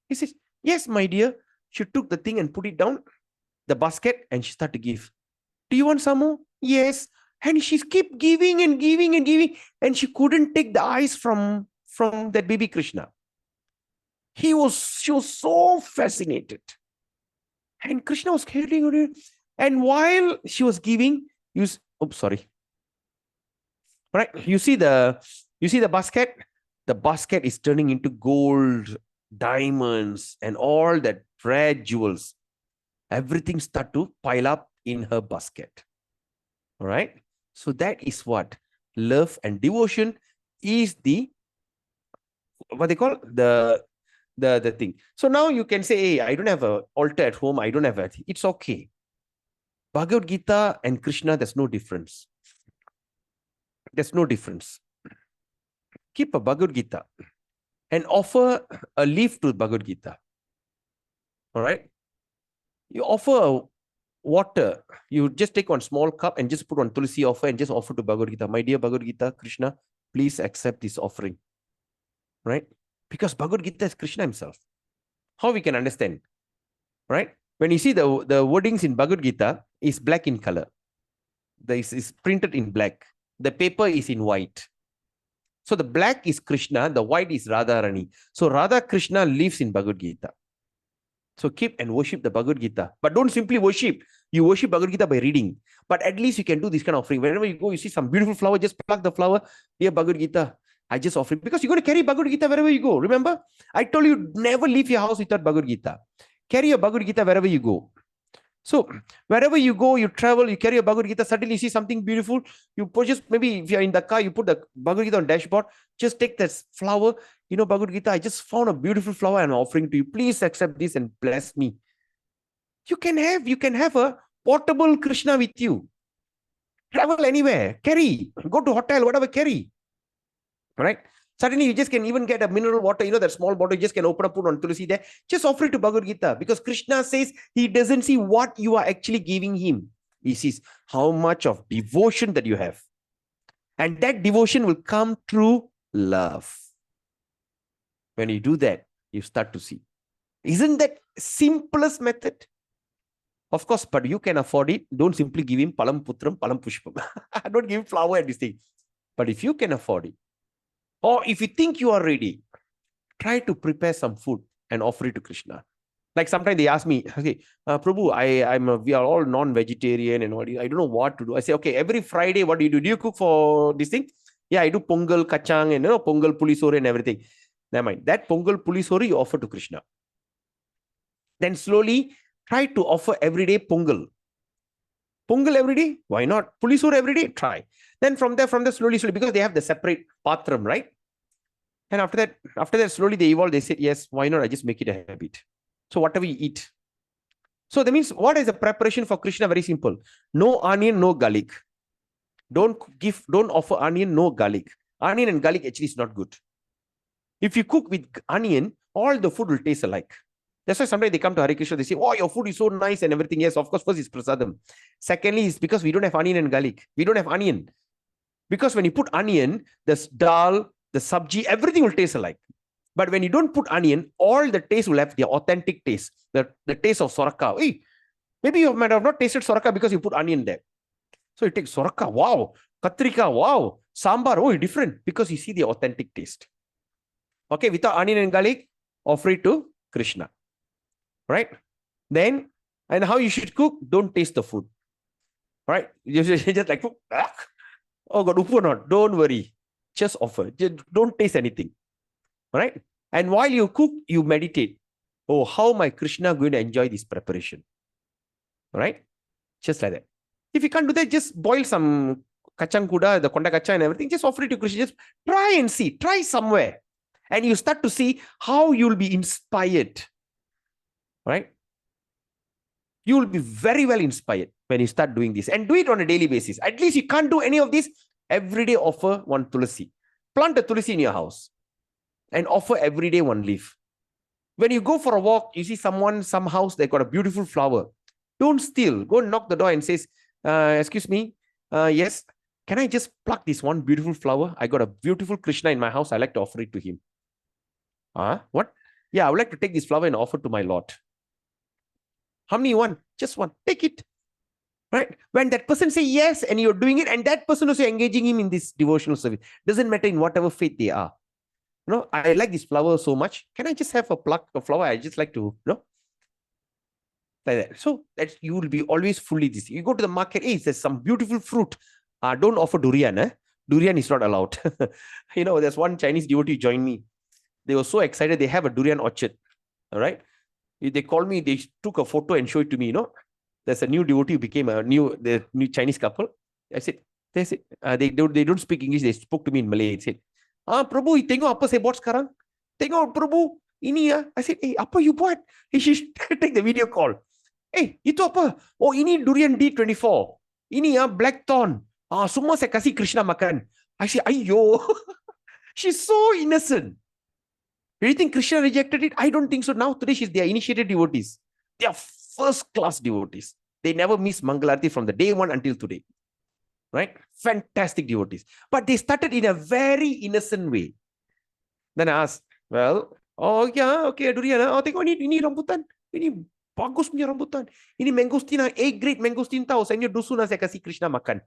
He says, yes, my dear. She took the thing and put it down. the basket and she started to give. Do you want some more? Yes. And she keep giving and giving and giving. And she couldn't take the eyes from that baby Krishna. She was so fascinated. And Krishna was carrying her. And while she was giving, sorry. Right? You see the basket? The basket is turning into gold, diamonds, and all that red jewels. Everything start to pile up in her basket. All right. So that is what love and devotion is what they call the thing. So now you can say, hey, I don't have an altar at home. I don't have a. It's okay. Bhagavad Gita and Krishna, there's no difference. There's no difference. Keep a Bhagavad Gita and offer a leaf to Bhagavad Gita. All right. You offer a water. You just take one small cup and just put on Tulsi offer and just offer to Bhagavad Gita. My dear Bhagavad Gita, Krishna, please accept this offering. Right? Because Bhagavad Gita is Krishna himself. How we can understand? Right? When you see the wordings in Bhagavad Gita is black in color. This is printed in black. The paper is in white. So the black is Krishna, the white is Radharani. So Radha Krishna lives in Bhagavad Gita. So keep and worship the Bhagavad Gita. But don't simply worship. You worship Bhagavad Gita by reading. But at least you can do this kind of offering. Whenever you go, you see some beautiful flower, just pluck the flower. Dear Bhagavad Gita, I just offer it. Because you're going to carry Bhagavad Gita wherever you go. Remember? I told you, never leave your house without Bhagavad Gita. Carry your Bhagavad Gita wherever you go. So wherever you go, you travel, you carry a Bhagavad Gita, suddenly you see something beautiful, you purchase, maybe if you're in the car, you put the Bhagavad Gita on dashboard, just take that flower, Bhagavad Gita, I just found a beautiful flower and I'm offering to you. Please accept this and bless me. You can have a portable Krishna with you. Travel anywhere, carry, go to hotel, whatever, carry. Right? Suddenly you just can even get a mineral water, that small bottle, you just can open up, put on Tulsi there. Just offer it to Bhagavad Gita because Krishna says he doesn't see what you are actually giving him. He sees how much of devotion that you have. And that devotion will come through love. When you do that, you start to see. Isn't that simplest method? Of course, but you can afford it. Don't simply give him palam putram, palam pushpam. Don't give him flower and this thing. But if you can afford it, or if you think you are ready, try to prepare some food and offer it to Krishna. Like sometimes they ask me, okay, Prabhu, we are all non-vegetarian and all. I don't know what to do. I say, okay, every Friday, what do you do? Do you cook for this thing? Yeah, I do pongal, kachang, and pongal pulisore and everything. Never mind. That pongal pulisore you offer to Krishna. Then slowly try to offer every day pongal. Pongal every day? Why not? Pulisore every day? Try. Then from there, slowly, because they have the separate patram, right? And after that, slowly they evolved. They said, yes, why not? I just make it a habit. So whatever you eat. So that means what is the preparation for Krishna? Very simple. No onion, no garlic. Don't offer onion, no garlic. Onion and garlic actually is not good. If you cook with onion, all the food will taste alike. That's why sometimes they come to Hare Krishna, they say, oh, your food is so nice and everything. Yes, of course, first is prasadam. Secondly, is because we don't have onion and garlic. We don't have onion. Because when you put onion, the dal, the sabji, everything will taste alike. But when you don't put onion, all the taste will have the authentic taste, the taste of soraka. Hey, maybe you might have not tasted soraka because you put onion there. So you take soraka, wow. Katrika, wow. Sambar, oh, different. Because you see the authentic taste. Okay, without onion and garlic, offer it to Krishna. Right? Then, and how you should cook, don't taste the food. Right? You just like, oh God, upu or not? Don't worry. Just offer. Just don't taste anything. Right? And while you cook, you meditate. Oh, how my Krishna going to enjoy this preparation? Right? Just like that. If you can't do that, just boil some kachang kuda, the konda kacha and everything. Just offer it to Krishna. Just try and see. Try somewhere. And you start to see how you'll be inspired. Right? You will be very well inspired when you start doing this. And do it on a daily basis. At least you can't do any of this. Every day offer one tulsi. Plant a tulsi in your house. And offer every day one leaf. When you go for a walk, you see some house, they got a beautiful flower. Don't steal. Go and knock the door and says, excuse me, yes, can I just pluck this one beautiful flower? I got a beautiful Krishna in my house. I like to offer it to him. What? Yeah, I would like to take this flower and offer to my Lord. How many you want? Just one. Take it. Right? When that person say yes and you're doing it, and that person also engaging him in this devotional service, doesn't matter in whatever faith they are. I like this flower so much. Can I just have a pluck of flower? I just like to, like that. So that you will be always fully this. You go to the market, hey, there's some beautiful fruit. Don't offer durian. Durian is not allowed. There's one Chinese devotee joined me. They were so excited. They have a durian orchard. All right. They called me. They took a photo and showed it to me. There's a new devotee who became a new Chinese couple. I said, they don't speak English. They spoke to me in Malay. They said, Prabhu, tengok apa saya buat sekarang? Tengok Prabhu, ini ya. I said, apa you buat? He should take the video call. Itu apa? Oh, ini durian D24. Ini ya blackthorn. Semua saya kasih Krishna makan. I said, ayyo. She's so innocent. Do you think Krishna rejected it? I don't think so. Now today they are initiated devotees. They are first class devotees. They never miss Mangalarti from the day one until today. Right? Fantastic devotees. But they started in a very innocent way. Then I asked, well, oh yeah, okay, durian. Tengok ini rambutan. Ini bagus punya rambutan. Ini mangosteen, A-grade mangosteen tau. Saya punya dusun saya kasih Krishna makan.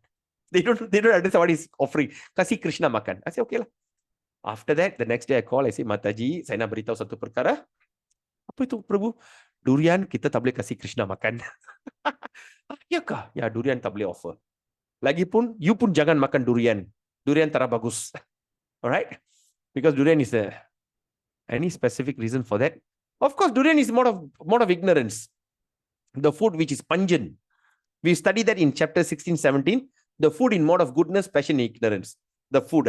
They don't understand what he's offering. Kasih Krishna makan. I say, okay lah. After that, the next day I call, I say, Mataji, saya nak beritahu satu perkara. Apa itu, Prabhu? Durian kita tak boleh kasih Krishna makan. Ya kah? Ya, durian tak boleh offer. Lagipun, you pun jangan makan durian. Durian tak bagus. Alright? Because durian is any specific reason for that? Of course, durian is more of ignorance. The food which is pungent. We studied that in chapter 16, 17. The food in mode of goodness, passion, ignorance. The food,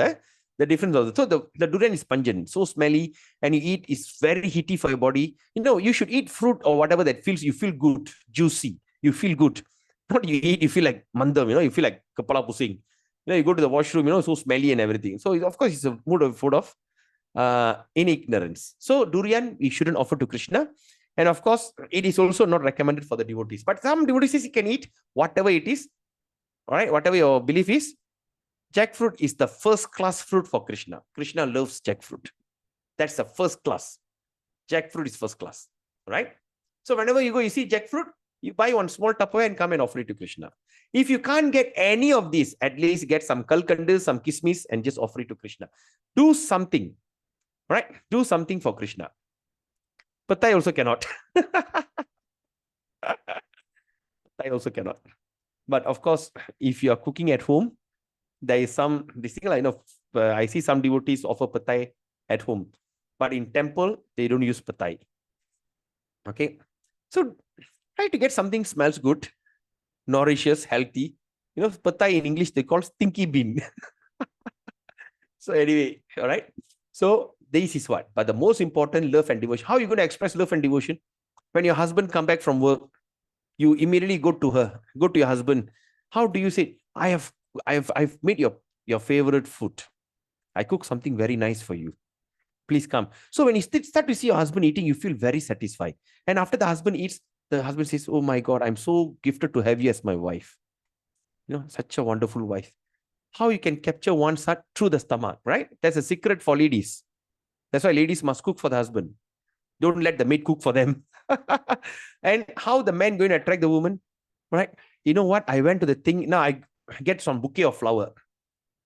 the difference of so the durian is pungent, so smelly, and you eat is very heaty for your body. You should eat fruit or whatever that feels you feel good, juicy. You feel good. Not you eat, you feel like mandam, you feel like kapala pusing. You go to the washroom, so smelly and everything. So of course, it's a food of in ignorance. So durian, we shouldn't offer to Krishna. And of course, it is also not recommended for the devotees. But some devotees you can eat whatever it is. All right, whatever your belief is. Jackfruit is the first class fruit for Krishna. Krishna loves jackfruit. That's the first class. Jackfruit is first class. Right? So whenever you go, you see jackfruit, you buy one small Tupperware and come and offer it to Krishna. If you can't get any of these, at least get some kalkandis, some kismis, and just offer it to Krishna. Do something. Right? Do something for Krishna. Patai also cannot. Patai also cannot. But of course, if you are cooking at home, there is some, I see some devotees offer patai at home. But in temple, they don't use patai. Okay? So, try to get something smells good, nourishes, healthy. Patai in English, they call stinky bean. So anyway, all right? So, this is what? But the most important, love and devotion. How are you going to express love and devotion? When your husband come back from work, you immediately go to your husband. How do you say, I've made your favorite food. I cook something very nice for you. Please come. So when you start to see your husband eating, you feel very satisfied. And after the husband eats, the husband says, oh my God, I'm so gifted to have you as my wife. Such a wonderful wife. How you can capture one's heart through the stomach, right? That's a secret for ladies. That's why ladies must cook for the husband. Don't let the maid cook for them. And how the man going to attract the woman, right? You know what? I went to the thing. Now I get some bouquet of flower,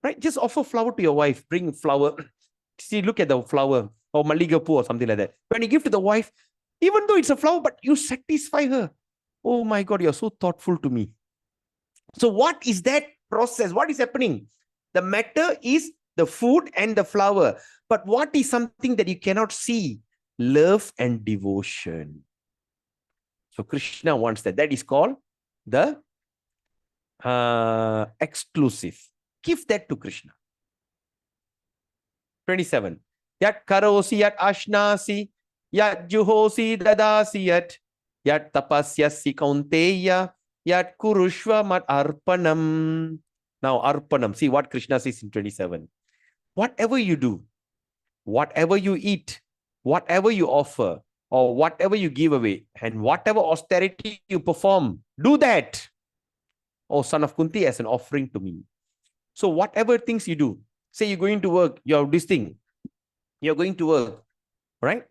right? Just offer flower to your wife. Bring flower. See, look at the flower or maligapu or something like that. When you give to the wife, even though it's a flower, but you satisfy her. Oh my God, you're so thoughtful to me. So what is that process? What is happening? The matter is the food and the flower. But what is something that you cannot see? Love and devotion. So Krishna wants that. That is called the exclusive. Give that to Krishna. 27. Yat karosi yat ashnasi yat juhosi dadasi yat tapasyasi kaunteya yat kurushva mat arpanam. Now arpanam. See what Krishna says in 27. Whatever you do, whatever you eat, whatever you offer, or whatever you give away, and whatever austerity you perform, do that, O son of Kunti, as an offering to me. So whatever things you do, say you're going to work, you're this thing, you're going to work, right?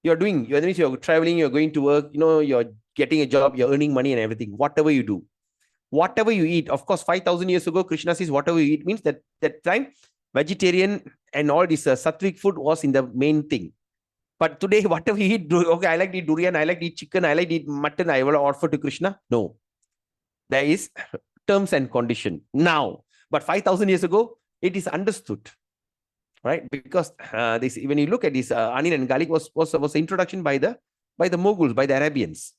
You're traveling, you're going to work, you're getting a job, you're earning money and everything. Whatever you do, whatever you eat. Of course, 5,000 years ago, Krishna says whatever you eat means that time vegetarian and all this sattvic food was in the main thing. But today, whatever you eat, okay, I like to eat durian, I like to eat chicken, I like to eat mutton, I will offer to Krishna. No. There is terms and condition now. But 5,000 years ago, it is understood. Right? Because this, when you look at this, onion and garlic was introduction by the Mughals, by the Arabians.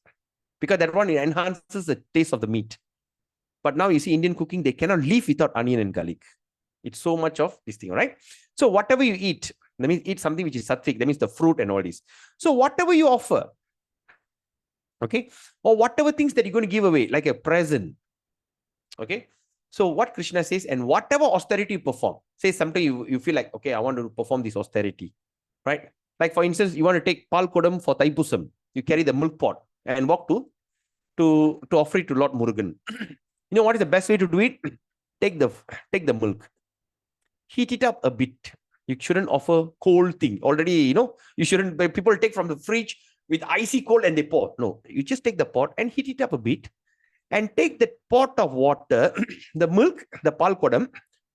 Because that one enhances the taste of the meat. But now you see Indian cooking, they cannot live without onion and garlic. It's so much of this thing, right? So whatever you eat, that means eat something which is sattvic, that means the fruit and all this. So whatever you offer, okay, or whatever things that you're going to give away, like a present, okay. So what Krishna says, and whatever austerity you perform, say something you feel like, okay, I want to perform this austerity, right? Like for instance, you want to take Pal Kodam for Thaipusam, you carry the milk pot and walk to offer it to Lord Murugan. You know what is the best way to do it? Take the milk, heat it up a bit. You shouldn't offer cold thing. Already, you shouldn't. People take from the fridge with icy cold and they pour. No, you just take the pot and heat it up a bit, and take the pot of water, the milk, the Pal Kodam,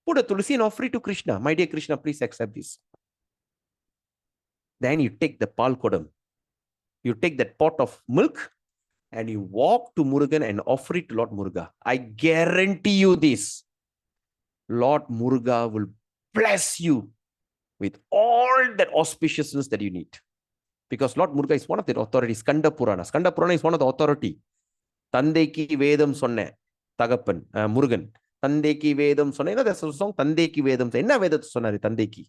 put a tulsi and offer it to Krishna. My dear Krishna, please accept this. Then you take the Pal Kodam, you take that pot of milk, and you walk to Murugan and offer it to Lord Muruga. I guarantee you this. Lord Muruga will bless you with all that auspiciousness that you need. Because Lord Muruga is one of the authorities. Skanda Purana. Skanda Purana is one of the authority. Tandeki Vedam Sonne. Tagapan. Murugan. Tandeki Vedam Sonne. There's a song. Tandeki Vedam. Enna Vedat Sonare Tandeki.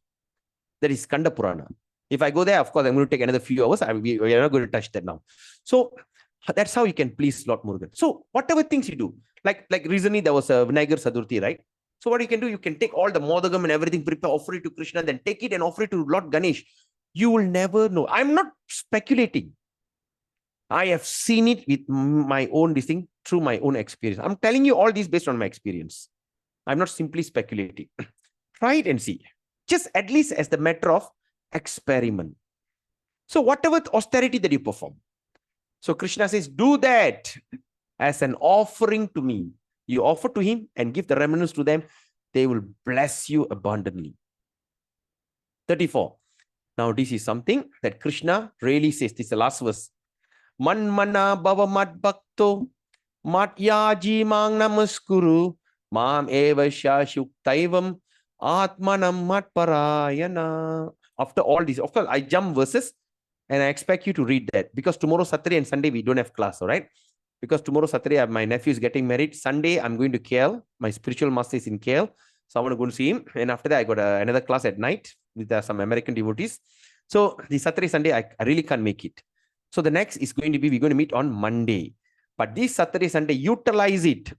That is Skanda Purana. If I go there, of course, I'm going to take another few hours. We are not going to touch that now. So that's how you can please Lord Murugan. So whatever things you do, like recently there was a Vinayagar Sadurthi, right? So what you can do, you can take all the modagam and everything, prepare, offer it to Krishna, then take it and offer it to Lord Ganesh. You will never know. I'm not speculating. I have seen it with my own thing through my own experience. I'm telling you all this based on my experience. I'm not simply speculating. Try it and see. Just at least as the matter of experiment. So whatever austerity that you perform. So Krishna says, do that as an offering to me. You offer to him and give the remnants to them. They will bless you abundantly. 34. Now this is something that Krishna really says. This is the last verse. Manmana bhava mat bhakto mat yaji mang namaskuru mam eva shashuktaivam atmanam mat parayana. After all this, of course, I jump verses and I expect you to read that, because tomorrow, Saturday and Sunday, we don't have class, all right? Because tomorrow, Saturday, my nephew is getting married. Sunday, I'm going to KL. My spiritual master is in KL. So I want to go and see him. And after that, I got another class at night with some American devotees. So the Saturday, Sunday, I really can't make it. So the next is going to be, we're going to meet on Monday. But this Saturday, Sunday, utilize it.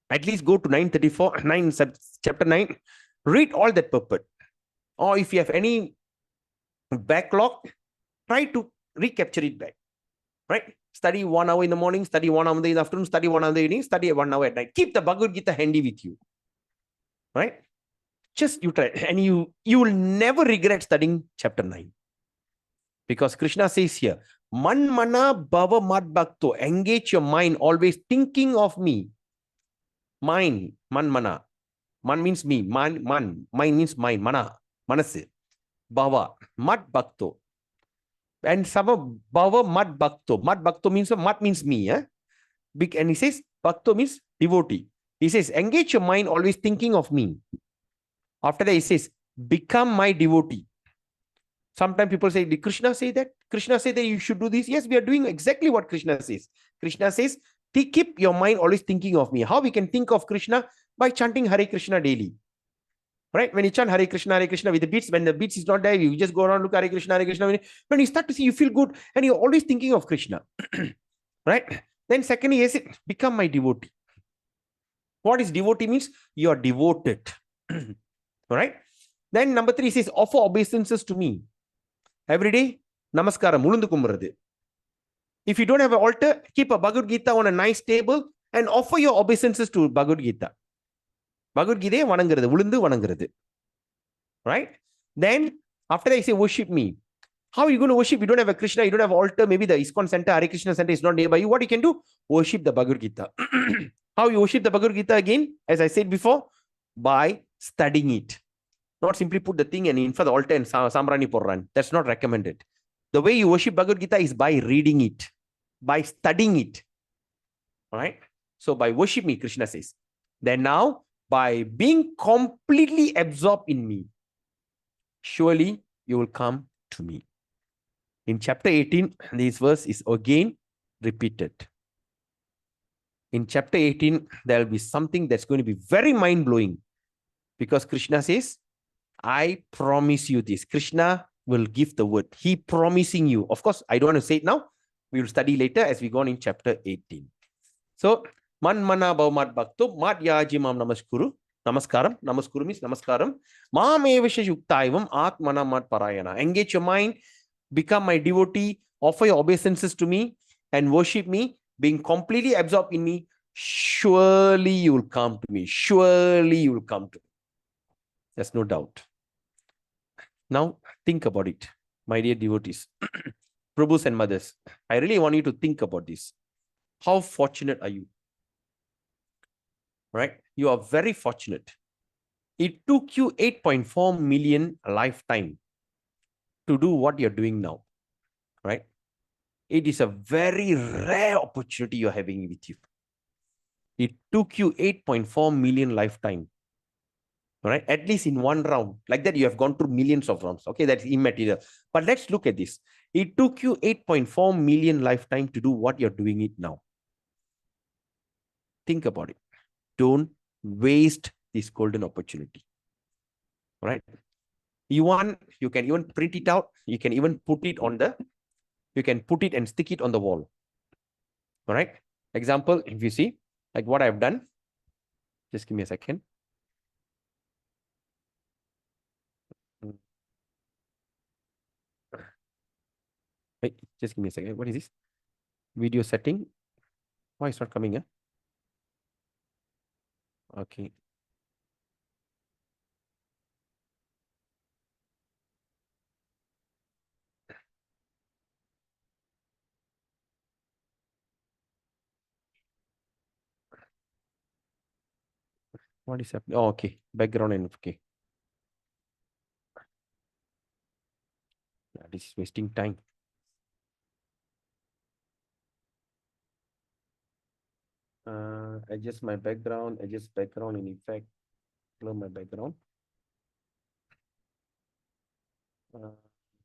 At least go to 934, chapter 9. Read all that purport. Or if you have any backlog, try to recapture it back. Right? Study 1 hour in the morning, study 1 hour in the afternoon, study 1 hour in the evening, study 1 hour at night. Keep the Bhagavad Gita handy with you. Right? Just you try. And you will never regret studying chapter 9. Because Krishna says here, Man mana bhava mad bhakto. Engage your mind, always thinking of me. Mind, man mana. Man means me. Mind means mind. Mana, manase. Bhava, mad bhakto. And some bhava mad bhakto. Mad bhakto means, mad means me. And he says, bhakto means devotee. He says, engage your mind, always thinking of me. After that, he says, become my devotee. Sometimes people say, did Krishna say that? Krishna say that you should do this? Yes, we are doing exactly what Krishna says. Krishna says, keep your mind always thinking of me. How we can think of Krishna? By chanting Hare Krishna daily. Right? When you chant Hare Krishna with the beats, when the beats is not there, you just go around, look Hare Krishna, Hare Krishna. When you start to see, you feel good and you're always thinking of Krishna. Right? Then secondly, yes, become my devotee. What is devotee means? You are devoted. Right? Then number 3 says, offer obeisances to me. Every day, namaskaram, mulundu kumradu. If you don't have an altar, keep a Bhagavad Gita on a nice table and offer your obeisances to Bhagavad Gita. Bhagavad Gita vanangiradhu, ulundu vanangiradhu. Right? Then, after that, I say, worship me. How are you going to worship? You don't have a Krishna, you don't have altar. Maybe the ISKCON center, Hare Krishna center is not nearby you. What you can do? Worship the Bhagavad Gita. How you worship the Bhagavad Gita again? As I said before, by studying it. Not simply put the thing and in front of the altar and Samrani Porran. That's not recommended. The way you worship Bhagavad Gita is by reading it, by studying it. All right. So by worship me, Krishna says. Then now, by being completely absorbed in me, surely you will come to me. In chapter 18, this verse is again repeated. In chapter 18, there will be something that's going to be very mind-blowing because Krishna says, I promise you this. Krishna will give the word. He promising you. Of course, I don't want to say it now. We will study later as we go on in chapter 18. So, man mana bhavamat bhakto mat yajimam namaskuru. Namaskaram. Namaskuru means namaskaram. Mam evasya yuktaivam atmana mat parayana. Engage your mind, become my devotee, offer your obeisances to me and worship me, being completely absorbed in me. Surely you will come to me. Surely you will come to me. There's no doubt. Now, think about it, my dear devotees, Prabhus and mothers. I really want you to think about this. How fortunate are you? Right? You are very fortunate. It took you 8.4 million lifetime to do what you're doing now. Right? It is a very rare opportunity you're having with you. It took you 8.4 million lifetime. Right? At least in one round. Like that, you have gone through millions of rounds. Okay, that's immaterial. But let's look at this. It took you 8.4 million lifetime to do what you're doing it now. Think about it. Don't waste this golden opportunity. Right? You can even print it out. You can even put it and stick it on the wall. All right. Example, if you see, like what I've done, just give me a second. Wait, just give me a second. What is this? Video setting. Why it's not coming here? Okay. What is happening? Oh, okay. Background and okay. Yeah, this is wasting time. Adjust my background, adjust background in effect, blur my background.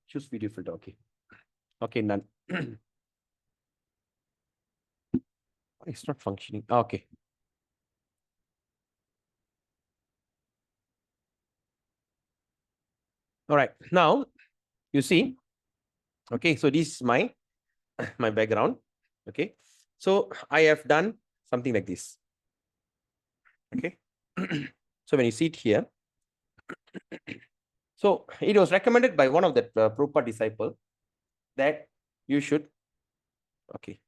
Choose video filter. Okay. Okay, none. It's not functioning. Okay. All right. Now you see. Okay, so this is my background. Okay. So I have done something like this. Okay. So when you see it here, so it was recommended by one of the Prabhupada disciple that you should. Okay,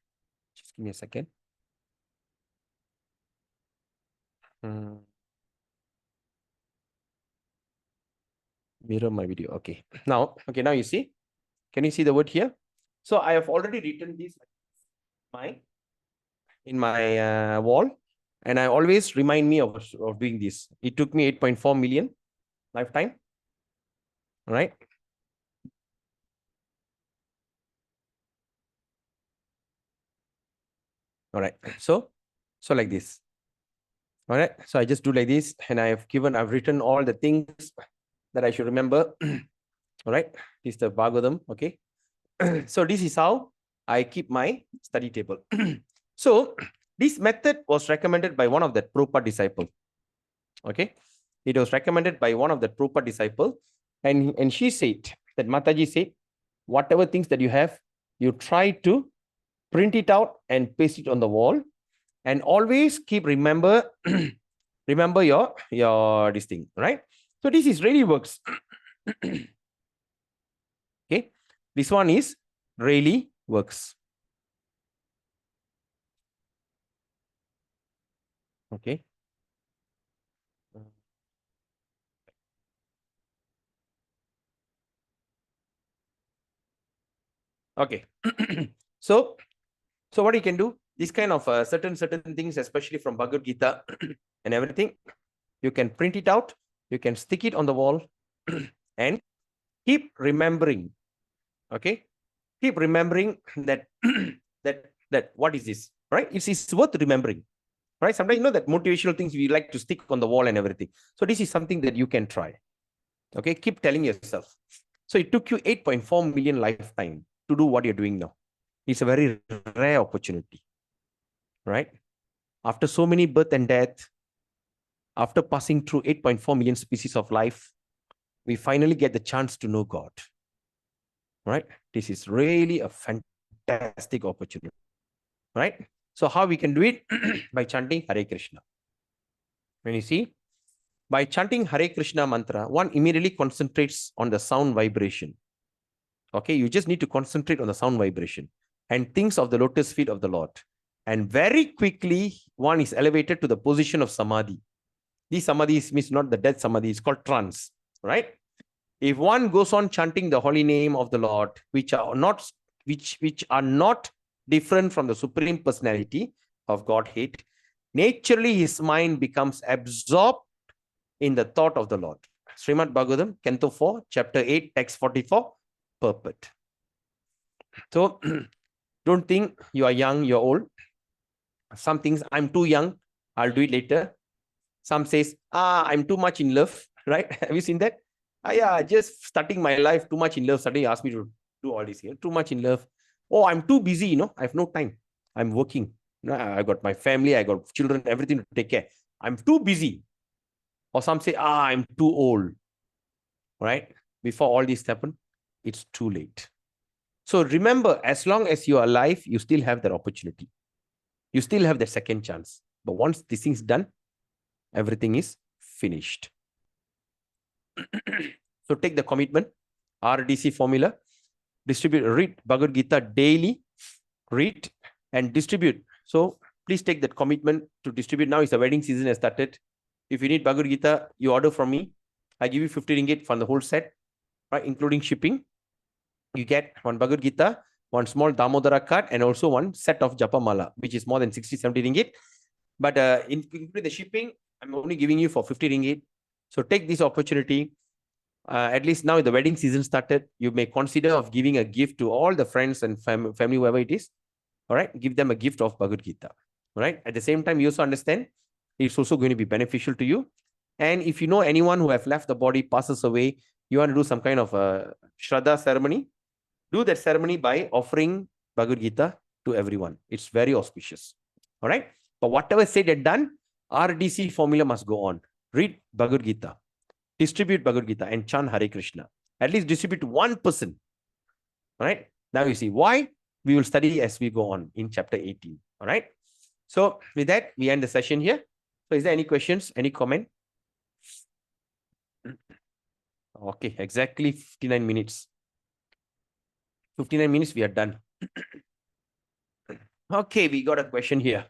just give me a second. Mirror my video. Okay. Now you see. Can you see the word here? So I have already written this in my wall, and I always remind me of doing this. It took me 8.4 million lifetime. All right. All right. So like this. All right. So I just do like this, and I've written all the things that I should remember. All right. This is the Bhagavatam. Okay. So this is how I keep my study table. So this method was recommended by one of the Prabhupada disciple. Okay. It was recommended by one of the Prabhupada disciple. And she said that Mataji said, whatever things that you have, you try to print it out and paste it on the wall. And always keep remember your this thing, right? So this is really works. Okay. This one is really works. Okay. Okay. So what you can do, this kind of certain things, especially from Bhagavad Gita and everything, you can print it out, you can stick it on the wall and keep remembering. Okay, keep remembering that that what is this, right? It's worth remembering, right? Sometimes you know that motivational things we like to stick on the wall and everything. So this is something that you can try. Okay, keep telling yourself. So it took you 8.4 million lifetime to do what you're doing now. It's a very rare opportunity, right? After so many birth and death, after passing through 8.4 million species of life, we finally get the chance to know God, right? This is really a fantastic opportunity, right? So how we can do it? By chanting Hare Krishna. When you see, by chanting Hare Krishna mantra, one immediately concentrates on the sound vibration. Okay, you just need to concentrate on the sound vibration and thinks of the lotus feet of the Lord. And very quickly, one is elevated to the position of samadhi. These samadhis means not the death samadhi, it's called trance, right? If one goes on chanting the holy name of the Lord, which are not different from the Supreme Personality of Godhead, naturally his mind becomes absorbed in the thought of the Lord. Srimad Bhagavatam, Canto 4, Chapter 8, Text 44, purport. So, don't think you are young, you're old. Some things, I'm too young, I'll do it later. Some says, I'm too much in love, right? Have you seen that? Yeah, just starting my life, too much in love. Suddenly ask me to do all this here. Too much in love. Oh, I'm too busy, I have no time. I'm working. I got my family, I got children, everything to take care. I'm too busy. Or some say, I'm too old. Right? Before all this happen, it's too late. So remember, as long as you are alive, you still have that opportunity. You still have the second chance. But once this thing's done, everything is finished. So take the commitment, RDC formula, distribute, read Bhagavad Gita daily, read and distribute. So please take that commitment to distribute. Now is the wedding season has started. If you need Bhagavad Gita, you order from me. I give you 50 ringgit for the whole set, right, including shipping. You get one Bhagavad Gita, one small Damodara card, and also one set of Japa Mala, which is more than 60, 70 ringgit. But including the shipping, I'm only giving you for 50 ringgit. So take this opportunity. At least now the wedding season started, you may consider of giving a gift to all the friends and family, whoever it is. All right, give them a gift of Bhagavad Gita. All right, at the same time, you also understand it's also going to be beneficial to you. And if you know anyone who have left the body, passes away, you want to do some kind of a Shraddha ceremony, do that ceremony by offering Bhagavad Gita to everyone. It's very auspicious. All right, but whatever said and done, RDC formula must go on. Read Bhagavad Gita, distribute Bhagavad Gita, and chant Hare Krishna. At least distribute one person. All right. Now you see why. We will study as we go on in chapter 18. All right. So with that, we end the session here. So is there any questions, any comment? Okay, exactly 59 minutes. 59 minutes, we are done. Okay, we got a question here.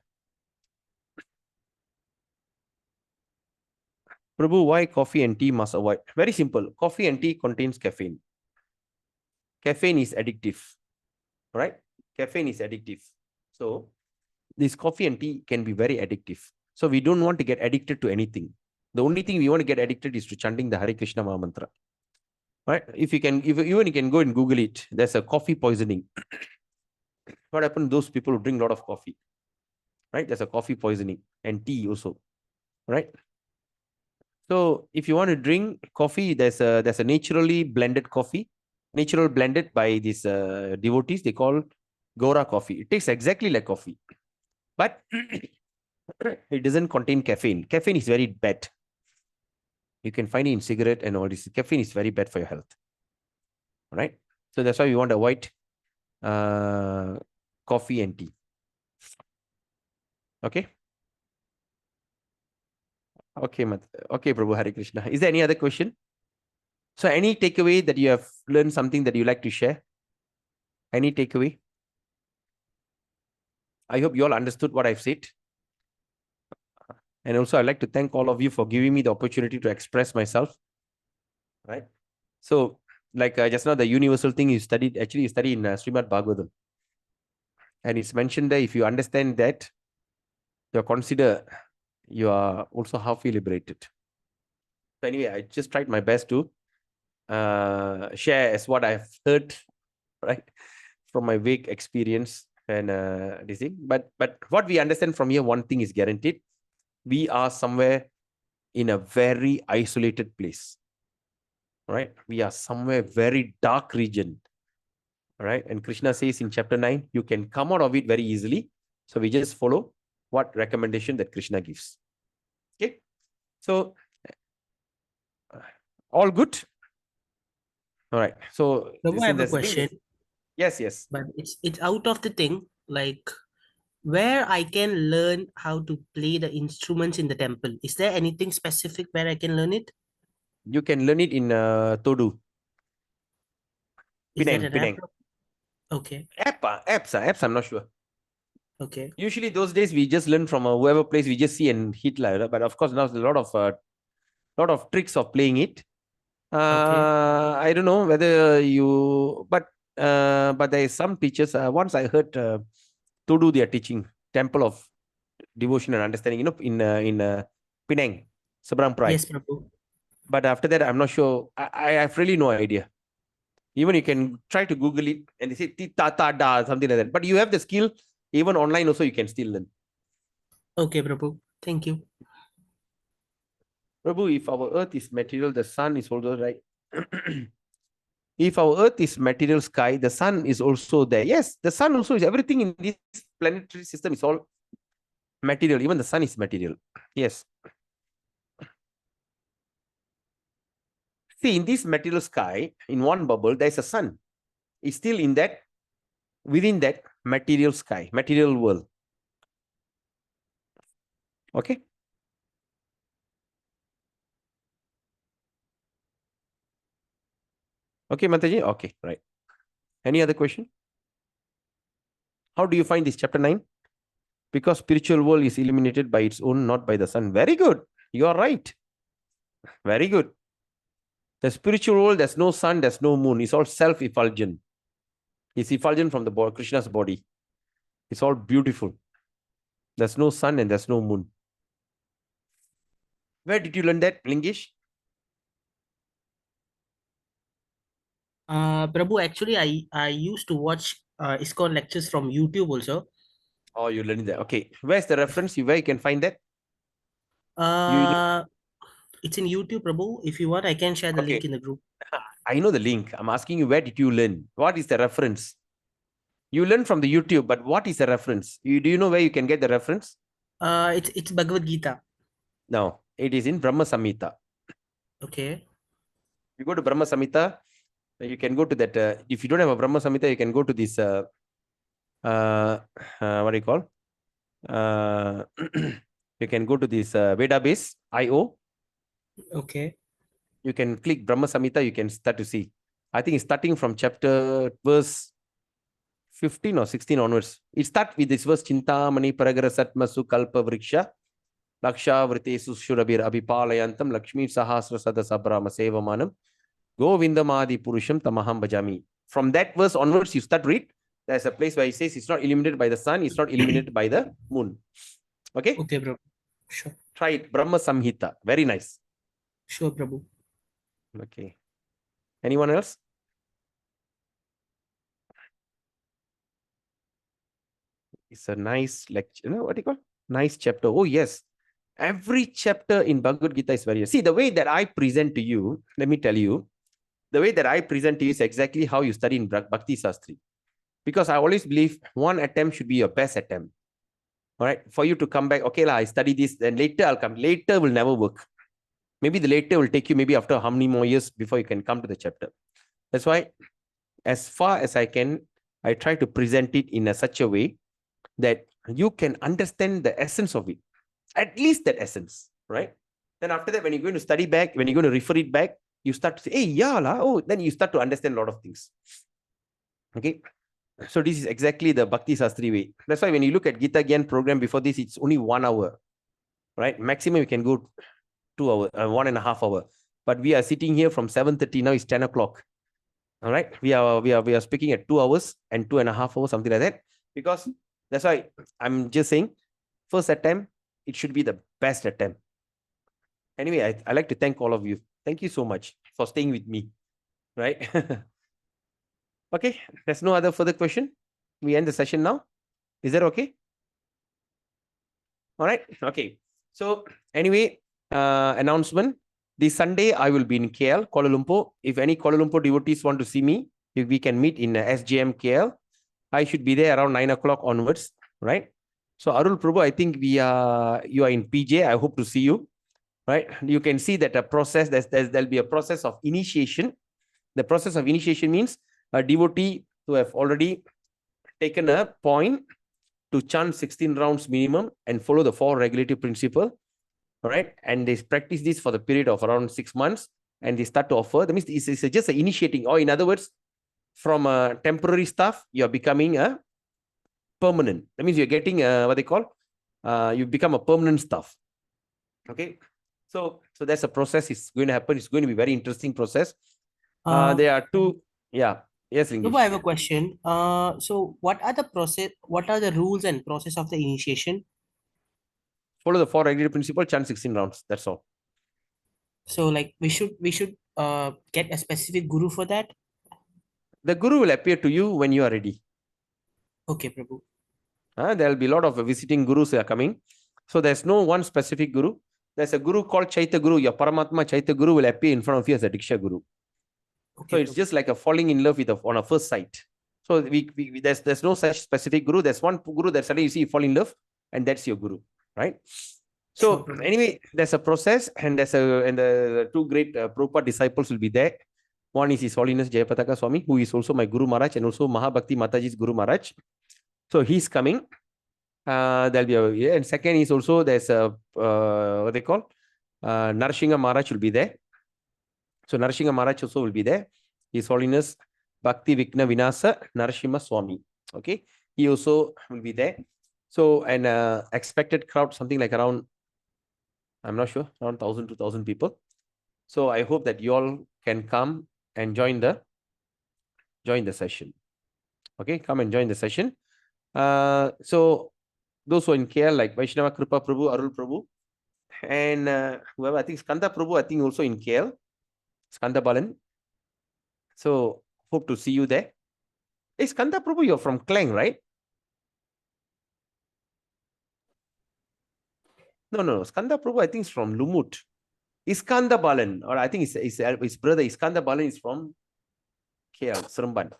Prabhu, why coffee and tea must avoid? Very simple. Coffee and tea contains caffeine. Caffeine is addictive, right? Caffeine is addictive. So this coffee and tea can be very addictive. So we don't want to get addicted to anything. The only thing we want to get addicted is to chanting the Hare Krishna Maha Mantra. Right? If you can, even you can go and Google it. There's a coffee poisoning. What happened to those people who drink a lot of coffee? Right? There's a coffee poisoning and tea also. Right? So if you want to drink coffee, there's a naturally blended coffee, natural blended by these devotees. They call Gora coffee. It tastes exactly like coffee, but it doesn't contain caffeine. Caffeine is very bad. You can find it in cigarette and all this. Caffeine is very bad for your health. All right. So that's why we want to avoid coffee and tea. Okay. Okay, okay, Prabhu, Hare Krishna. Is there any other question? So any takeaway that you have learned, something that you like to share? Any takeaway? I hope you all understood what I've said. And also I'd like to thank all of you for giving me the opportunity to express myself. Right. So like just now the universal thing you studied, actually you study in Srimad Bhagavatam. And it's mentioned there, if you understand that, you're considered, you are also halfway liberated. So anyway, I just tried my best to share as what I've heard, right, from my vague experience and this thing. But what we understand from here, one thing is guaranteed: we are somewhere in a very isolated place, right? We are somewhere very dark region, right? And Krishna says in chapter 9, you can come out of it very easily. So we just follow what recommendation that Krishna gives. Okay, so all good. All right. So Prabhu, I have a that's the thing. question, Yes. but it's out of the thing, like where I can learn how to play the instruments in the temple. Is there anything specific where I can learn it? You can learn it in Todu. Is there Penang. an app? Okay, Apps, I'm not sure. okay, Usually those days we just learn from whoever plays, we just see and hit like, but of course now there's a lot of tricks of playing it. I don't know whether you, but there is some teachers. Once I heard Todu they are teaching Temple of Devotion and Understanding, in Penang, Seberang Perai. yes, Prabhu. But after that, I'm not sure. I have really no idea. Even you can try to Google it and they say ti ta ta da, something like that. But you have the skill, even online also you can still learn. Okay, Prabhu. Thank you. Prabhu, if our earth is material, the sun is also right. If our earth is material sky, the sun is also there. Yes, the sun also is, everything in this planetary system is all material. Even the sun is material. Yes. See, in this material sky, in one bubble, there is a sun. It's still in that, within that material sky, material world. Okay. Okay, Mataji? Okay, right. Any other question? How do you find this chapter 9? Because spiritual world is illuminated by its own, not by the sun. Very good. You are right. Very good. The spiritual world, there's no sun, there's no moon. It's all self-effulgent. It's effulgent from the body, Krishna's body. It's all beautiful. There's no sun and there's no moon. Where did you learn that, Lingesh? Prabhu, actually, I used to watch ISKCON lectures from YouTube also. Oh, you learned that. Okay. Where's the reference? Where you can find that? You It's in YouTube, Prabhu. If you want, I can share the Okay. link in the group. I know the link. I'm asking you, where did you learn? What is the reference? You learn from the YouTube, but what is the reference? Do you know where you can get the reference? It's Bhagavad Gita. No, it is in Brahma Samhita. Okay. You go to Brahma Samhita, you can go to that. If you don't have a Brahma Samhita, you can go to this, what do you call? You can go to this Vedabase IO. Okay. You can click Brahma Samhita, you can start to see. I think it's starting from chapter verse 15 or 16 onwards. It starts with this verse, Chintamani Paragara Satmasu Kalpa Vriksha Laksha Vritesu Shurabir Abhipalayantam Lakshmi Sahasra Sadasa Brahma Sevamanam Govindamadi Purusham Tamaham Bhajami. From that verse onwards, you start read. There's a place where it says it's not illuminated by the sun, it's not illuminated by the moon. Okay? Okay, Prabhu. Sure. Try it. Brahma Samhita. Very nice. Sure, Prabhu. Okay. Anyone else? It's a nice lecture. What do you call? Nice chapter. Oh, yes. Every chapter in Bhagavad Gita is very. See, the way that I present to you, let me tell you, the way that I present to you is exactly how you study in Bhakti Sastri. Because I always believe one attempt should be your best attempt. All right. For you to come back, okay, I study this, then later I'll come. Later will never work. Maybe the later will take you maybe after how many more years before you can come to the chapter. That's why, as far as I can, I try to present it in such a way that you can understand the essence of it. At least that essence, right? Then after that, when you're going to study back, when you're going to refer it back, you start to say, hey, yeah, then you start to understand a lot of things. Okay. So this is exactly the Bhakti Sastri way. That's why when you look at Gita Gyan program before this, it's only 1 hour, right? Maximum you can go 2 hours, 1.5 hours. But we are sitting here from 7:30, now it's 10 o'clock. All right. We are speaking at 2 hours and 2.5 hours, something like that. Because that's why I'm just saying, first attempt, it should be the best attempt. Anyway, I like to thank all of you. Thank you so much for staying with me. Right. Okay. There's no other further question. We end the session now. Is that okay? All right. Okay. So anyway, announcement. This Sunday, I will be in KL, Kuala Lumpur. If any Kuala Lumpur devotees want to see me, if we can meet in SJM KL, I should be there around 9 o'clock onwards, right? So Arul Prabhu, I think you are in PJ. I hope to see you, right? You can see that a process, there'll be a process of initiation. The process of initiation means a devotee who have already taken a point to chant 16 rounds minimum and follow the 4 regulative principle. All right. And they practice this for the period of around 6 months and they start to offer. That means it's just an initiating, or in other words, from a temporary staff, you're becoming a permanent. That means you're getting what they call, you become a permanent staff. Okay. So that's a process. It's going to happen. It's going to be a very interesting process. There are 2. Yeah. Yes, Prabhu, I have a Lingesh. question. So what are the process? What are the rules and process of the initiation? Follow the 4 regulative principle, chant 16 rounds. That's all. So like we should get a specific guru for that. The guru will appear to you when you are ready. Okay, Prabhu. There will be a lot of visiting gurus who are coming. So there's no one specific guru. There's a guru called Chaitya Guru. Your Paramatma Chaitya Guru will appear in front of you as a Diksha Guru. Okay, So it's Prabhu. just like a falling in love with on a first sight. So there's no such specific guru. There's one guru that suddenly you see you fall in love, and that's your guru, right? So Sure. anyway, there's a process, and the 2 great Prabhupada disciples will be there. One is His Holiness Jayapataka Swami, who is also my Guru Maharaj, and also Mahabhakti Mataji's Guru Maharaj. So he's coming. There'll be and second is also there's a what they call Narasingha Maharaj will be there. So Narasingha Maharaj also will be there. His Holiness Bhakti Vikna Vinasa Narasimha Swami. Okay, he also will be there. So an expected crowd, something like around, I'm not sure, around 1,000 to 2,000 people. So I hope that you all can come and join the session. Okay, come and join the session. So those who are in KL, like Vaishnava Kripa Prabhu, Arul Prabhu, and whoever, I think Skanda Prabhu, I think also in KL, Skanda Balan. So hope to see you there. Hey, Skanda Prabhu, you're from Klang, right? No. Skanda Prabhu, I think is from Lumut. Iskanda Balan, or I think his brother Iskanda Balan is from KL, Seremban.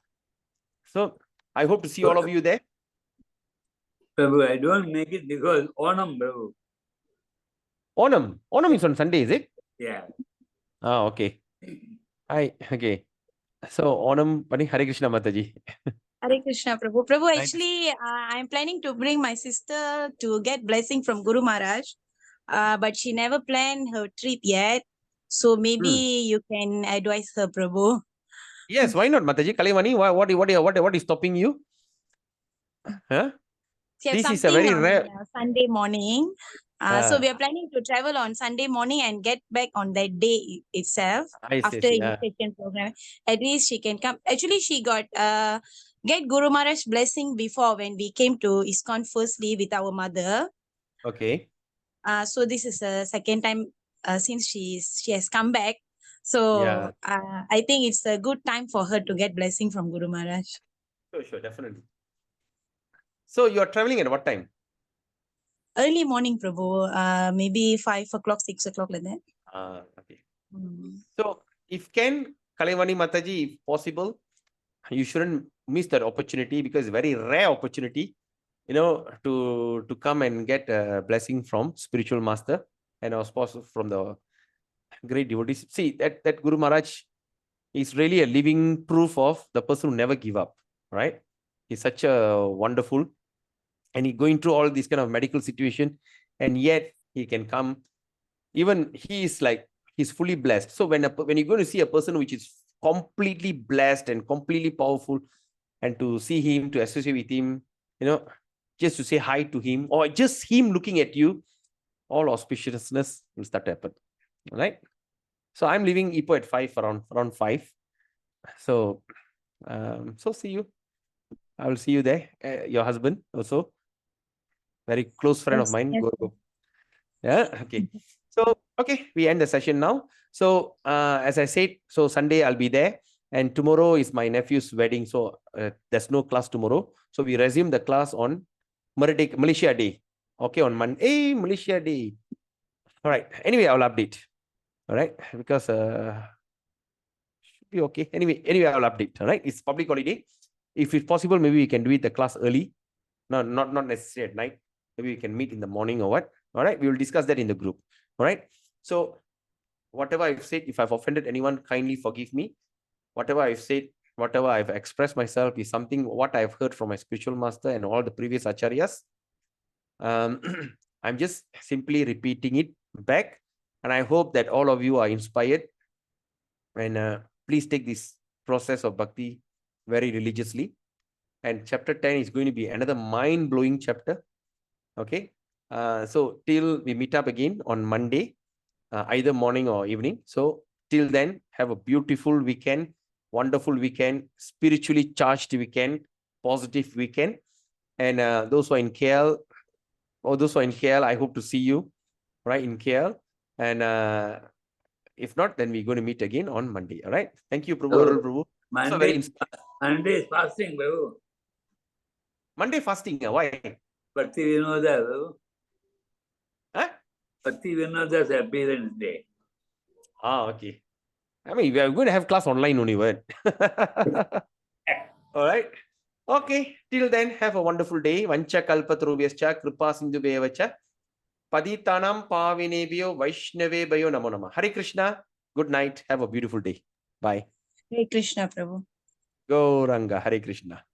So I hope to see all of you there. Prabhu, I don't make it because Onam, Prabhu. Onam is on Sunday, is it? Yeah. Ah, okay. Okay. So Onam, Hare Krishna Mataji. Hare Krishna, Prabhu. Prabhu, Right. actually, I'm planning to bring my sister to get blessing from Guru Maharaj, but she never planned her trip yet. So maybe you can advise her, Prabhu. Yes, why not, Mataji? Kalivani, what is stopping you? Huh? She has This is a something very on rare. Sunday morning. So Ah. we are planning to travel on Sunday morning and get back on that day itself I see, after yeah. initiation program. At least she can come. Actually, she got get Guru Maharaj blessing before when we came to ISKCON firstly with our mother. Okay. So this is a second time since she has come back. So Yeah. I think it's a good time for her to get blessing from Guru Maharaj. Sure, definitely. So you are traveling at what time? Early morning, Prabhu. Maybe 5 o'clock, 6 o'clock like that. Okay. Mm. So if can, Kalivani Mataji, if possible, you shouldn't miss that opportunity because very rare opportunity, to come and get a blessing from spiritual master and of course from the great devotees. See, that Guru Maharaj is really a living proof of the person who never give up, right? He's such a wonderful, and he going through all these kind of medical situation, and yet he can come. Even he is like, he's fully blessed. So when you're going to see a person which is completely blessed and completely powerful, and to see him, to associate with him, just to say hi to him, or just him looking at you, all auspiciousness will start to happen. All right. So I'm leaving Ipoh at 5, around 5. So, so see you. I will see you there. Your husband also, very close friend of Yes, mine. yes, Go. Yeah. Okay. So, okay, we end the session now. So, as I said, so Sunday I'll be there, and tomorrow is my nephew's wedding. So, there's no class tomorrow. So, we resume the class on Malaysia Day. Okay, on Monday. Hey, Malaysia Day. All right. Anyway, I'll update. All right, because should be okay. Anyway, I'll update. All right, it's public holiday. If it's possible, maybe we can do it the class early. No, not necessarily at night. Maybe we can meet in the morning or what. All right, we will discuss that in the group. All right. So, whatever I've said, if I've offended anyone, kindly forgive me. Whatever I've said, whatever I've expressed myself is something what I've heard from my spiritual master and all the previous acharyas. I'm just simply repeating it back, and I hope that all of you are inspired. And please take this process of bhakti very religiously. And chapter 10 is going to be another mind-blowing chapter. Okay. So till we meet up again on Monday, either morning or evening. So till then, have a beautiful weekend, wonderful weekend, spiritually charged weekend, positive weekend. And those who are in KL, I hope to see you right in KL. And if not, then we're going to meet again on Monday. All right. Thank you, Prabhu. So, Arul Prabhu. So very Monday is fasting, Prabhu. Monday fasting. Why? Bhakti Vinoda, Prabhu. Huh? Bhakti Vinoda's appearance day. Okay. I mean, we are going to have class online only, right? All right. Okay. Till then, have a wonderful day. Vancha kalpatrubhyascha kripa sindhubevacha paditanam pavinebhyo vaishnavebhyo namo namah. Hare Krishna. Good night. Have a beautiful day. Bye. Hare Krishna, Prabhu. Gauranga. Hare Krishna.